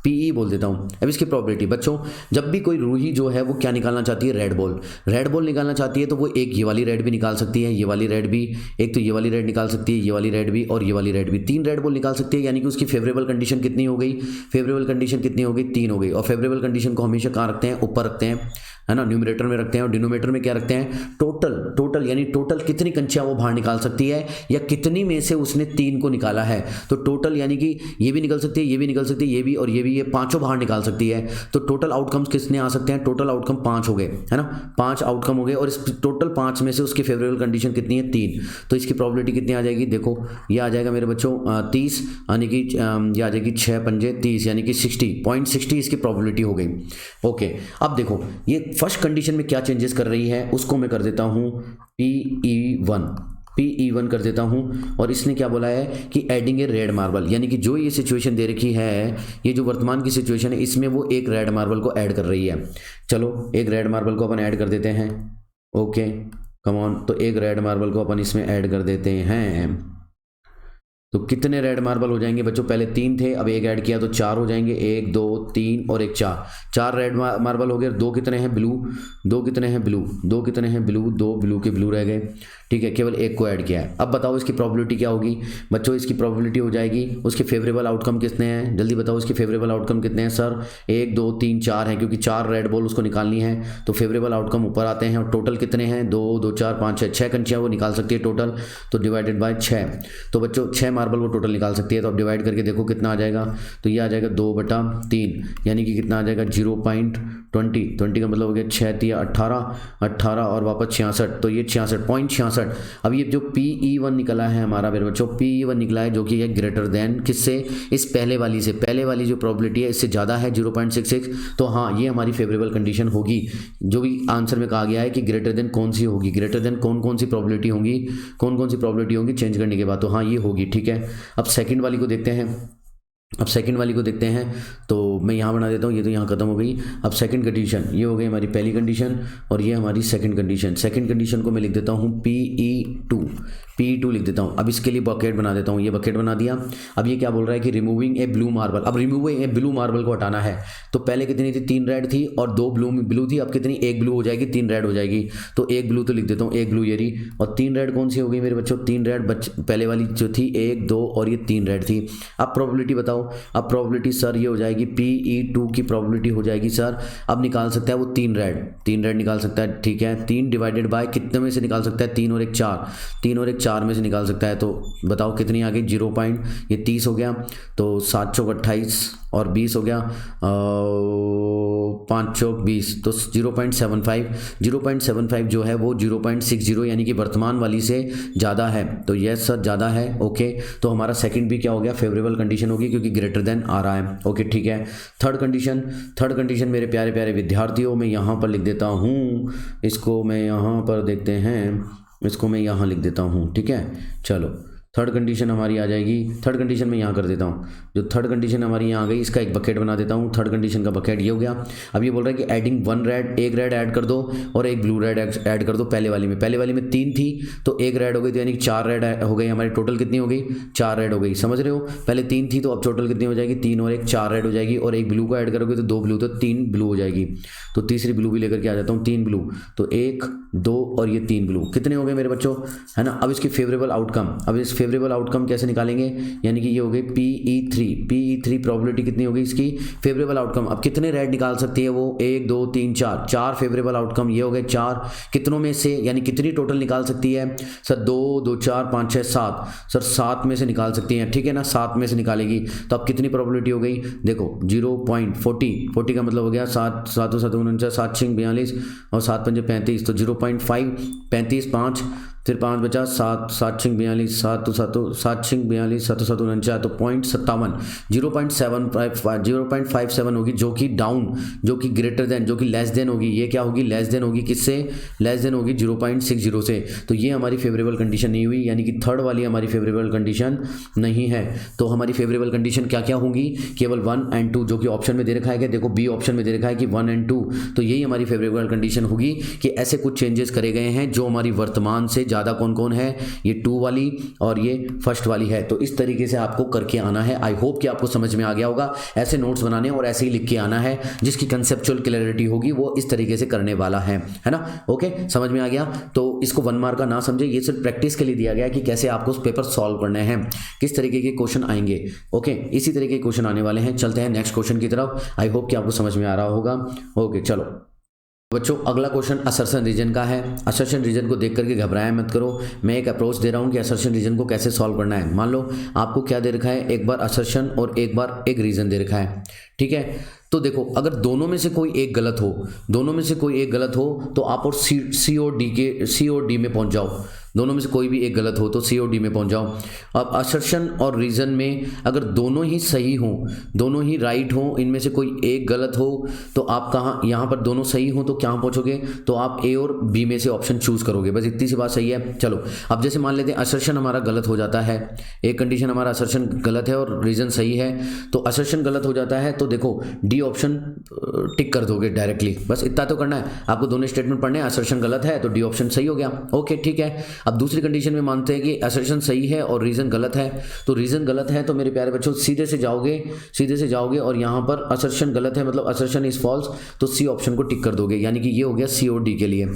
पीई बोल देता हूँ। अब इसकी प्रोबेबिलिटी बच्चों, जब भी कोई रूही जो है वो क्या निकालना चाहती है? रेड बॉल निकालना चाहती है, तो वो एक ये वाली रेड भी निकाल सकती है, ये वाली रेड भी, एक तो ये वाली रेड निकाल सकती है, ये वाली रेड भी और ये वाली रेड भी, 3 रेड बॉल निकाल सकती है। यानी कि उसकी फेवरेबल कंडीशन कितनी हो गई? फेवरेबल कंडीशन कितनी हो गई? 3 हो गई। और फेवरेबल कंडीशन को हमेशा कहाँ रखते हैं? ऊपर रखते हैं, है ना, न्यूमरेटर में रखते हैं। और डिनोमिनेटर में क्या रखते हैं? टोटल टोटल यानी टोटल कितनी कंचियां वो बाहर निकाल सकती है, या कितनी में से उसने 3 को निकाला है। तो टोटल यानी कि ये भी निकल सकती है, ये भी निकल सकती है, ये भी और ये भी, ये पांचों बाहर निकाल सकती है। तो टोटल आउटकम्स कितने आ सकते हैं, टोटल आउटकम 5 हो गए, है ना, 5 आउटकम हो गए, और इस टोटल 5 में से उसकी फेवरेबल कंडीशन कितनी है, 3। तो इसकी प्रोबेबिलिटी कितनी आ जाएगी, देखो ये आ जाएगा मेरे बच्चों 30, यानी कि ये आ जाएगी 6 पंजे 30, यानी कि 60 इसकी प्रोबेबिलिटी हो गई। ओके, अब देखो ये फर्स्ट कंडीशन में क्या चेंजेस कर रही है, उसको मैं कर देता हूँ PE1 कर देता हूँ। और इसने क्या बोला है कि एडिंग ए रेड मार्बल, यानी कि जो ये सिचुएशन दे रखी है, ये जो वर्तमान की सिचुएशन है, इसमें वो एक रेड मार्बल को ऐड कर रही है। चलो एक रेड मार्बल को अपन ऐड कर देते हैं। ओके कम ऑन, तो एक रेड मार्बल को अपन इसमें ऐड कर देते हैं। तो कितने रेड मार्बल हो जाएंगे बच्चों, पहले 3 थे, अब एक ऐड किया तो 4 हो जाएंगे, 1 2 3 और 1 4 रेड मार्बल हो गए। 2 कितने हैं ब्लू, 2 कितने हैं ब्लू, 2 कितने हैं ब्लू, 2 ब्लू के ब्लू रह गए, ठीक है, केवल एक को ऐड किया है। अब बताओ इसकी प्रोबेबिलिटी क्या होगी बच्चों, इसकी प्रोबेबिलिटी हो जाएगी, उसके फेवरेबल आउटकम कितने हैं, जल्दी बताओ इसके फेवरेबल आउटकम कितने हैं सर, 1 2 3 4 हैं, क्योंकि 4 रेड बॉल उसको निकालनी है, तो फेवरेबल आउटकम ऊपर आते हैं। और टोटल कितने हैं, 2 2 4 5 6 कंचियाँ वो निकाल सकती है टोटल, तो डिवाइडेड बाय 6। तो बच्चों 6 मार्बल वो टोटल निकाल सकती है। तो अब डिवाइड करके देखो कितना आ जाएगा, तो ये आ जाएगा 2/3, यानी कि कितना आ जाएगा 0.20 का मतलब हो गया 6 3 18 और वापस 66, तो ये 66.66। अब ये जो PE1 निकला है हमारा मेरे बच्चों, PE1 निकला है जो कि है ग्रेटर देन किससे, इस पहले वाली से, पहले वाली जो प्रोबेबिलिटी है इससे ज़्यादा है 0.66। तो हाँ ये हमारी फेवरेबल कंडीशन होगी। जो भी आंसर में कहा गया है कि ग्रेटर देन कौन सी होगी, ग्रेटर देन कौन सी प्रोबेबिलिटी होंगी, कौन सी प्रोबेबिलिटी होंगी चेंज करने के बाद, तो हाँ ये होगी, ठीक है। अब सेकंड वाली को देखते हैं, तो मैं यहाँ बना देता हूँ, ये तो यहाँ खत्म हो गई। अब सेकंड कंडीशन, ये हो गई हमारी पहली कंडीशन और ये हमारी सेकंड कंडीशन को मैं लिख देता हूँ PE2 लिख देता हूँ। अब इसके लिए बकेट बना देता हूँ, ये बकेट बना दिया। अब ये क्या बोल रहा है कि रिमूविंग ए ब्लू मार्बल, अब रिमूविंग ए ब्लू मार्बल को हटाना है। तो पहले कितनी थी, 3 रेड थी और 2 ब्लू थी, अब कितनी, 1 ब्लू हो जाएगी, 3 रेड हो जाएगी। तो 1 ब्लू तो लिख देता हूँ, 1 ब्लू ये रही, और 3 रेड कौन सी हो गई मेरे बच्चों, 3 रेड पहले वाली जो थी 1 2 और ये 3 रेड थी। अब प्रोबेबिलिटी बताओ, अब प्रोबेबिलिटी सर ये हो जाएगी PE2 की प्रोबेबिलिटी हो जाएगी सर, अब निकाल सकता है वो 3 रेड निकाल सकता है, ठीक है। 3 डिवाइडेड बाय कितने में से निकाल सकता है, 3 और 1 4, 3 और 1 4 में से निकाल सकता है। तो बताओ कितनी आ गई, 0 पॉइंट, ये 30 हो गया, तो 7 चौक 28 और 20 हो गया, 5 चौक 20, तो 0.75 जो है वो 0.60 यानी कि वर्तमान वाली से ज़्यादा है। तो यस सर ज़्यादा है, ओके। तो हमारा सेकंड भी क्या हो गया, फेवरेबल कंडीशन होगी क्योंकि ग्रेटर देन आ रहा है, ओके ठीक है। थर्ड कंडीशन मेरे प्यारे प्यारे विद्यार्थियों, मैं यहाँ पर लिख देता हूँ, इसको मैं यहाँ पर देखते हैं, इसको मैं यहाँ लिख देता हूँ, ठीक है। चलो थर्ड कंडीशन हमारी आ जाएगी, थर्ड कंडीशन मैं यहाँ कर देता हूँ, जो थर्ड कंडीशन हमारी यहाँ आ गई इसका एक बकेट बना देता हूँ। थर्ड कंडीशन का बकेट ये हो गया। अब ये बोल रहा है कि एडिंग 1 रेड, एक रेड ऐड कर दो और एक ब्लू रेड ऐड कर दो। पहले वाली में 3 थी तो एक रेड हो गई, तो यानी कि 4 रेड हो गई हमारी, टोटल कितनी हो गई, 4 रेड हो गई, समझ रहे हो। पहले 3 थी तो अब टोटल कितनी हो जाएगी, 3 और 1 4 रेड हो जाएगी, और एक ब्लू को ऐड करोगे तो 2 ब्लू, तो 3 ब्लू हो जाएगी। तो तीसरी ब्लू भी लेकर के आ जाता हूँ, 3 ब्लू, तो 1 2 और ये 3 ब्लू, कितने हो गए मेरे बच्चों, है ना। अब इसकी फेवरेबल आउटकम, अब इस फेवरेबल आउटकम कैसे निकालेंगे, यानी कि ये हो गई PE3 प्रोबेबिलिटी कितनी होगी इसकी, फेवरेबल आउटकम। अब कितने रेड निकाल सकती है वो, 1 2 3 4 फेवरेबल आउटकम, ये हो गए 4, कितनों में से, यानी कितनी टोटल निकाल सकती है सर, 2 2 4 5 6 7, सर 7 में से निकाल सकती हैं, ठीक है ना, 7 में से निकालेगी। तो अब कितनी प्रोबेबिलिटी हो गई, देखो 0.40 का मतलब हो गया 7 7 7 49 7 6 42 और 7 5 35, तो 0.5 35 5, फिर 5 बचा, 7 7 6 42 7 7 7 6 42 7 7 49, तो 0.57 होगी, जो कि डाउन, जो कि ग्रेटर देन, जो कि लेस देन होगी। ये क्या होगी, लेस देन होगी, किससे, लेस देन होगी 0.60 से। तो ये हमारी फेवरेबल कंडीशन नहीं हुई, यानी कि थर्ड वाली हमारी फेवरेबल कंडीशन नहीं है। तो हमारी फेवरेबल कंडीशन क्या क्या होंगी, केवल 1 और 2, जो कि ऑप्शन में दे रखा है, देखो बी ऑप्शन में दे रखा है कि 1 और 2, तो यही हमारी फेवरेबल कंडीशन होगी कि ऐसे कुछ चेंजेस करे गए हैं जो हमारी वर्तमान से ज़्यादा कौन है, ये 2 वाली और ये फर्स्ट वाली है। तो इस तरीके से आपको करके आना है। आई होप कि आपको समझ में आ गया होगा। ऐसे नोट्स बनाने और ऐसे ही लिख के आना है, जिसकी कंसेप्चुअल क्लैरिटी होगी वो इस तरीके से करने वाला है ना। ओके, समझ में आ गया। तो इसको 1 मार्क का ना समझे, ये सिर्फ प्रैक्टिस के लिए दिया गया कि कैसे आपको पेपर सॉल्व करने हैं, किस तरीके के क्वेश्चन आएंगे। ओके, इसी तरीके के क्वेश्चन आने वाले हैं। चलते हैं नेक्स्ट क्वेश्चन की तरफ। आई होप कि आपको समझ में आ रहा होगा। ओके चलो। बच्चों अगला क्वेश्चन असर्शन रीजन का है। असर्शन रीजन को देख करके घबराया मत करो, मैं एक अप्रोच दे रहा हूँ कि असर्शन रीजन को कैसे सॉल्व करना है। मान लो आपको क्या दे रखा है, एक बार असर्शन और एक बार एक रीजन दे रखा है, ठीक है। तो देखो अगर दोनों में से कोई एक गलत हो, दोनों में से कोई एक गलत हो तो आप और सी और डी में पहुंच जाओ। दोनों में से कोई भी एक गलत हो तो सी और डी में पहुंच जाओ। अब असर्शन और रीजन में अगर दोनों ही सही हों, दोनों ही राइट हों, इनमें से कोई एक गलत हो तो आप कहाँ, यहाँ पर दोनों सही हों तो कहाँ पहुँचोगे, तो आप ए और बी में से ऑप्शन चूज़ करोगे। बस इतनी सी बात सही है। चलो अब जैसे मान लेते हैं असर्शन हमारा गलत हो जाता है, एक कंडीशन हमारा असर्शन गलत है और रीजन सही है, तो असर्शन गलत हो जाता है तो देखो डी ऑप्शन टिक कर दोगे डायरेक्टली। बस इतना तो करना है आपको, दोनों स्टेटमेंट पढ़ने हैं। असर्शन गलत है तो डी ऑप्शन सही हो गया, ओके ठीक है। अब दूसरी कंडीशन में मानते हैं कि असर्शन सही है और रीजन गलत है, तो रीजन गलत है तो मेरे प्यारे बच्चों सीधे से जाओगे और यहाँ पर असर्शन गलत है मतलब असर्शन इज फॉल्स, तो सी ऑप्शन को टिक कर दोगे, यानी कि ये हो गया सी और डी के लिए।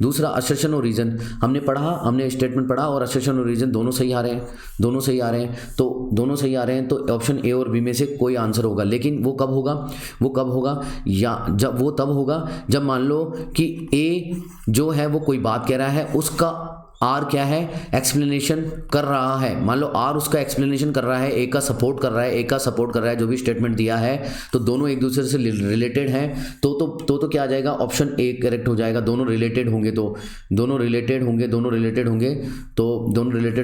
दूसरा असर्शन और रीजन हमने पढ़ा, हमने स्टेटमेंट पढ़ा और असर्शन और रीजन दोनों सही आ रहे हैं, दोनों सही आ रहे हैं, तो दोनों सही आ रहे हैं तो ऑप्शन ए और बी में से कोई आंसर होगा। लेकिन वो कब होगा, वो कब होगा, या जब वो तब होगा जब मान लो कि ए जो है वो कोई बात कह रहा है, उसका आर क्या है, एक्सप्लेनेशन कर रहा है। मान लो आर उसका एक्सप्लेनेशन कर रहा है, ए का सपोर्ट कर रहा है, ए का सपोर्ट कर रहा है, जो भी स्टेटमेंट दिया है, तो दोनों एक दूसरे से रिलेटेड हैं, तो क्या आ जाएगा, ऑप्शन ए करेक्ट हो जाएगा। दोनों रिलेटेड होंगे तो दोनों रिलेटेड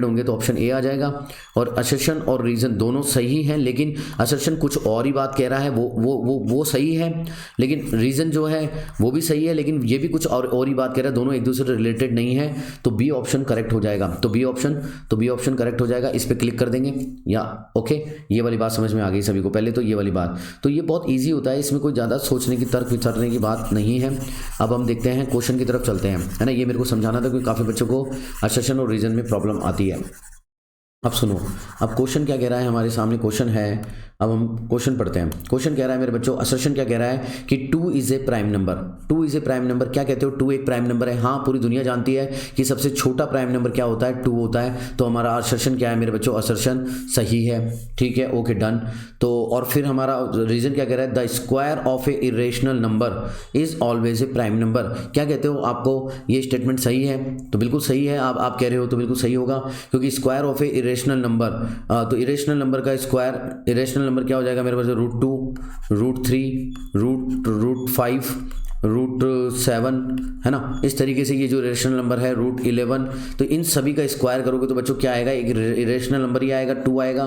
होंगे तो ऑप्शन ए आ जाएगा। और असर्शन और रीजन दोनों सही हैं, लेकिन असर्शन कुछ और ही बात कह रहा है, वो सही है, लेकिन रीजन जो है वो भी सही है, लेकिन ये भी कुछ और ही बात कह रहा है, दोनों एक दूसरे से रिलेटेड नहीं है, तो बी ऑप्शन करेक्ट हो जाएगा। तो बी ऑप्शन करेक्ट हो जाएगा। इस पे क्लिक कर देंगे या ओके, ये वाली बात समझ में आ गई सभी को। पहले तो ये वाली बात, तो ये बहुत इजी होता है, इसमें कोई ज़्यादा सोचने की, तर्क विचारने की बात नहीं है। अब हम देखते हैं क्वेश्चन की तरफ चलते हैं, है ना। ये मेरे को समझाना था क्योंकि काफ़ी बच्चों को असर्शन और रीजन में प्रॉब्लम आती है। अब सुनो, अब क्वेश्चन क्या कह रहा है, हमारे सामने क्वेश्चन है, अब हम क्वेश्चन पढ़ते हैं। क्वेश्चन कह रहा है मेरे बच्चों, असर्शन क्या कह रहा है कि 2 is a prime number. 2 is a prime number, क्या कहते हो, 2 एक प्राइम नंबर है। हाँ, पूरी दुनिया जानती है कि सबसे छोटा प्राइम नंबर क्या होता है, 2 होता है। तो हमारा असर्शन क्या है मेरे बच्चों, असर्शन सही है, ठीक है, ओके डन। तो और फिर हमारा रीजन क्या कह रहा है, the square of A irrational number is always a prime number. क्या कहते हो, आपको ये स्टेटमेंट सही है, तो बिल्कुल सही है। आप कह रहे हो तो बिल्कुल सही होगा, क्योंकि square of A irrational number, तो इरेशनल नंबर का स्क्वायर, इरेशनल नंबर क्या हो जाएगा मेरे पास, √2, √3, √5, √7, है ना। इस तरीके से ये जो इरेशनल नंबर है √11, तो इन सभी का स्क्वायर करोगे तो बच्चों क्या आएगा, एक इरेशनल नंबर ही आएगा, 2 आएगा,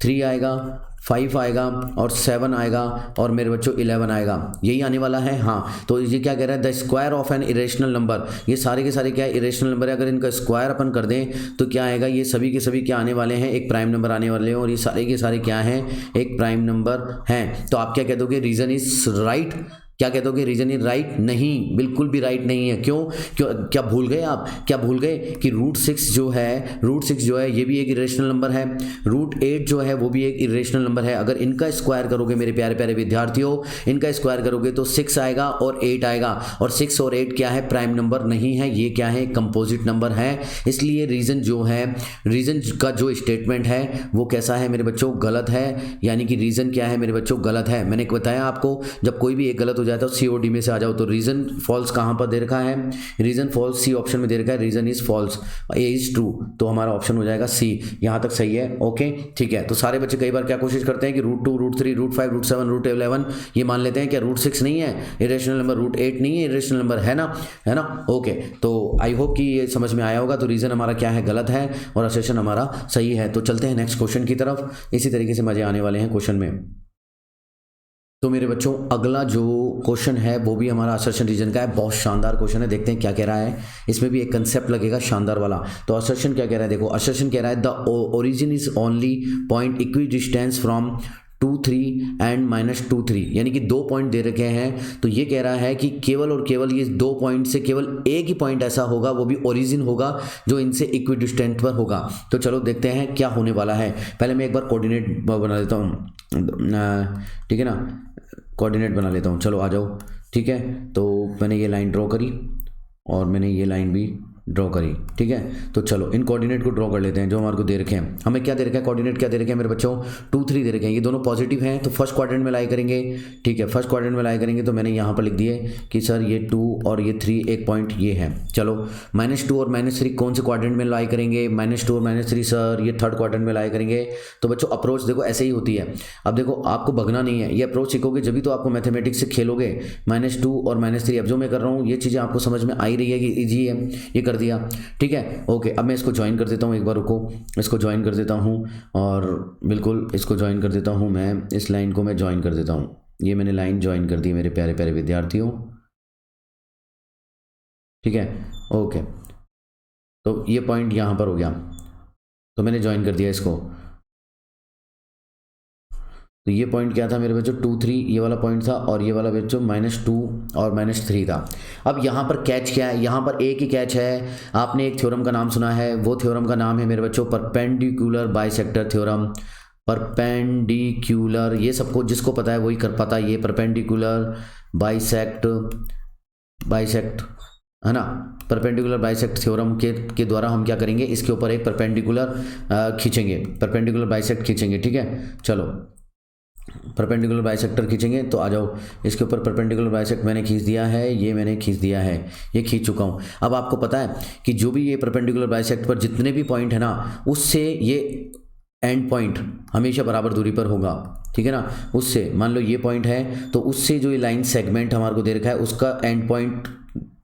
3 आएगा, 5 आएगा और 7 आएगा और मेरे बच्चों 11 आएगा, यही आने वाला है। हाँ, तो ये क्या कह रहा है, the square of an irrational number, ये सारे के सारे क्या है, इरेशनल नंबर है। अगर इनका स्क्वायर अपन कर दें तो क्या आएगा, ये सभी के सभी क्या आने वाले हैं, एक प्राइम नंबर आने वाले हैं, और ये सारे के सारे क्या हैं, एक प्राइम नंबर हैं। तो आप क्या कह दोगे, रीजन इज राइट। क्या कह दोगे, रीजन इज राइट, नहीं, बिल्कुल भी राइट नहीं है। क्यों, क्या भूल गए आप, क्या भूल गए कि √6 जो है ये भी एक इरेशनल नंबर है, √8 जो है वो भी एक इरेशनल नंबर है। अगर इनका स्क्वायर करोगे मेरे प्यारे प्यारे विद्यार्थियों, इनका स्क्वायर करोगे तो 6 आएगा और 8 आएगा, और 6 और 8 क्या है, प्राइम नंबर नहीं है, ये क्या है, कंपोजिट नंबर है। इसलिए रीजन जो है, रीजन का जो स्टेटमेंट है वो कैसा है मेरे बच्चों, गलत है। यानी कि रीजन क्या है मेरे बच्चों, गलत है। मैंने बताया आपको, जब कोई भी एक गलत हो जाता है सी और डी में से आ जाओ। तो रीजन फॉल्स कहां पर दे रखा है, रीजन फॉल्स सी ऑप्शन में दे रखा है, reason is false, A is true, तो हमारा ऑप्शन हो जाएगा सी। यहां तक सही है, ओके ठीक है। तो सारे बच्चे कई बार क्या कोशिश करते हैं कि √2, √3, √5, √7, √11 ये मान लेते हैं, क्या √6 नहीं है इरेशनल नंबर, √8 नहीं है इरेशनल नंबर, है ना, ओके। तो आई होप कि ये समझ में आया होगा। तो रीजन हमारा क्या है, गलत है, और असर्शन हमारा सही है। तो चलते हैं नेक्स्ट क्वेश्चन की तरफ, इसी तरीके से मजे आने वाले हैं क्वेश्चन में। तो मेरे बच्चों अगला जो क्वेश्चन है वो भी हमारा असर्शन रीजन का है, बहुत शानदार क्वेश्चन है, देखते हैं क्या कह रहा है। इसमें भी एक कंसेप्ट लगेगा शानदार वाला। तो असर्शन क्या कह रहा है, देखो असर्शन कह रहा है, the origin is only point equi distance from 2, 3 and -2, 3, यानी कि 2 पॉइंट दे रखे हैं। तो ये कह रहा है कि केवल और केवल ये 2 पॉइंट से केवल एक ही पॉइंट ऐसा होगा, वो भी ओरिजिन होगा, जो इनसे इक्वी डिस्टेंट पर होगा। तो चलो देखते हैं क्या होने वाला है। पहले मैं एक बार कोऑर्डिनेट बना देता हूँ, ठीक है ना, कोऑर्डिनेट बना लेता हूँ, चलो आ जाओ, ठीक है। तो मैंने ये लाइन ड्रॉ करी और मैंने ये लाइन भी ड्रॉ करी। ठीक है, तो चलो इन कोऑर्डिनेट को ड्रॉ कर लेते हैं जो हमारे को दे रखे हैं। हमें क्या दे रखा है, कोऑर्डिनेट क्या दे रखे हैं मेरे बच्चों, 2 3 दे रखे हैं। ये दोनों पॉजिटिव हैं तो फर्स्ट क्वाड्रेंट में लाई करेंगे। ठीक है, फर्स्ट क्वाड्रेंट में लाई करेंगे तो मैंने यहाँ पर लिख दिए कि सर ये 2 और ये 3 एक पॉइंट ये है। चलो -2 और -3 कौन से क्वाड्रेंट में लाई करेंगे, -2 और -3 सर ये थर्ड क्वाड्रेंट में लाई करेंगे। तो बच्चों अप्रोच देखो ऐसे ही होती है। अब देखो आपको भगना नहीं है, ये अप्रोच सीखोगे जब भी तो आपको मैथमेटिक्स से खेलोगे। -2 और -3 अब जो मैं कर रहा हूँ ये चीज़ें आपको समझ में आ ही रही है कि ईजी है, ये कर दिया। ठीक है, ओके। अब मैं इसको ज्वाइन कर देता हूँ, एक बार रुको, इसको ज्वाइन कर देता हूँ और बिल्कुल इसको ज्वाइन कर देता हूँ। मैं इस लाइन को मैं ज्वाइन कर देता हूँ। ये मैंने लाइन ज्वाइन कर दी मेरे प्यारे प्यारे विद्यार्थियों। ठीक है, ओके। तो ये पॉइंट यहाँ पर हो गया, तो मैंने ज्वाइन कर दिया इसको। तो ये पॉइंट क्या था मेरे बच्चों, 2 3 ये वाला पॉइंट था और ये वाला बच्चों -2 और -3 था। अब यहाँ पर कैच क्या है, यहाँ पर एक ही कैच है। आपने एक थ्योरम का नाम सुना है, वो थ्योरम का नाम है मेरे बच्चों परपेंडिकुलर बाइसेक्टर थ्योरम। परपेंडिकुलर, ये सबको जिसको पता है वही कर पाता है। ये परपेंडिकुलर बाइसेक्ट है ना, परपेंडिकुलर बाइसेक्ट थ्योरम के द्वारा हम क्या करेंगे, इसके ऊपर एक परपेंडिकुलर खींचेंगे, परपेंडिकुलर बाइसेक्ट खींचेंगे। ठीक है, चलो परपेंडिकुलर बाइसेक्टर खींचेंगे। तो आ जाओ, इसके ऊपर परपेंडिकुलर बाइसेक्ट मैंने खींच दिया है, ये मैंने खींच दिया है, ये खींच चुका हूँ। अब आपको पता है कि जो भी ये परपेंडिकुलर बाइसेक्ट पर जितने भी पॉइंट है ना, उससे ये एंड पॉइंट हमेशा बराबर दूरी पर होगा। ठीक है ना, उससे मान लो ये पॉइंट है तो उससे जो ये लाइन सेगमेंट हमारे को दे रखा है उसका एंड पॉइंट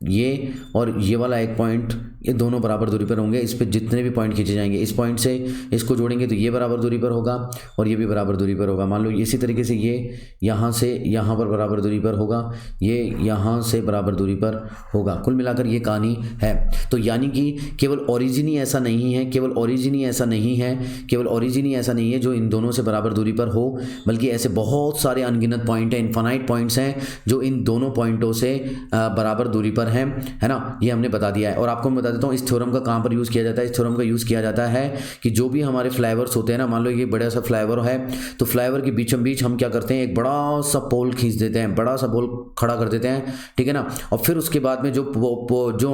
ये और ये वाला एक पॉइंट, ये दोनों बराबर दूरी पर होंगे। इस पे जितने भी पॉइंट खींचे जाएंगे, इस पॉइंट से इसको जोड़ेंगे तो ये बराबर दूरी पर होगा और ये भी बराबर दूरी पर होगा। मान लो इसी तरीके से ये यहाँ से यहाँ पर बराबर दूरी पर होगा, ये यहाँ से बराबर दूरी पर होगा। कुल मिलाकर ये कहानी है। तो यानी कि केवल ओरिजिन ही ऐसा नहीं है, केवल ओरिजिन ही ऐसा नहीं है, केवल ओरिजिन ही ऐसा नहीं है जो इन दोनों से बराबर दूरी पर हो, बल्कि ऐसे बहुत सारे अनगिनत पॉइंट हैं, इनफाइनाइट पॉइंट्स हैं जो इन दोनों पॉइंटों से बराबर दूरी पर है ना। ये हमने बता दिया है। और आपको मैं बता देता हूँ इस थ्योरम का कहाँ पर यूज़ किया जाता है। इस थ्योरम का यूज़ किया जाता है कि जो भी हमारे फ्लाईओवर्स होते हैं ना, मान लो ये बड़ा सा फ्लाईओवर है तो फ्लाईओवर के बीचों बीच हम क्या करते हैं, एक बड़ा सा पोल खींच देते हैं, बड़ा सा पोल खड़ा कर देते हैं। ठीक है ना, और फिर उसके बाद में जो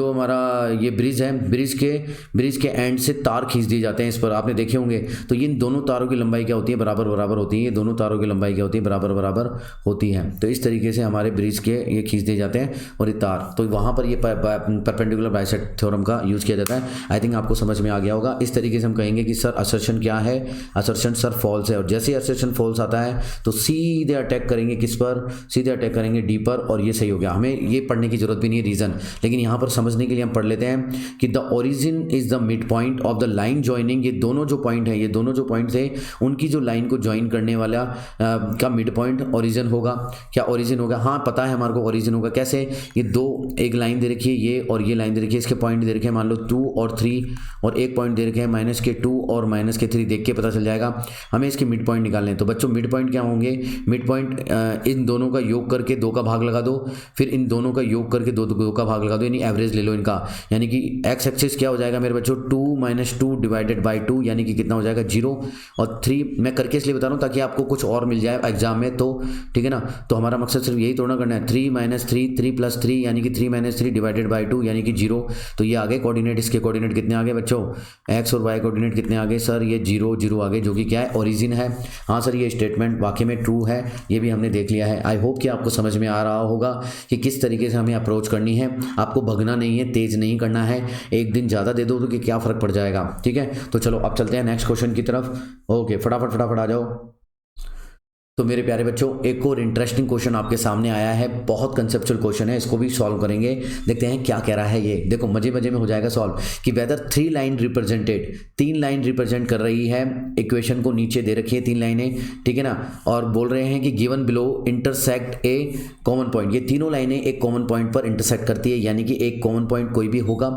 हमारा ये ब्रिज है, ब्रिज के एंड से तार खींच दिए जाते हैं इस पर, आपने देखे होंगे। तो इन दोनों तारों की लंबाई क्या होती है, बराबर बराबर होती है। ये दोनों तारों की लंबाई क्या होती है, बराबर बराबर होती है। तो इस तरीके से हमारे ब्रिज के ये खींच दिए जाते हैं और ये तार, तो वहाँ पर ये परपेंडिकुलर बाइसेक्ट थ्योरम का यूज़ किया जाता है। आई थिंक आपको समझ में आ गया होगा। इस तरीके से हम कहेंगे कि सर असर्शन क्या है, असर्शन सर फॉल्स है। और जैसे ही असर्शन फॉल्स आता है तो सीधे अटैक करेंगे किस पर, सीधे अटैक करेंगे डी पर, और ये सही हो गया। हमें ये पढ़ने की जरूरत भी नहीं है रीज़न, लेकिन यहाँ पर समझने के लिए हम पढ़ लेते हैं कि the origin is the mid point of the line joining. ये दोनों जो पॉइंट है, ये दोनों जो पॉइंट थे उनकी जो लाइन को ज्वाइन करने वाला का मिड पॉइंट ओरिजिन होगा। क्या ओरिजिन होगा, हाँ पता है हमारे को ओरिजिन होगा। कैसे, ये दो एक लाइन दे रखी है ये और ये लाइन दे रखी है, इसके पॉइंट दे रखे हैं मान लो 2 और 3 और एक पॉइंट दे रखे हैं -2 और -3, देख के पता चल जाएगा। हमें इसके मिड पॉइंट निकालने हैं। तो बच्चों मिड पॉइंट क्या होंगे, मिड पॉइंट इन दोनों का योग करके 2 का भाग लगा दो, फिर इन दोनों का योग करके 2 का भाग लगा दो, यानी एवरेज ले लो इनका। यानी कि एक्स एक्सिस क्या हो जाएगा मेरे बच्चों, 2 - 2 डिवाइडेड बाई 2, यानी कि कितना हो जाएगा 0 और 3। मैं करके इसलिए बता रहा हूँ ताकि आपको कुछ और मिल जाए एग्जाम में। तो ठीक है ना, तो हमारा मकसद सिर्फ यही तोड़ना करना है। 3 - 3 3 + 3 यानी कि 3 - 3 डिवाइडेड बाई 2 यानी कि 0। तो ये आगे कोऑर्डिनेट, इसके कोऑर्डिनेट कितने आगे बच्चों, एक्स और वाई कोऑर्डिनेट कितने आगे सर, ये 0 0 आगे, जो कि क्या है ओरिजिन है। हाँ सर ये स्टेटमेंट वाकई में ट्रू है, ये भी हमने देख लिया है। आई होप कि आपको समझ में आ रहा होगा कि किस तरीके से हमें अप्रोच करनी है। आपको भगना नहीं है, तेज नहीं करना है। एक दिन ज़्यादा दे दो तो कि क्या फ़र्क पड़ जाएगा। ठीक है, तो चलो अब चलते हैं नेक्स्ट क्वेश्चन की तरफ। ओके, फटाफट आ जाओ। तो मेरे प्यारे बच्चों एक और इंटरेस्टिंग क्वेश्चन आपके सामने आया है, बहुत कंसेप्चुअल क्वेश्चन है, इसको भी सॉल्व करेंगे। देखते हैं क्या कह रहा है ये, देखो मजे मजे में हो जाएगा सॉल्व। कि whether 3 line represented, 3 line represent कर रही है इक्वेशन को, नीचे दे रखी है 3 लाइनें, ठीक है ना, और बोल रहे हैं कि गिवन बिलो इंटरसेक्ट ए कॉमन पॉइंट। ये तीनों लाइनें एक कॉमन पॉइंट पर इंटरसेक्ट करती है, यानी कि एक कॉमन पॉइंट कोई भी होगा,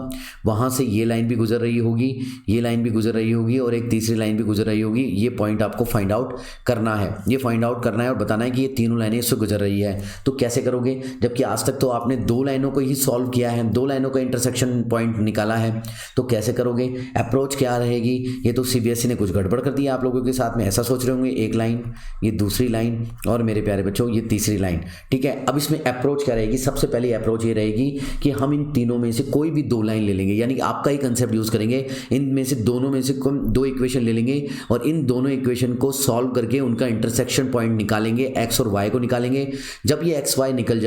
वहां से ये लाइन भी गुजर रही होगी, ये लाइन भी गुजर रही होगी और एक तीसरी लाइन भी गुजर रही होगी। ये पॉइंट आपको फाइंड आउट करना है। ये फाइंड आउट आउट करना है और बताना है कि ये तीनों लाइनें इससे गुजर रही है। तो कैसे करोगे, जबकि आज तक तो आपने दो लाइनों को ही सॉल्व किया है, दो लाइनों का इंटरसेक्शन पॉइंट निकाला है। तो कैसे करोगे, अप्रोच क्या रहेगी? ये तो सीबीएसई ने कुछ गड़बड़ कर दिया आप लोगों के साथ में, ऐसा सोच रहे होंगे, एक लाइन, ये दूसरी लाइन और मेरे प्यारे बच्चों ये तीसरी लाइन। ठीक है, अब इसमें अप्रोच क्या रहेगी? सबसे पहली अप्रोच ये रहेगी कि हम इन तीनों में से कोई भी दो लाइन ले लेंगे, यानी आपका ही कंसेप्ट यूज करेंगे, इनमें से दोनों में से दो इक्वेशन ले लेंगे और इन दोनों इक्वेशन को सॉल्व करके उनका इंटरसेक्शन पॉइंट निकालेंगे, एक्स और वाई को निकालेंगे। जब ये एक्स वाई निकल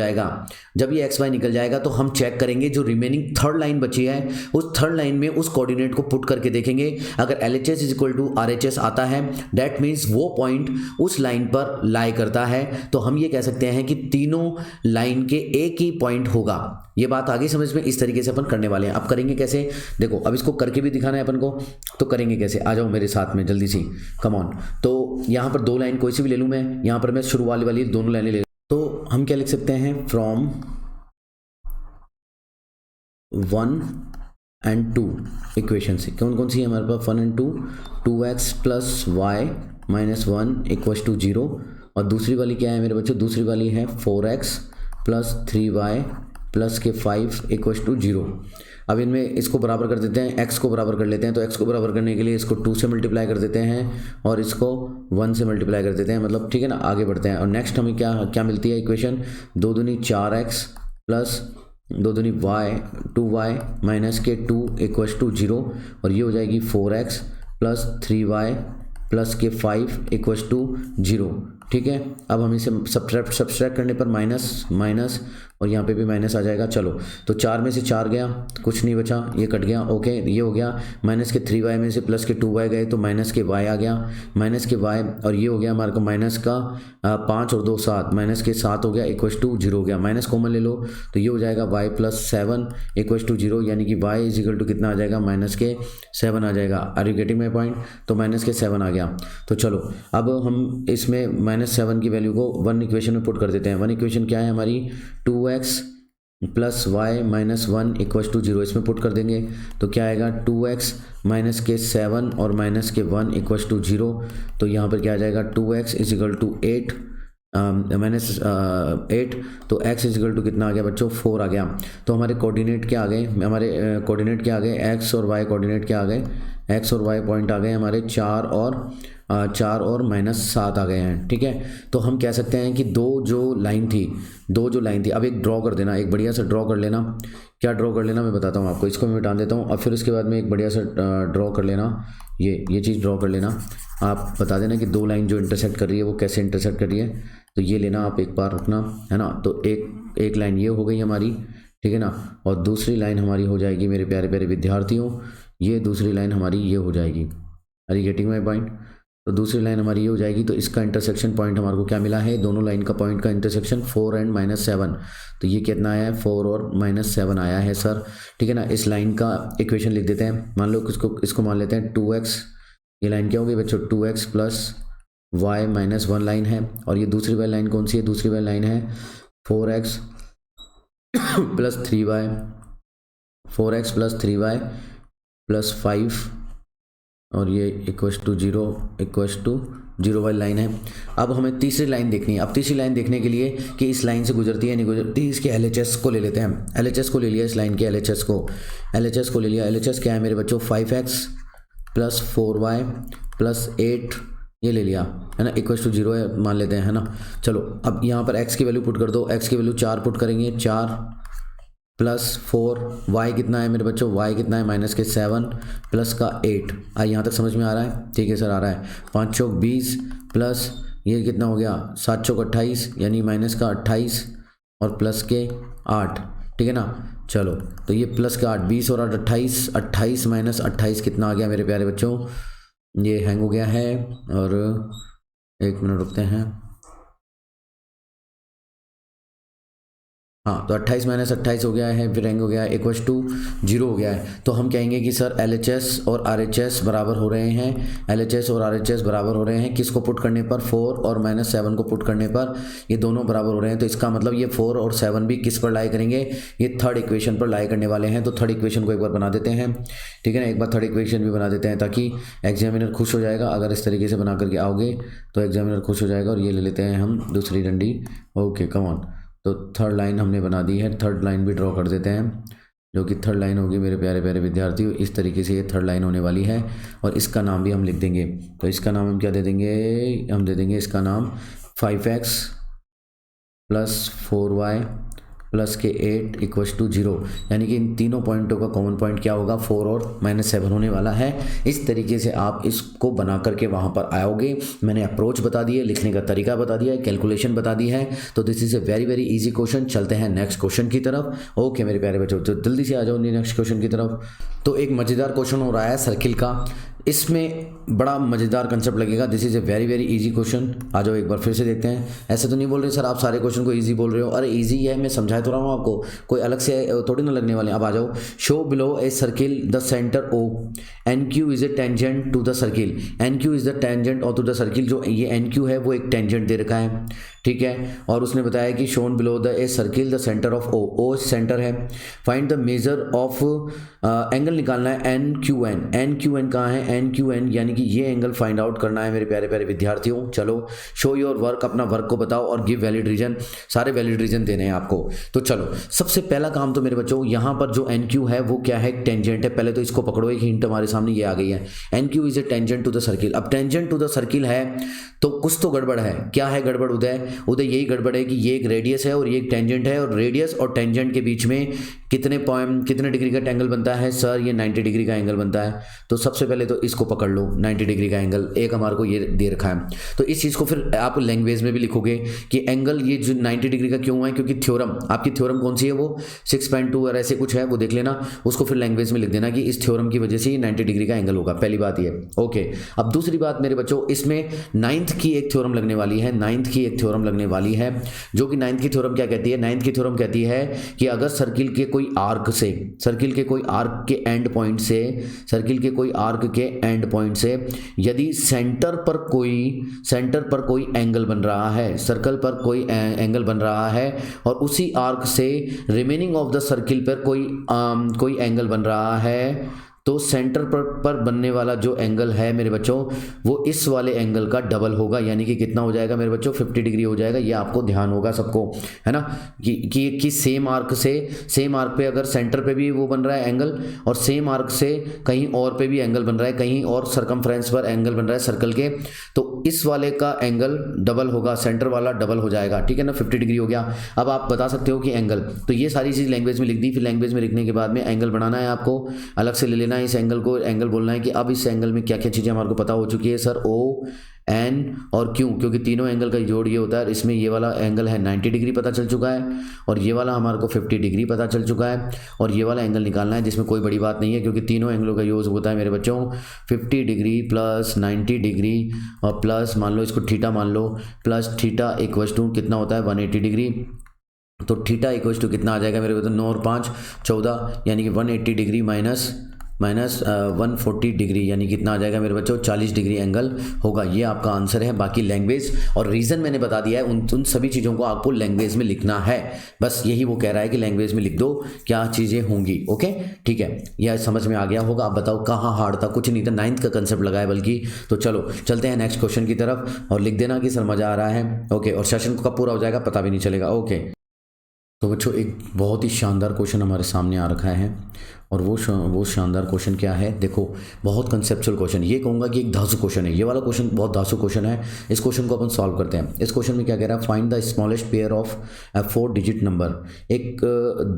जाएगा तो हम चेक करेंगे जो रिमेनिंग थर्ड लाइन बची है, उस थर्ड लाइन में उस कोऑर्डिनेट को पुट करके देखेंगे। अगर LHS is equal to RHS आता है, दैट मीन्स वो पॉइंट उस लाइन पर लाई करता है, तो हम ये कह सकते हैं कि तीनों लाइन के एक ही पॉइंट होगा। ये बात आगे समझ में, इस तरीके से अपन करने वाले हैं। अब करेंगे कैसे, देखो अब इसको करके भी दिखाना है अपन को, तो करेंगे कैसे, आ जाओ मेरे साथ में जल्दी सी, कम ऑन। तो यहाँ पर दो लाइन कोई सी भी ले लूँ मैं, यहाँ पर मैं शुरू वाली दोनों लाइनें ले, तो हम क्या लिख सकते हैं, फ्रॉम 1 and 2 इक्वेशन से, कौन कौन सी है हमारे पास, 1 and 2, 2x plus y minus 1 equals to 0, और दूसरी वाली क्या है मेरे बच्चों, दूसरी वाली है 4x प्लस 3y प्लस के 5 इक्वल्स टू 0। अब इनमें इसको बराबर कर देते हैं, x को बराबर कर लेते हैं, तो x को बराबर करने के लिए इसको 2 से मल्टीप्लाई कर देते हैं और इसको 1 से मल्टीप्लाई कर देते हैं, मतलब ठीक है ना, आगे बढ़ते हैं। और नेक्स्ट हमें क्या क्या मिलती है इक्वेशन, 2 दूनी 4x प्लस 2 दूनी y 2y माइनस के 2 इक्वल्स टू 0, और ये हो जाएगी 4x प्लस 3y प्लस के 5 इक्वल्स टू 0। ठीक है, अब हम इसे सब्सट्रैक्ट करने पर माइनस माइनस और यहाँ पे भी माइनस आ जाएगा। चलो, तो 4 में से 4 गया, कुछ नहीं बचा, ये कट गया, ओके ये हो गया। माइनस के 3y में से प्लस के 2y गए तो माइनस के y आ गया, माइनस के y, और ये हो गया हमारे को माइनस का 5 और 2 7, माइनस के 7 हो गया इक्वल्स टू 0 हो गया। माइनस कॉमन ले लो तो ये हो जाएगा y प्लस 7 इक्वल्स टू 0, यानी कि y इज इक्वल टू कितना आ जाएगा, माइनस के 7 आ जाएगा। Are you getting my point? तो माइनस के 7 आ गया। तो चलो अब हम इसमें -7 की वैल्यू को 1 इक्वेशन में पुट कर देते हैं। 1 इक्वेशन क्या है हमारी, 2x plus y minus 1 equals to 0, इसमें पुट कर देंगे तो क्या आएगा, 2x माइनस के 7 और माइनस के 1 इक्वल्स टू 0। तो यहाँ पर क्या आ जाएगा, 2x is equal to 8 minus 8, तो x इज इक्वल टू कितना आ गया बच्चों, 4 आ गया। तो हमारे कोऑर्डिनेट क्या आ गए, हमारे कोऑर्डिनेट क्या आ गए, x और y कोऑर्डिनेट क्या आ गए, x और y पॉइंट आ गए हमारे 4 और -7 आ गए हैं। ठीक है, तो हम कह सकते हैं कि दो जो लाइन थी, अब एक ड्रॉ कर देना, एक बढ़िया सा ड्रॉ कर लेना। क्या ड्रॉ कर लेना मैं बताता हूँ आपको, इसको मैं मिटा देता हूँ और फिर उसके बाद में एक बढ़िया सा ड्रॉ कर लेना, ये चीज़ ड्रॉ कर लेना। आप बता देना कि दो लाइन जो इंटरसेक्ट कर रही है वो कैसे इंटरसेक्ट कर रही है, तो ये लेना आप एक बार रखना, है ना। तो एक लाइन ये हो गई हमारी, ठीक है ना, और दूसरी लाइन हमारी हो जाएगी मेरे प्यारे प्यारे विद्यार्थियों, ये दूसरी लाइन हमारी ये हो जाएगी। Are you getting my point? तो दूसरी लाइन हमारी ये हो जाएगी, तो इसका इंटरसेक्शन पॉइंट हमारे को क्या मिला है, दोनों लाइन का पॉइंट का इंटरसेक्शन 4 एंड -7, तो ये कितना आया है, 4 और -7 आया है सर। ठीक है ना, इस लाइन का इक्वेशन लिख देते हैं, मान लो इसको मान लेते हैं 2x, ये लाइन क्या होगी बच्चों, 2x plus y minus 1 line है, और ये दूसरी वाली लाइन कौन सी है, दूसरी वाली लाइन है 4x plus 3y, 4x plus 3y plus 5, और ये इक्वल्स टू 0 वाली लाइन है। अब हमें तीसरी लाइन देखनी है। अब तीसरी लाइन देखने के लिए कि इस लाइन से गुजरती है नहीं गुजरती, इसके LHS को ले लेते हैं। LHS को ले लिया, इस लाइन के LHS को ले लिया। LHS क्या है मेरे बच्चों, 5x प्लस 4y प्लस 8, ये ले लिया, है ना, इक्वल्स टू 0 है मान लेते हैं, है ना। चलो अब यहाँ पर x की वैल्यू पुट कर दो, x की वैल्यू 4 पुट करेंगे, 4 प्लस 4, y कितना है मेरे बच्चों, y कितना है माइनस के 7 प्लस का 8। यहाँ तक समझ में आ रहा है? ठीक है सर आ रहा है। 5 चौक 20 प्लस ये कितना हो गया, 7 चौक 28, यानी माइनस का 28 और प्लस के 8, ठीक है ना। चलो तो ये प्लस का 8, 20 और 8 28, 28 माइनस 28 कितना आ गया मेरे प्यारे बच्चों, ये हैंग हो गया है, और 1 मिनट रुकते हैं। हाँ, तो 28 माइनस 28 हो गया है, फिर एंग हो गया है इक्वल्स टू 0 हो गया है। तो हम कहेंगे कि सर LHS और RHS बराबर हो रहे हैं, LHS और RHS बराबर हो रहे हैं किसको पुट करने पर, 4 और -7 को पुट करने पर, ये दोनों बराबर हो रहे हैं। तो इसका मतलब ये 4 और 7 भी किस पर लाई करेंगे, ये थर्ड इक्वेशन पर लाई करने वाले हैं। तो थर्ड इक्वेशन को एक बार बना देते हैं, ठीक है ना, एक बार थर्ड इक्वेशन भी बना देते हैं ताकि एग्जामिनर खुश हो जाएगा। अगर इस तरीके से बना करके आओगे तो एग्जामिनर खुश हो जाएगा। और ये ले लेते हैं हम दूसरी डंडी, ओके कम ऑन। तो थर्ड लाइन हमने बना दी है, थर्ड लाइन भी ड्रॉ कर देते हैं, जो कि थर्ड लाइन होगी मेरे प्यारे प्यारे विद्यार्थियों। इस तरीके से ये थर्ड लाइन होने वाली है और इसका नाम भी हम लिख देंगे। तो इसका नाम हम क्या दे देंगे, हम दे देंगे इसका नाम 5x + 4y + के 8 = 0, यानी कि इन तीनों पॉइंटों का कॉमन पॉइंट क्या होगा, 4 और -7 होने वाला है। इस तरीके से आप इसको बना करके वहाँ पर आओगे। मैंने अप्रोच बता दी है, लिखने का तरीका बता दिया है, कैलकुलेशन बता दी है। तो this is a very very easy question. चलते हैं नेक्स्ट क्वेश्चन की तरफ। ओके मेरे प्यारे बच्चों, तो जल्दी से आ जाओ नेक्स्ट क्वेश्चन की तरफ। तो एक मज़ेदार क्वेश्चन हो रहा है सर्किल का, इसमें बड़ा मज़ेदार कंसेप्ट लगेगा। This is a very very easy question. आ जाओ एक बार फिर से देखते हैं। ऐसे तो नहीं बोल रहे सर आप सारे क्वेश्चन को इजी बोल रहे हो, अरे इजी है, मैं समझा तो रहा हूँ आपको, कोई अलग से थोड़ी ना लगने वाले। अब आ जाओ, show below a circle the centre O, NQ is a tangent to the circle, NQ is the tangent और टू द सर्किल। जो ये NQ है वो एक टेंजेंट दे रखा है, ठीक है। और उसने बताया कि shown below the a circle the centre of O centre है। Find the measure of angle निकालना है NQN, NQN कहाँ है, NQN यानी कि ये एंगल फाइंड आउट करना है मेरे प्यारे प्यारे विद्यार्थियों। चलो शो योर वर्क, अपना वर्क को बताओ और गिव वैलिड रीजन, सारे वैलिड रीजन देने हैं आपको। तो चलो सबसे पहला काम तो मेरे बच्चों, यहाँ पर जो NQ है वो क्या है, टेंजेंट है। पहले तो इसको पकड़ो, एक हिंट हमारे सामने ये आ गई है, NQ is a tangent to the circle. अब टेंजेंट टू द सर्किल है तो कुछ तो गड़बड़ है। क्या है गड़बड़ उदय? उदय यही गड़बड़ है कि ये एक रेडियस है और ये एक टेंजेंट है, और रेडियस और टेंजेंट के बीच में कितने डिग्री का एंगल बनता है सर, ये 90 डिग्री का एंगल बनता है। तो सबसे पहले तो इसको पकड़ लो, 90 डिग्री का एंगल एक हमारे को ये दे रखा है। तो इस चीज़ को फिर आप लैंग्वेज में भी लिखोगे कि एंगल ये जो 90 डिग्री का क्यों हुआ है, क्योंकि थ्योरम, आपकी थ्योरम कौन सी है, वो 6.2 और ऐसे कुछ है, वो देख लेना। उसको फिर लैंग्वेज में लिख देना कि इस थ्योरम की वजह से ये 90 डिग्री का एंगल होगा। पहली बात ये, ओके। अब दूसरी बात मेरे बच्चों, इसमें 9th की एक थ्योरम लगने वाली है, 9th की एक थ्योरम लगने वाली है, जो कि 9th की थ्योरम क्या कहती है, 9th की थ्योरम कहती है कि अगर सर्किल के कोई आर्क से, सर्किल के कोई आर्क के एंड पॉइंट से, सर्किल के कोई आर्क के एंड पॉइंट से यदि सेंटर पर कोई एंगल बन रहा है, सर्कल पर कोई एंगल बन रहा है, और उसी आर्क से रिमेनिंग ऑफ द सर्किल पर कोई एंगल बन रहा है, तो सेंटर पर बनने वाला जो एंगल है मेरे बच्चों, वो इस वाले एंगल का डबल होगा। यानी कि कितना हो जाएगा मेरे बच्चों, 50 डिग्री हो जाएगा। ये आपको ध्यान होगा सबको, है ना, कि सेम आर्क पे अगर सेंटर पे भी वो बन रहा है एंगल, और सेम आर्क से कहीं और पे भी एंगल बन रहा है, कहीं और सरकमफ्रेंस पर एंगल बन रहा है सर्कल के, तो इस वाले का एंगल डबल होगा, सेंटर वाला डबल हो जाएगा, ठीक है ना, 50 डिग्री हो गया। अब आप बता सकते हो कि एंगल, तो ये सारी चीज़ लैंग्वेज में लिख दी। फिर लैंग्वेज में लिखने के बाद में एंगल बनाना है आपको, अलग से ले लेना है इस एंगल को, एंगल बोलना है कि अब इस एंगल में क्या क्या चीज़ें हमारे को पता हो चुकी है सर, O, N और Q, क्योंकि तीनों एंगल का जोड़ ये होता है। इसमें ये वाला एंगल है 90 डिग्री पता चल चुका है, और ये वाला हमारे को 50 डिग्री पता चल चुका है, और ये वाला एंगल निकालना है जिसमें कोई बड़ी बात नहीं है, क्योंकि तीनों एंगलों का यूज़ होता है मेरे बच्चों 50 डिग्री प्लस 90 डिग्री और प्लस मान लो इसको थीटा मान लो, प्लस थीटा इक्वल्स टू कितना होता है 180 डिग्री। तो थीटा इक्वल्स टू कितना आ जाएगा मेरे बच्चों, 9 और 5 14, यानी कि 180 डिग्री माइनस 140 डिग्री, यानी कितना आ जाएगा मेरे बच्चों, 40 डिग्री एंगल होगा। ये आपका आंसर है। बाकी लैंग्वेज और रीज़न मैंने बता दिया है, उन सभी चीज़ों को आपको लैंग्वेज में लिखना है। बस यही वो कह रहा है कि लैंग्वेज में लिख दो क्या चीज़ें होंगी। ओके ठीक है, यह समझ में आ गया होगा। आप बताओ कहाँ हार्ड था, कुछ नहीं था, 9th का कंसेप्ट लगा है बल्कि। तो चलो चलते हैं नेक्स्ट क्वेश्चन की तरफ, और लिख देना कि सर मज़ा आ रहा है। ओके, और सेशन कब पूरा हो जाएगा पता भी नहीं चलेगा। ओके, तो बच्चों एक बहुत ही शानदार क्वेश्चन हमारे सामने आ रखा है, और वो शानदार क्वेश्चन क्या है, देखो बहुत कंसेप्चुअल क्वेश्चन, ये कहूँगा कि एक धांसू क्वेश्चन है। ये वाला क्वेश्चन बहुत धांसू क्वेश्चन है। इस क्वेश्चन को अपन सॉल्व करते हैं। इस क्वेश्चन में क्या कह रहा है, find the smallest pair of 4 digit number. एक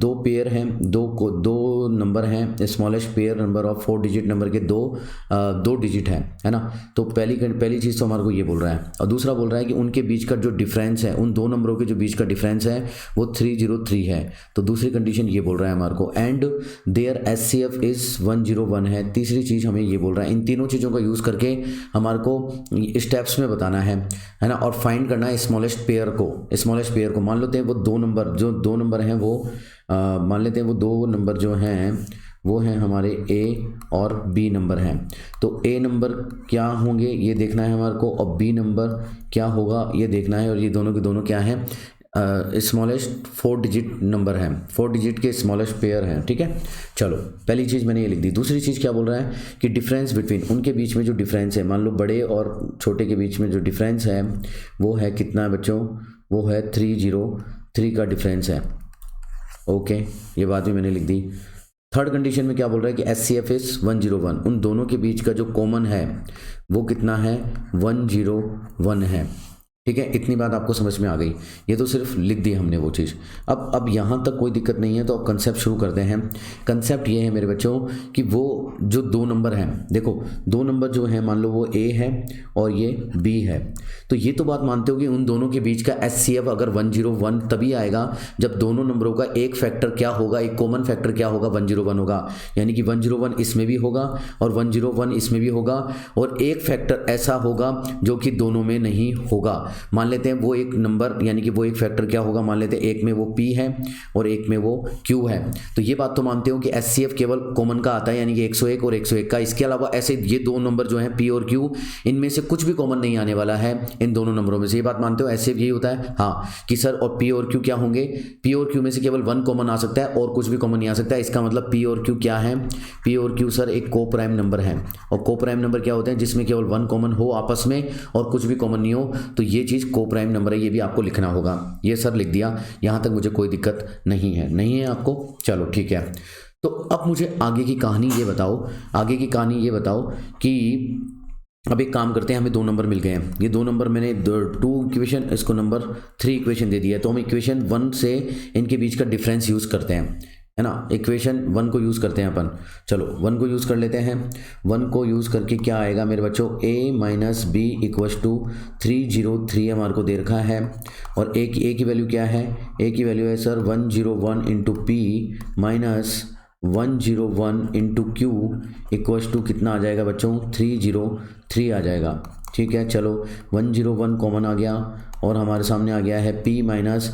दो पेयर हैं, दो नंबर हैं, smallest pair number of 4 digit number के दो डिजिट है ना। तो पहली चीज़ तो हमारे को ये बोल रहा है, और दूसरा बोल रहा है कि उनके बीच का जो डिफरेंस है, उन दो नंबरों के जो बीच का डिफरेंस है वो 303 है। तो दूसरी कंडीशन ये बोल रहा है हमारे को, and there here HCF is 101 है। तीसरी चीज़ हमें ये बोल रहा है, इन तीनों चीज़ों का यूज़ करके हमारे को स्टेप्स में बताना है ना, और फाइंड करना है स्मॉलेस्ट पेयर को। मान लेते हैं वो दो नंबर हैं वो मान लेते हैं वो दो नंबर जो हैं वो हैं हमारे A और B नंबर हैं। तो A नंबर क्या होंगे ये देखना है हमारे को, और B नंबर क्या होगा ये देखना है, और ये दोनों के दोनों क्या हैं, स्मॉलेस्ट 4 डिजिट नंबर हैं, 4 डिजिट के स्मॉलेस्ट पेयर हैं। ठीक है, चलो पहली चीज़ मैंने ये लिख दी। दूसरी चीज़ क्या बोल रहा है कि डिफरेंस बिटवीन, उनके बीच में जो डिफरेंस है, मान लो बड़े और छोटे के बीच में जो डिफरेंस है वो है कितना है बच्चों, वो है 303 का डिफरेंस है। ओके, ये बात भी मैंने लिख दी। थर्ड कंडीशन में क्या बोल रहा है कि HCF इज 101, उन दोनों के बीच का जो कॉमन है वो कितना है, 101 है। ठीक है, इतनी बात आपको समझ में आ गई। ये तो सिर्फ लिख दी हमने वो चीज़। अब यहाँ तक कोई दिक्कत नहीं है, तो अब कंसेप्ट शुरू करते हैं। कंसेप्ट ये है मेरे बच्चों कि वो जो दो नंबर हैं, देखो दो नंबर जो है मान लो वो A है और ये B है, तो ये तो बात मानते हो कि उन दोनों के बीच का HCF अगर 101 तभी आएगा जब दोनों नंबरों का एक फैक्टर क्या होगा, एक कॉमन फैक्टर क्या होगा, 101 होगा। यानी कि 101 इसमें भी होगा और 101 इसमें भी होगा, और एक फैक्टर ऐसा होगा जो कि दोनों में नहीं होगा। मान लेते हैं वो एक नंबर, यानी कि वो एक फैक्टर क्या होगा, मान लेते हैं एक में वो P है और एक में वो Q है। तो ये बात तो मानते हो कि HCF केवल कॉमन का आता है, यानी कि 101 और 101 का। इसके अलावा ऐसे ये दो नंबर जो हैं P और Q, इनमें से कुछ भी कॉमन नहीं आने वाला है इन दोनों नंबरों में से। ये बात मानते हो HCF यही होता है? हाँ, कि सर और P और Q क्या होंगे, P और Q में से केवल 1 कॉमन आ सकता है और कुछ भी कॉमन नहीं आ सकता है। इसका मतलब P और Q क्या है, P और Q सर एक को प्राइम नंबर है, और को प्राइम नंबर क्या होते हैं, जिसमें केवल 1 कॉमन हो आपस में और कुछ भी कॉमन नहीं हो, तो ये चीज़ को प्राइम नंबर है। ये भी आपको लिखना होगा। ये सर लिख दिया, यहाँ तक मुझे कोई दिक्कत नहीं है आपको? चलो ठीक है। तो अब मुझे आगे की कहानी ये बताओ कि अब एक काम करते हैं, हमें दो नंबर मिल गए हैं। ये दो नंबर मैंने 2 इक्वेशन, इसको नंबर 3 इक्वेशन दे दिया है, तो हम इक्वेशन 1 से इनके बीच का डिफरेंस यूज़ करते हैं, है ना। इक्वेशन 1 को यूज़ करते हैं अपन। चलो 1 को यूज़ कर लेते हैं। 1 को यूज़ करके क्या आएगा मेरे बच्चों, A minus B equals to 303 हमारे को दे रखा है, और A की वैल्यू क्या है, A की वैल्यू है sir 101 into P minus 101 into Q equals to कितना आ जाएगा बच्चों, 303 आ जाएगा। ठीक है, चलो 101 कॉमन आ गया और हमारे सामने आ गया है P minus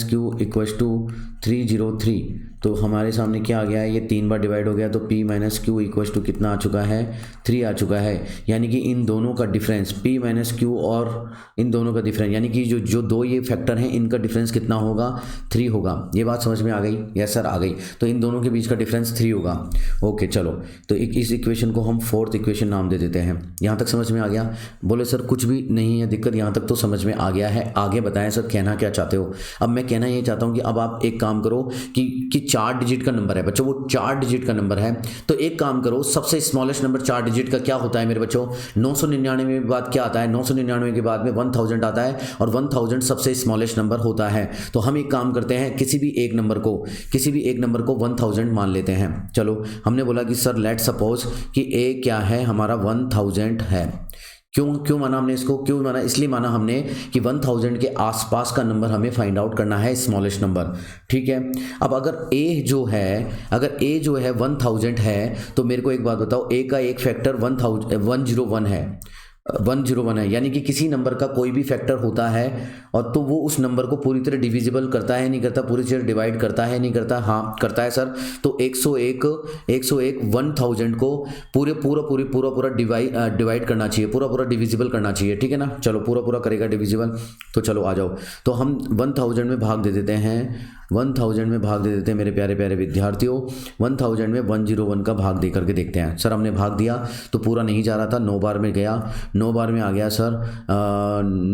Q equals to 303। तो हमारे सामने क्या आ गया है, ये 3 बार डिवाइड हो गया, तो P minus Q equals to कितना आ चुका है, 3 आ चुका है। यानी कि इन दोनों का डिफरेंस P माइनस Q और इन दोनों का डिफरेंस, यानी कि जो दो ये फैक्टर हैं इनका डिफरेंस कितना होगा, 3 होगा। ये बात समझ में आ गई? यस सर आ गई। तो इन दोनों के बीच का डिफरेंस 3 होगा। ओके चलो, तो इस इक्वेशन को हम 4th इक्वेशन नाम दे देते हैं। यहाँ तक समझ में आ गया? बोले सर कुछ भी नहीं है दिक्कत, यहाँ तक तो समझ में आ गया है। आगे बताएं सर कहना क्या चाहते हो। अब मैं कहना ये चाहता हूँ कि अब आप एक काम करो कि 4 डिजिट का नंबर है बच्चों, वो 4 डिजिट का नंबर है, तो एक काम करो, सबसे स्मॉलेस्ट नंबर 4 डिजिट का क्या होता है मेरे बच्चों, 999 के बाद क्या आता है, 999 के बाद में 1000 आता है, और 1000 सबसे स्मॉलेस्ट नंबर होता है। तो हम एक काम करते हैं, किसी भी एक नंबर को 1000 मान लेते हैं। चलो हमने बोला कि सर लेट सपोज कि A क्या है हमारा 1000 है। क्यों माना हमने इसको, क्यों माना, इसलिए माना हमने कि 1000 के आसपास का नंबर हमें फाइंड आउट करना है, स्मॉलेस्ट नंबर। ठीक है, अब अगर A जो है 1000 है, तो मेरे को एक बात बताओ, A का एक फैक्टर 101 है, 101 है, यानी कि किसी नंबर का कोई भी फैक्टर होता है और तो वो उस नंबर को पूरी तरह डिविजिबल करता है नहीं करता, पूरी तरह डिवाइड करता है नहीं करता, हाँ करता है सर। तो 101 1000 को पूरा डिवाइड करना चाहिए, पूरा डिविजिबल करना चाहिए। ठीक है ना, चलो पूरा करेगा डिविजिबल। तो चलो आ जाओ, तो हम 1000 में भाग दे देते हैं, 1000 में भाग दे देते हैं मेरे प्यारे प्यारे विद्यार्थियों। 1000 में 101 का भाग दे करके देखते हैं। सर हमने भाग दिया तो पूरा नहीं जा रहा था, 9 बार में गया, 9 बार में आ गया सर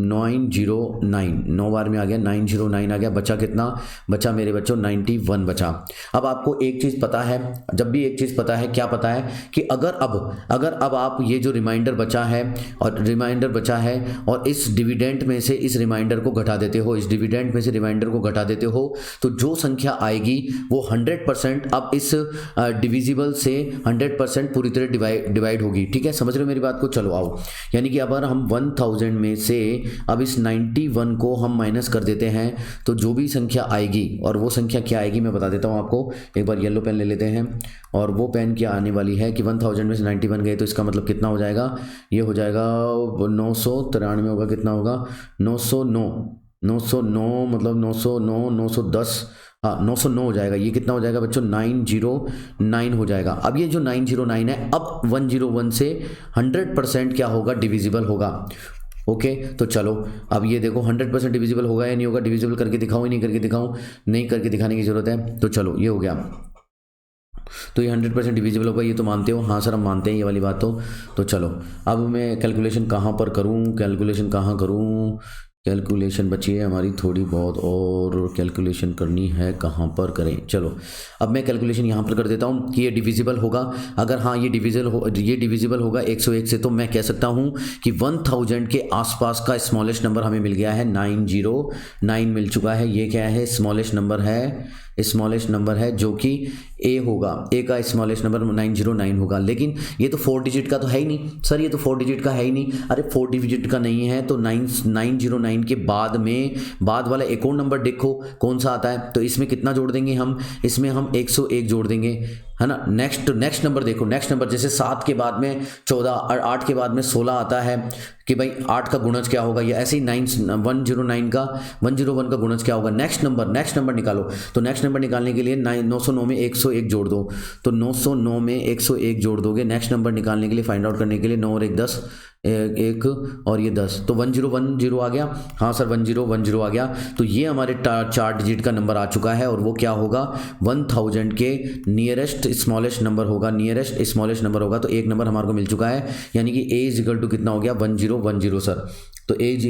909, 9 बार में आ गया 909 आ गया। बचा कितना, बचा मेरे बच्चों 91 बचा। अब आपको एक चीज़ पता है, जब भी एक चीज़ पता है, क्या पता है कि अगर अब आप ये जो रिमाइंडर बचा है और इस डिविडेंड में से इस रिमाइंडर को घटा देते हो, इस डिविडेंड में से रिमाइंडर को घटा देते हो, तो जो संख्या आएगी वो 100% अब इस डिविजिबल से 100% पूरी तरह डिवाइड होगी। ठीक है, समझ रहे हो मेरी बात को? चलो आओ, यानी कि अगर हम 1000 में से अब इस 91 को हम माइनस कर देते हैं तो जो भी संख्या आएगी, और वो संख्या क्या आएगी मैं बता देता हूँ आपको। एक बार येलो पेन ले लेते हैं, और वो पेन क्या आने वाली है कि 1000 में से 91 गए तो इसका मतलब कितना हो जाएगा, ये हो जाएगा 993 होगा, कितना होगा 909 मतलब 909 910, हाँ 909 हो जाएगा। ये कितना हो जाएगा बच्चों, 909 हो जाएगा। अब ये जो 909 है, अब 101 से 100% क्या होगा, डिविजिबल होगा। ओके तो चलो अब ये देखो 100% डिविजिबल होगा या नहीं होगा, डिविजिबल करके दिखाऊं या नहीं करके दिखाऊं, नहीं करके दिखाने की जरूरत है। तो चलो ये हो गया, तो ये 100% डिविजिबल होगा, ये तो मानते हो? हाँ सर हम मानते हैं ये वाली बात। तो चलो अब मैं कैलकुलेशन कहाँ पर करूँ, कैलकुलेशन कहाँ करूँ, कैलकुलेशन बची है हमारी थोड़ी बहुत, और कैलकुलेशन करनी है कहाँ पर करें। चलो अब मैं कैलकुलेशन यहाँ पर कर देता हूँ कि ये डिविजिबल होगा। अगर हाँ ये डिविजिबल होगा 101 से, तो मैं कह सकता हूँ कि 1000 के आसपास का स्मॉलेस्ट नंबर हमें मिल गया है, 909 मिल चुका है। ये क्या है, स्मॉलेस्ट नंबर है जो कि ए होगा, ए का स्मॉलेस्ट नंबर 909 होगा। लेकिन ये तो 4 डिजिट का तो है ही नहीं सर, ये तो 4 डिजिट का है ही नहीं। अरे 4 डिजिट का नहीं है तो 909 के बाद वाला एक और नंबर देखो कौन सा आता है, तो इसमें कितना जोड़ देंगे हम, इसमें हम 101 जोड़ देंगे, है ना। नेक्स्ट नंबर देखो, नेक्स्ट नंबर जैसे 7 के बाद में 14 और 8 के बाद में 16 आता है कि भाई 8 का गुणज क्या होगा, या ऐसे ही 101 का गुणज क्या होगा। नेक्स्ट नंबर निकालो, तो नेक्स्ट नंबर निकालने के लिए 909 में 101 जोड़ दो, तो 909 में 101 जोड़ दोगे। नेक्स्ट नंबर निकालने के लिए, फाइंड आउट करने के लिए 9 और 1 10, एक और ये 10, तो 1010 आ गया। हाँ सर 1010 आ गया। तो ये हमारे 4 डिजिट का नंबर आ चुका है, और वो क्या होगा, 1000 के नियरेस्ट स्मॉलेस्ट नंबर होगा। तो एक नंबर हमारे को मिल चुका है, यानी कि ए इज इक्वल टू कितना हो गया, 1010 सर। तो ए इज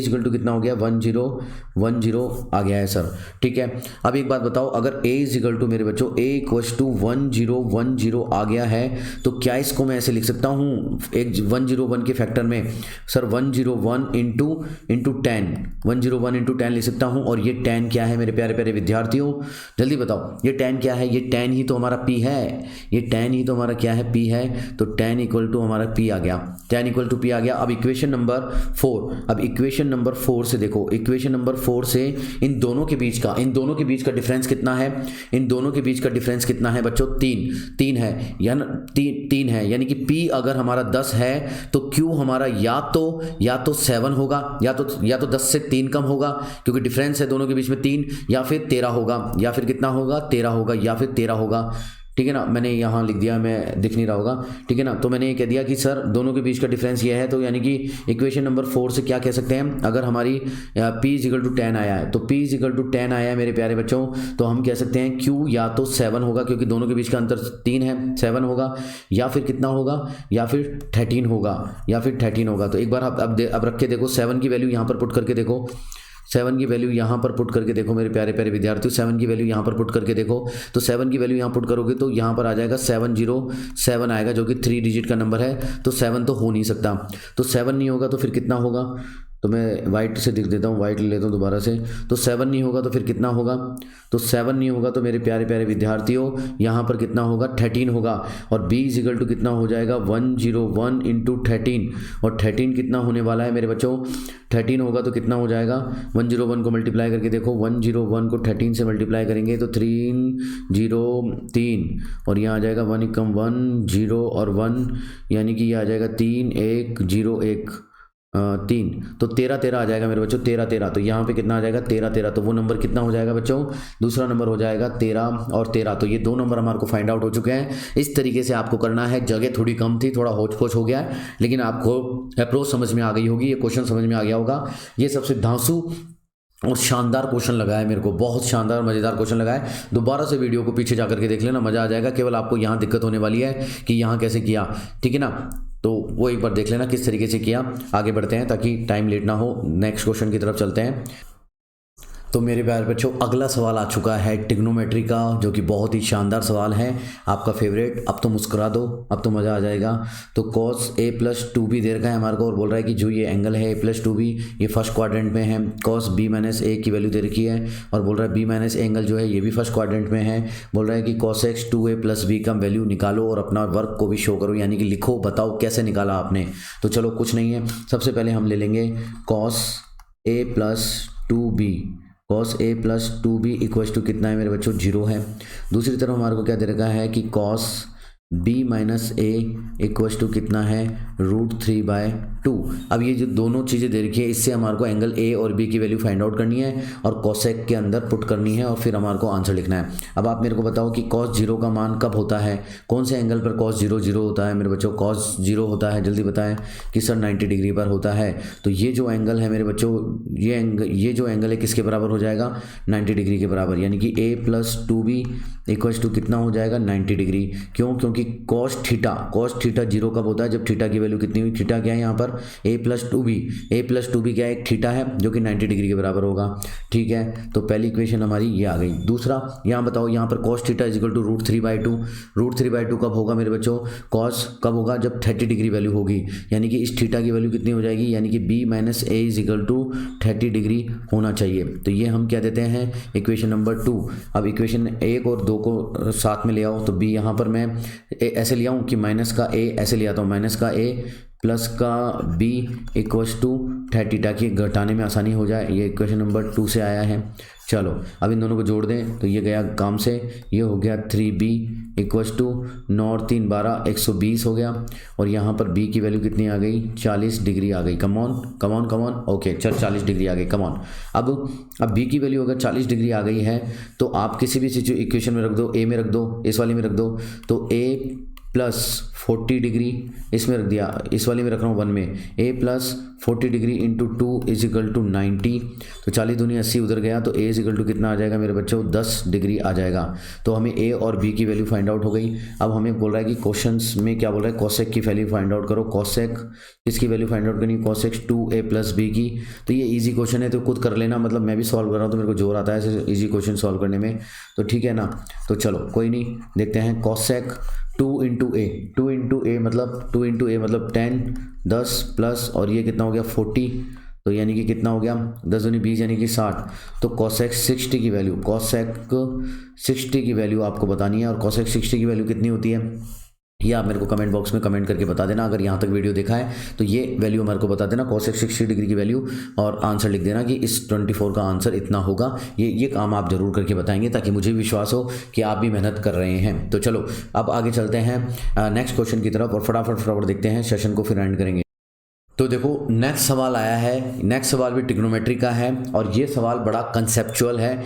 इक्वल टू कितना हो गया, 1010 आ गया है सर। ठीक है, अब एक बात बताओ, अगर ए इज इक्वल टू मेरे बच्चों ए इक्वल टू 1010 आ गया है, तो क्या इसको मैं ऐसे लिख सकता हूँ, एक 101 के फैक्टर में सर 101 इंटू 10, 101 इंटू 10 लिख सकता हूँ। और ये 10 क्या है मेरे प्यारे प्यारे विद्यार्थियों, जल्दी बताओ ये 10 क्या है, ये 10 ही तो हमारा पी है, ये 10 ही तो हमारा क्या है, पी है। तो 10 इक्वल टू हमारा पी आ गया, 10 इक्वल टू पी आ गया। अब इक्वेशन नंबर 4, अब इक्वेशन नंबर 4 से देखो, इक्वेशन नंबर 4 से इन दोनों के बीच का डिफरेंस कितना है, इन दोनों के बीच का डिफरेंस कितना है बच्चों, 3 है, यानी 3 है, यानी कि P अगर हमारा 10 है तो Q हमारा या तो 7 होगा, या तो 10 से 3 कम होगा, क्योंकि डिफरेंस है दोनों के बीच में 3, या फिर 13 होगा, या फिर कितना होगा, 13 होगा, या फिर 13 होगा। ठीक है ना, मैंने यहाँ लिख दिया, मैं दिख नहीं रहा होगा। ठीक है ना, तो मैंने ये कह दिया कि सर दोनों के बीच का डिफरेंस ये है, तो यानी कि इक्वेशन नंबर 4 से क्या कह सकते हैं, अगर हमारी P इज इक्वल टू 10 आया है, तो P इज इक्वल टू 10 आया है मेरे प्यारे बच्चों, तो हम कह सकते हैं Q या तो 7 होगा, क्योंकि दोनों के बीच का अंतर 3 है, 7 होगा, या फिर कितना होगा, या फिर 13 होगा। तो एक बार अब रख के देखो, 7 की वैल्यू यहाँ पर पुट करके देखो, 7 की वैल्यू यहाँ पर पुट करके देखो मेरे प्यारे प्यारे विद्यार्थियों, 7 की वैल्यू यहाँ पर पुट करके देखो, तो 7 की वैल्यू यहाँ पुट करोगे तो यहाँ पर आ जाएगा 707 आएगा, जो कि 3 डिजिट का नंबर है। तो 7 तो हो नहीं सकता, तो 7 नहीं होगा तो फिर कितना होगा, तो मैं वाइट से दिख देता हूँ, वाइट ले लेता हूँ दोबारा से। तो 7 नहीं होगा तो फिर कितना होगा, तो 7 नहीं होगा तो मेरे प्यारे प्यारे विद्यार्थियों यहाँ पर कितना होगा, 13 होगा। और B इज इक्वल टू कितना हो जाएगा, 101 इंटू 13, और 13 कितना होने वाला है मेरे बच्चों, 13 होगा तो कितना हो जाएगा, 101 को मल्टीप्लाई करके देखो, 101 को 13 से मल्टीप्लाई करेंगे तो 303, और यहाँ आ जाएगा 1 कम 1 0 और 1, यानी कि ये आ जाएगा 3 1 0 1 3, तो 13 आ जाएगा मेरे बच्चों, 13 तो यहाँ पे कितना आ जाएगा, 13 तो वो नंबर कितना हो जाएगा बच्चों, दूसरा नंबर हो जाएगा 13 और 13। तो ये 2 नंबर हमारे को फाइंड आउट हो चुके हैं। इस तरीके से आपको करना है, जगह थोड़ी कम थी, थोड़ा होच पोच हो गया, लेकिन आपको अप्रोच समझ में आ गई होगी, ये क्वेश्चन समझ में आ गया होगा। ये सबसे धांसू और शानदार क्वेश्चन लगा है मेरे को, बहुत शानदार मज़ेदार क्वेश्चन लगा है। दोबारा से वीडियो को पीछे जाकर के देख लेना, मज़ा आ जाएगा। केवल आपको यहाँ दिक्कत होने वाली है कि यहाँ कैसे किया, ठीक है ना, तो वो एक बार देख लेना किस तरीके से किया। आगे बढ़ते हैं ताकि टाइम लेट ना हो, नेक्स्ट क्वेश्चन की तरफ चलते हैं। तो मेरे प्यारे बच्चों अगला सवाल आ चुका है ट्रिग्नोमेट्री का, जो कि बहुत ही शानदार सवाल है, आपका फेवरेट। अब तो मुस्कुरा दो, अब तो मज़ा आ जाएगा। तो cos a+2b दे रखा है हमारे को और बोल रहा है कि जो ये एंगल है a+2b ये फर्स्ट क्वाड्रेंट में है। cos b-a की वैल्यू दे रखी है और बोल रहा है b- एंगल जो है ये भी फर्स्ट क्वाड्रेंट में है। बोल रहा है कि cos x 2a+b का वैल्यू निकालो और अपना वर्क को भी शो करो, यानी कि लिखो, बताओ कैसे निकाला आपने। तो चलो कुछ नहीं है, सबसे पहले हम ले लेंगे cos a+2b। cos a+2b equals to कितना है मेरे बच्चों, 0 है। दूसरी तरफ हमारे को क्या दे रखा है कि cos b-a इक्वल्स टू कितना है, √3/2। अब ये जो दोनों चीज़ें दे रखी है, इससे हमारे को एंगल a और b की वैल्यू फाइंड आउट करनी है और cosec के अंदर पुट करनी है और फिर हमारे को आंसर लिखना है। अब आप मेरे को बताओ कि cos 0 का मान कब होता है, कौन से एंगल पर cos 0 होता है मेरे बच्चों। cos 0 होता है, जल्दी बताएं कि सर 90 डिग्री पर होता है। तो ये जो एंगल है मेरे बच्चों, ये जो एंगल है किसके बराबर हो जाएगा, 90 डिग्री के बराबर, यानी कि a+2b इक्वल्स टू कितना हो जाएगा, 90 डिग्री। क्यों, क्योंकि cos थीटा 0 कब होता है, जब थीटा की वैल्यू कितनी हुई, थीटा क्या है यहाँ पर a+2b क्या है, एक थीटा है जो कि 90 डिग्री के बराबर होगा। ठीक है, तो पहली इक्वेशन हमारी ये आ गई। दूसरा यहाँ बताओ, यहाँ पर cos थीटा इक्वल टू √3/2। √3/2 कब होगा मेरे बच्चों, cos कब होगा, जब 30 डिग्री वैल्यू होगी, यानी कि इस थीटा की वैल्यू कितनी हो जाएगी, यानी कि b-a इक्वल टू 30 डिग्री होना चाहिए। तो ये हम क्या देते हैं, इक्वेशन नंबर 2। अब इक्वेशन 1 और 2 को साथ में ले आओ, तो b यहाँ पर मैं ऐसे लिया हूँ कि माइनस का a ऐसे लिया था, माइनस का a प्लस का b इक्वल्स टू 30, ताकि घटाने में आसानी हो जाए। ये इक्वेशन नंबर 2 से आया है। चलो अब इन दोनों को जोड़ दें तो ये गया काम से, ये हो गया 3b इक्वल्स टू 9 और 3 12 120 हो गया। और यहाँ पर b की वैल्यू कितनी आ गई, 40 डिग्री आ गई। कमॉन ओके, चल 40 डिग्री आ गई, कमॉन। अब b की वैल्यू अगर 40 डिग्री आ गई है तो आप किसी भी इक्वेशन में रख दो, a में रख दो, इस वाली में रख दो, तो a+40 डिग्री इसमें रख दिया, इस वाली में रख रहा हूँ 1 में, a+40 degree into 2 is equal to 90। तो 40 दूनी 80 उधर गया, तो a इज इक्वल टू कितना आ जाएगा मेरे बच्चों, 10 डिग्री आ जाएगा। तो हमें a और b की वैल्यू फाइंड आउट हो गई। अब हमें बोल रहा है कि क्वेश्चंस में क्या बोल रहा है, cosec की वैल्यू फाइंड आउट करो। cosec किसकी वैल्यू फाइंड आउट करनी, cosec 2a+b की। तो ये ईजी क्वेश्चन है, तो खुद कर लेना, मतलब मैं भी सॉल्व कर रहा हूँ तो मेरे को जोर आता है ऐसे ईजी क्वेश्चन सॉल्व करने में, तो ठीक है ना। तो चलो कोई नहीं, देखते हैं। cosec 2 इंटू ए मतलब 10 10 प्लस, और ये कितना हो गया 40, तो यानी कि कितना हो गया 10 दूनी 20 यानी कि 60। तो cosec 60 की वैल्यू आपको बतानी है, और cosec 60 की वैल्यू कितनी होती है ये आप मेरे को कमेंट बॉक्स में कमेंट करके बता देना। अगर यहाँ तक वीडियो देखा है तो ये वैल्यू मेरे को बता देना, cosec 60 डिग्री की वैल्यू, और आंसर लिख देना कि इस 24 का आंसर इतना होगा। ये काम आप जरूर करके बताएंगे ताकि मुझे विश्वास हो कि आप भी मेहनत कर रहे हैं। तो चलो अब आगे चलते हैं नेक्स्ट क्वेश्चन की तरफ, और फटाफट देखते हैं, सेशन को फिर एंड करेंगे। तो देखो नेक्स्ट सवाल आया है, नेक्स्ट सवाल भी ट्रिग्नोमेट्री का है, और ये सवाल बड़ा कंसेप्चुअल है,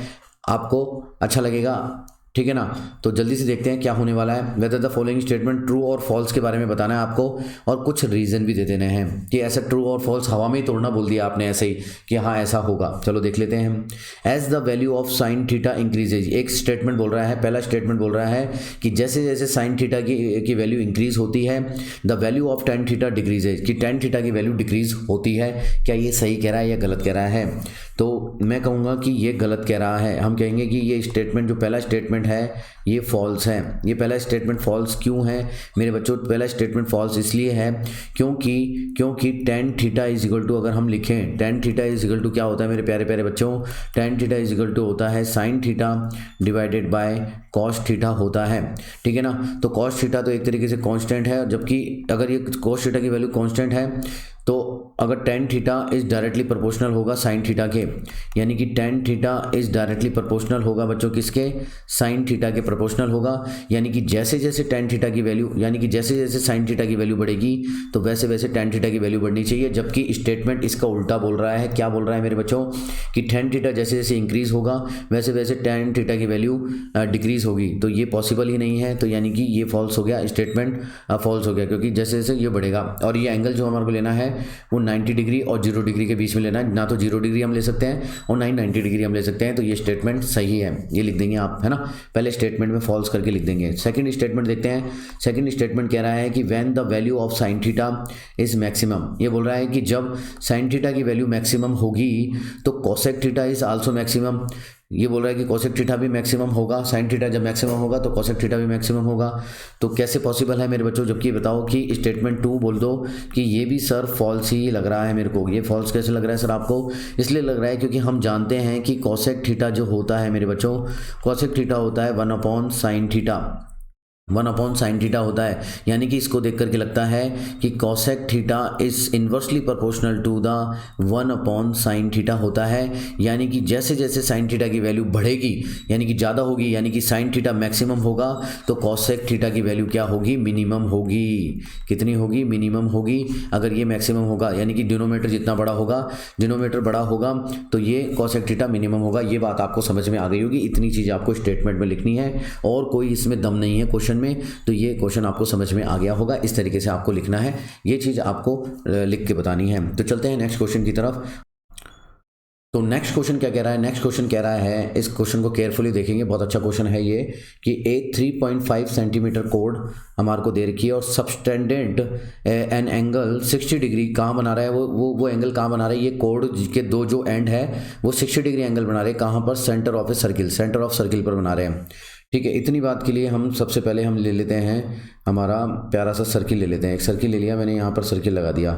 आपको अच्छा लगेगा, ठीक है ना। तो जल्दी से देखते हैं क्या होने वाला है। Whether the following statement true और फॉल्स के बारे में बताना है आपको, और कुछ रीजन भी दे देने हैं कि ऐसा ट्रू और फॉल्स हवा में ही तोड़ना बोल दिया आपने ऐसे ही कि हाँ ऐसा होगा। चलो देख लेते हैं हम। As the value of sine theta increases, एक स्टेटमेंट बोल रहा है, पहला स्टेटमेंट बोल रहा है कि जैसे जैसे साइन थीटा की वैल्यू इंक्रीज होती है, the value of tan theta decreases, कि टेन थीटा की वैल्यू डिक्रीज होती है। क्या ये सही कह रहा है या गलत कह रहा है? तो मैं कहूँगा कि ये गलत कह रहा है। हम कहेंगे कि ये स्टेटमेंट जो पहला स्टेटमेंट है ये फॉल्स है। ये पहला स्टेटमेंट फॉल्स क्यों है मेरे बच्चों? पहला स्टेटमेंट फॉल्स इसलिए है क्योंकि tan theta is equal to, अगर हम लिखें tan theta is equal to क्या होता है मेरे प्यारे प्यारे बच्चों, tan theta is equal to होता है sine theta divided by cos theta होता है, ठीक है ना। तो कॉस थीटा तो एक तरीके से कांस्टेंट है, जबकि अगर ये कॉस थीटा की वैल्यू कांस्टेंट है तो अगर ten theta is directly proportional होगा साइन थीटा के, यानी कि ten theta is directly proportional होगा बच्चों किसके, साइन थीटा के प्रोपोर्शनल होगा। यानी कि जैसे जैसे टेन थीटा की वैल्यू, यानी कि जैसे जैसे साइन थीटा की वैल्यू बढ़ेगी तो वैसे वैसे टेन थीटा की वैल्यू बढ़नी चाहिए। जबकि स्टेटमेंट इसका उल्टा बोल रहा है। क्या बोल रहा है मेरे बच्चों कि टेन थीटा जैसे जैसे इंक्रीज होगा वैसे वैसे टेन थीटा की वैल्यू डिक्रीज होगी। तो ये पॉसिबल ही नहीं है, तो यानी कि ये फॉल्स हो गया, स्टेटमेंट फॉल्स हो गया, क्योंकि जैसे जैसे ये बढ़ेगा। और ये एंगल जो हमारे को लेना है वो 90 डिग्री और 0 डिग्री के बीच में लेना है। ना तो 0 डिग्री हम ले सकते हैं और ना ही 90 डिग्री हम ले सकते हैं। तो ये स्टेटमेंट सही है, ये लिख देंगे आप, है ना। पहले स्टेटमेंट में फॉल्स करके लिख देंगे। सेकंड स्टेटमेंट देखते हैं। सेकंड स्टेटमेंट कह रहा है कि when the value of sine theta is maximum, ये बोल रहा है कि जब साइन थीटा की वैल्यू मैक्सिमम होगी तो cosec theta is also maximum. ये बोल रहा है कि कोसेक थीटा भी मैक्सिमम होगा, साइन थीटा जब मैक्सिमम होगा तो कोसेक थीटा भी मैक्सिमम होगा। तो कैसे पॉसिबल है मेरे बच्चों, जबकि बताओ कि स्टेटमेंट 2 बोल दो कि ये भी सर फॉल्स ही लग रहा है मेरे को। ये फॉल्स कैसे लग रहा है सर आपको? इसलिए लग रहा है क्योंकि हम जानते हैं कि कोसेक थीटा जो होता है मेरे बच्चों, कोसेक थीटा होता है 1/sin थीटा, 1/sin थीटा होता है। यानी कि इसको देख करके लगता है कि cosec theta is inversely proportional to the 1/sin theta होता है। यानी कि जैसे जैसे साइन थीटा की वैल्यू बढ़ेगी, यानी कि ज़्यादा होगी, यानी कि साइन थीटा मैक्सिमम होगा, तो कोसेक थीटा की वैल्यू क्या होगी? मिनिमम होगी। कितनी होगी? मिनिमम होगी। अगर ये मैक्सिमम होगा यानी कि डिनोमिनेटर जितना बड़ा होगा, डिनोमिनेटर बड़ा होगा तो ये कोसेक थीटा मिनिमम होगा। ये बात आपको समझ में आ गई होगी। इतनी चीज़ आपको स्टेटमेंट में लिखनी है और कोई इसमें दम नहीं है क्वेश्चन में। तो ये क्वेश्चन आपको समझ में आ गया होगा। इस तरीके से आपको लिखना है, ये चीज़ आपको लिख के बतानी है। तो चलते हैं नेक्स्ट क्वेश्चन की तरफ। तो नेक्स्ट क्वेश्चन क्या कह रहा है? नेक्स्ट क्वेश्चन कह रहा है, इस क्वेश्चन को केयरफुली देखेंगे, बहुत अच्छा क्वेश्चन है ये, कि एक 3.5 सेंटीमीटर कोड हमारे को दे रखी है और सबस्टेंडेड एन एंगल 60 डिग्री कहाँ बना रहा है? वो एंगल कहाँ बना रहा है? ये कोड के दो जो एंड है वो 60 डिग्री एंगल बना रहे हैं। कहाँ पर? Centre of a circle, centre of circle पर बना रहे हैं। ठीक है, इतनी बात के लिए हम सबसे पहले हम ले लेते हैं हमारा प्यारा सा सर्किल ले लेते हैं। एक सर्किल ले लिया मैंने, यहाँ पर सर्किल लगा दिया।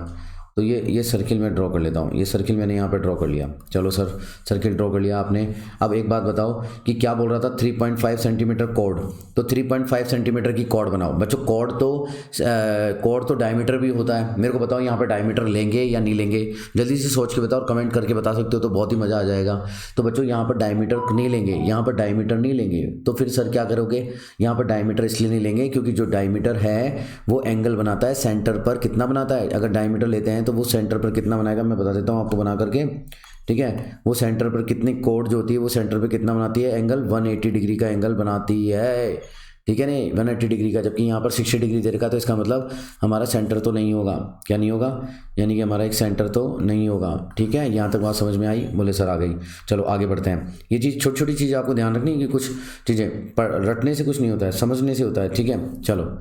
तो ये सर्किल मैं ड्रॉ कर लेता हूँ। ये सर्किल मैंने यहाँ पे ड्रॉ कर लिया। चलो सर, सर्किल ड्रॉ कर लिया आपने। अब एक बात बताओ कि क्या बोल रहा था? 3.5 सेंटीमीटर कॉर्ड। तो 3.5 सेंटीमीटर की कॉर्ड बनाओ बच्चों। कॉर्ड तो डायमीटर भी होता है। मेरे को बताओ यहाँ पे डायमीटर लेंगे या नहीं लेंगे? जल्दी से सोच के बताओ और कमेंट करके बता सकते हो तो बहुत ही मज़ा आ जाएगा। तो बच्चों यहाँ पर डायमीटर नहीं लेंगे, यहाँ पर डायमीटर नहीं लेंगे। तो फिर सर क्या करोगे? यहाँ पर डायमीटर इसलिए नहीं लेंगे क्योंकि जो डायमीटर है वो एंगल बनाता है सेंटर पर। कितना बनाता है? अगर डायमीटर लेते हैं तो वो सेंटर पर कितना बनाएगा मैं बता देता हूँ आपको बना करके। ठीक है, वो सेंटर पर कितनी कोड जो होती है वो सेंटर पर कितना बनाती है? एंगल 180 डिग्री का एंगल बनाती है। ठीक है नहीं, 180 डिग्री का। जबकि यहाँ पर 60 डिग्री दे रखा, तो इसका मतलब हमारा सेंटर तो नहीं होगा। क्या नहीं होगा? यानी कि हमारा एक सेंटर तो नहीं होगा। ठीक है, यहाँ तक बात समझ में आई? बोले सर आ गई। चलो आगे बढ़ते हैं। ये चीज़ छोटी छोटी चीज़ें आपको ध्यान रखनी है कि कुछ चीज़ें रटने से कुछ नहीं होता है, समझने से होता है। ठीक है, चलो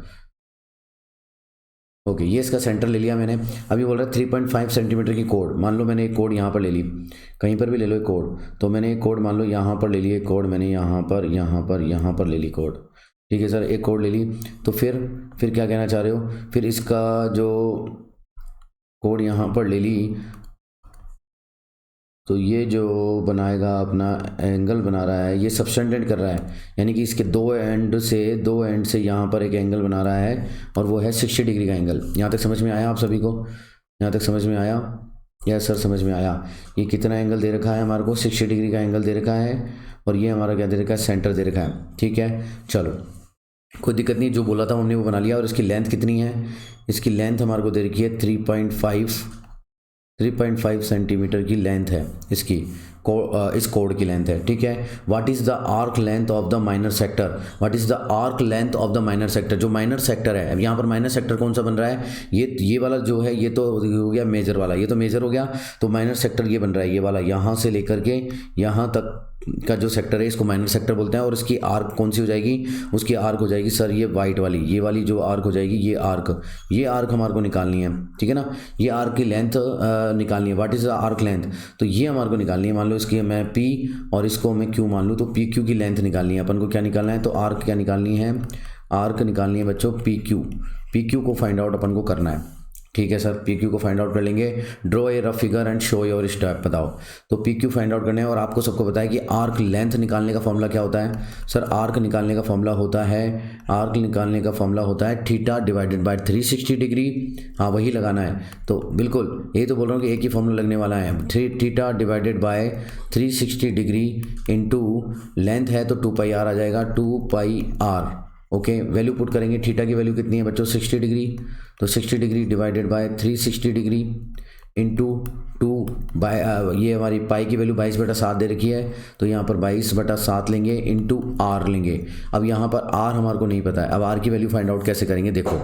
ओके, ये इसका सेंटर ले लिया मैंने। अभी बोल रहा है 3.5 सेंटीमीटर की कोड। मान लो मैंने एक कोड यहाँ पर ले ली, कहीं पर भी ले लो एक कोड। तो मैंने एक कोड मान लो यहाँ पर ले ली, एक कोड मैंने यहाँ पर ले ली कोड। ठीक है सर, एक कोड ले ली। तो फिर क्या कहना चाह रहे हो? फिर इसका जो कोड यहाँ पर ले ली, तो ये जो बनाएगा अपना एंगल बना रहा है, ये सबटेंडेड कर रहा है, यानी कि इसके दो एंड से यहाँ पर एक एंगल बना रहा है और वो है 60 डिग्री का एंगल। यहाँ तक समझ में आया आप सभी को? यहाँ तक समझ में आया? यस सर, समझ में आया। ये कितना एंगल दे रखा है हमारे को? 60 डिग्री का एंगल दे रखा है और ये हमारा क्या दे रखा है? सेंटर दे रखा है। ठीक है, चलो कोई दिक्कत नहीं, जो बोला था हमने वो बना लिया। और इसकी लेंथ कितनी है? इसकी लेंथ हमारे को दे रखी है 3.5 सेंटीमीटर की लेंथ है इसकी, इस कोड की लेंथ है। ठीक है, what is the arc length of the minor sector? What is the arc length of the minor sector? जो माइनर सेक्टर है, अब यहाँ पर माइनर सेक्टर कौन सा बन रहा है? ये वाला जो है, ये तो हो गया मेजर वाला, ये तो मेजर हो गया। तो माइनर सेक्टर ये बन रहा है, ये वाला, यहाँ से लेकर के यहाँ तक का जो सेक्टर है इसको माइनर सेक्टर बोलते हैं। और इसकी आर्क कौन सी हो जाएगी? उसकी आर्क हो जाएगी सर ये वाइट वाली, ये वाली जो आर्क हो जाएगी, ये आर्क हमारे को निकालनी है। ठीक है ना, ये आर्क की लेंथ निकालनी है। What is the arc length? तो ये हमारे को निकालनी है। मान लो इसकी मैं P और इसको मैं Q मान लूँ, तो PQ की लेंथ निकालनी है अपन को। क्या निकालना है? तो आर्क क्या निकालनी है? आर्क निकालनी है बच्चों PQ को फाइंड आउट अपन को करना है। ठीक है सर, PQ को फाइंड आउट कर लेंगे। Draw a rough figure and show your step. बताओ, तो PQ फाइंड आउट करने है और आपको सबको पता है कि आर्क लेंथ निकालने का फॉर्मूला क्या होता है? सर आर्क निकालने का फॉर्मूला होता है थीटा डिवाइडेड बाय 360 डिग्री। हाँ वही लगाना है। तो बिल्कुल यही तो बोल रहा हूँ कि एक ही फॉर्मूला लगने वाला है। Theta divided bye 360 degree into length है तो 2πr आ जाएगा, 2πr। ओके, वैल्यू पुट करेंगे। थीटा की वैल्यू कितनी है बच्चों? 60 डिग्री। तो 60 degree divided by 360 degree into 2 by ये हमारी पाई की वैल्यू 22/7 दे रखी है, तो यहाँ पर 22/7 लेंगे इंटू आर लेंगे। अब यहाँ पर आर हमारे को नहीं पता है, अब आर की वैल्यू फाइंड आउट कैसे करेंगे। देखो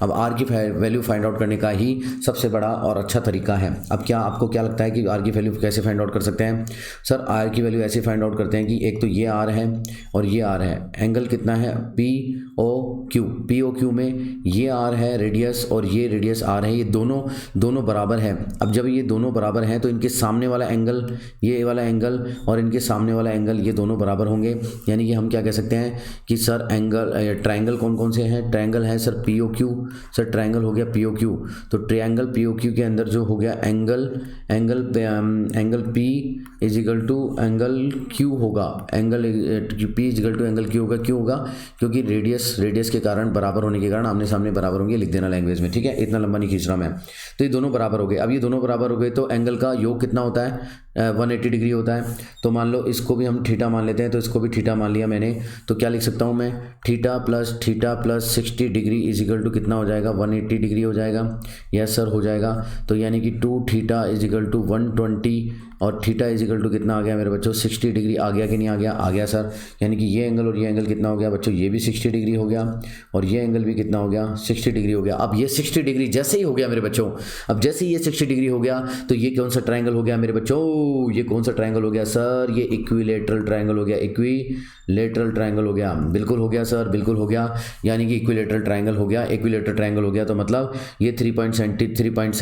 अब आर की वैल्यू फाइंड आउट करने का ही सबसे बड़ा और अच्छा तरीका है। अब क्या आपको क्या लगता है कि आर की वैल्यू कैसे फाइंड आउट कर सकते हैं। सर आर की वैल्यू ऐसे फाइंड आउट करते हैं कि एक तो ये आर है और ये आर है, एंगल कितना है पी ओ क्यू में ये आर है रेडियस और ये रेडियस आर है, ये दोनों बराबर है। अब जब ये दोनों बराबर हैं तो इनके सामने वाला एंगल, ये वाला एंगल और इनके सामने वाला एंगल ये दोनों बराबर होंगे। यानी कि हम क्या कह सकते हैं कि सर एंगल ट्रायंगल कौन कौन से हैं। ट्रायंगल है sir P O Q, sir triangle हो गया पी ओ क्यू, तो ट्रायंगल पी ओ क्यू के अंदर जो हो गया angle P is equal to angle Q होगा, angle P is equal to angle Q होगा। क्यों होगा? क्योंकि रेडियस के कारण बराबर होने के कारण आमने सामने बराबर होंगे, लिख देना लैंग्वेज में, ठीक है, इतना लंबा नहीं खींच रहा मैं। तो ये दोनों बराबर हो गए। अब ये दोनों बराबर हो गए तो एंगल का योग कितना होता है 180 डिग्री होता है। तो मान लो इसको भी हम थीटा मान लेते हैं, तो इसको भी थीटा मान लिया मैंने, तो क्या लिख सकता हूँ मैं theta plus 60 degree is equal to कितना हो जाएगा 180 डिग्री हो जाएगा। यस सर हो जाएगा। तो यानी कि 2 थीटा इज इक्वल टू 120 और थीटा इज इक्वल टू कितना आ गया मेरे बच्चों 60 डिग्री। आ गया कि नहीं आ गया? आ गया सर। यानी कि ये एंगल और ये एंगल कितना हो गया बच्चों, ये भी 60 डिग्री हो गया और ये एंगल भी कितना हो गया 60 डिग्री हो गया। अब ये 60 डिग्री जैसे ही हो गया मेरे बच्चों, अब जैसे ही ये 60 डिग्री हो गया तो ये कौन सा ट्रायंगल हो गया मेरे बच्चों, ये कौन सा ट्रायंगल हो गया सर, ये इक्विलेटरल ट्रायंगल हो गया, इक्विलेटरल ट्रायंगल हो गया। बिल्कुल हो गया सर, बिल्कुल हो गया। यानी कि इक्विलेटरल ट्रायंगल हो गया, इक्विलेटरल ट्रायंगल हो गया तो मतलब ये 3.5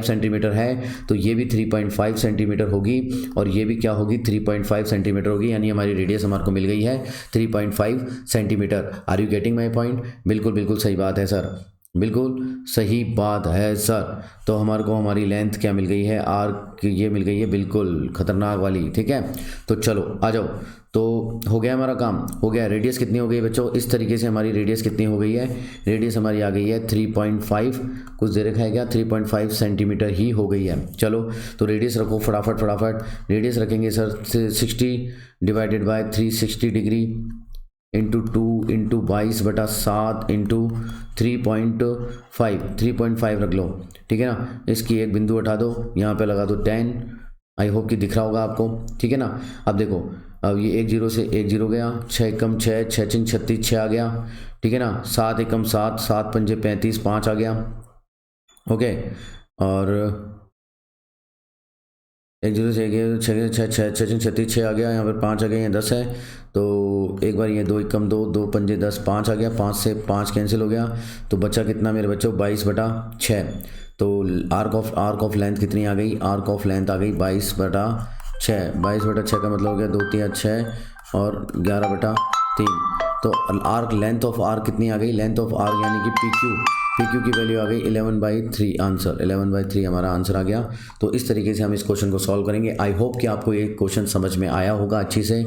सेंटीमीटर है, तो ये भी 3.5 सेंटीमीटर होगी और ये भी क्या होगी 3.5 सेंटीमीटर होगी। यानी हमारी रेडियस हमारे को मिल गई है 3.5 centimetre. Are you getting my point? बिल्कुल बिल्कुल सही बात है सर, बिल्कुल सही बात है सर। तो हमारे को हमारी लेंथ क्या मिल गई है आर की, ये मिल गई है बिल्कुल खतरनाक वाली, ठीक है। तो चलो आ जाओ, तो हो गया हमारा काम, हो गया। रेडियस कितनी हो गई बच्चों, इस तरीके से हमारी रेडियस कितनी हो गई है, रेडियस हमारी आ गई है 3.5, कुछ दे रखा है क्या 3.5 सेंटीमीटर ही हो गई है। चलो तो रेडियस रखो फटाफट, रेडियस रखेंगे sir 60 divided by 360 degree into 2 into 22/7 into 3.5 रख लो, ठीक है ना। इसकी एक बिंदु उठा दो, यहाँ पे लगा दो 10। आई होप कि दिख रहा होगा आपको, ठीक है ना। अब देखो, अब ये 1 0 से 1 0 गया, 6 एकम 6, 6 चिंग 36, 6 आ गया, ठीक है ना। 7 एकम 7, 7 पंजे 35, 5 आ गया, ओके। और 1 0 से 1 6 6 6 6 36 6 आ गया, यहाँ पर 5 आ गया, यहाँ 10 है। तो एक बार ये 2 एकम 2, 2 पंजे 10, 5 आ गया, 5 से 5 कैंसिल हो गया, तो बचा कितना मेरे बच्चों 22/6। तो आर्क ऑफ लेंथ कितनी आ गई, आर्क ऑफ लेंथ आ गई 22/6। 22/6 का मतलब हो गया 2 3 6 और 11/3। तो आर्क लेंथ ऑफ आर्क कितनी आ गई, लेंथ ऑफ आर्क यानी कि पी क्यू की वैल्यू आ गई 11/3। आंसर 11/3 हमारा आंसर आ गया। तो इस तरीके से हम इस क्वेश्चन को सॉल्व करेंगे। आई होप कि आपको ये क्वेश्चन समझ में आया होगा अच्छी से।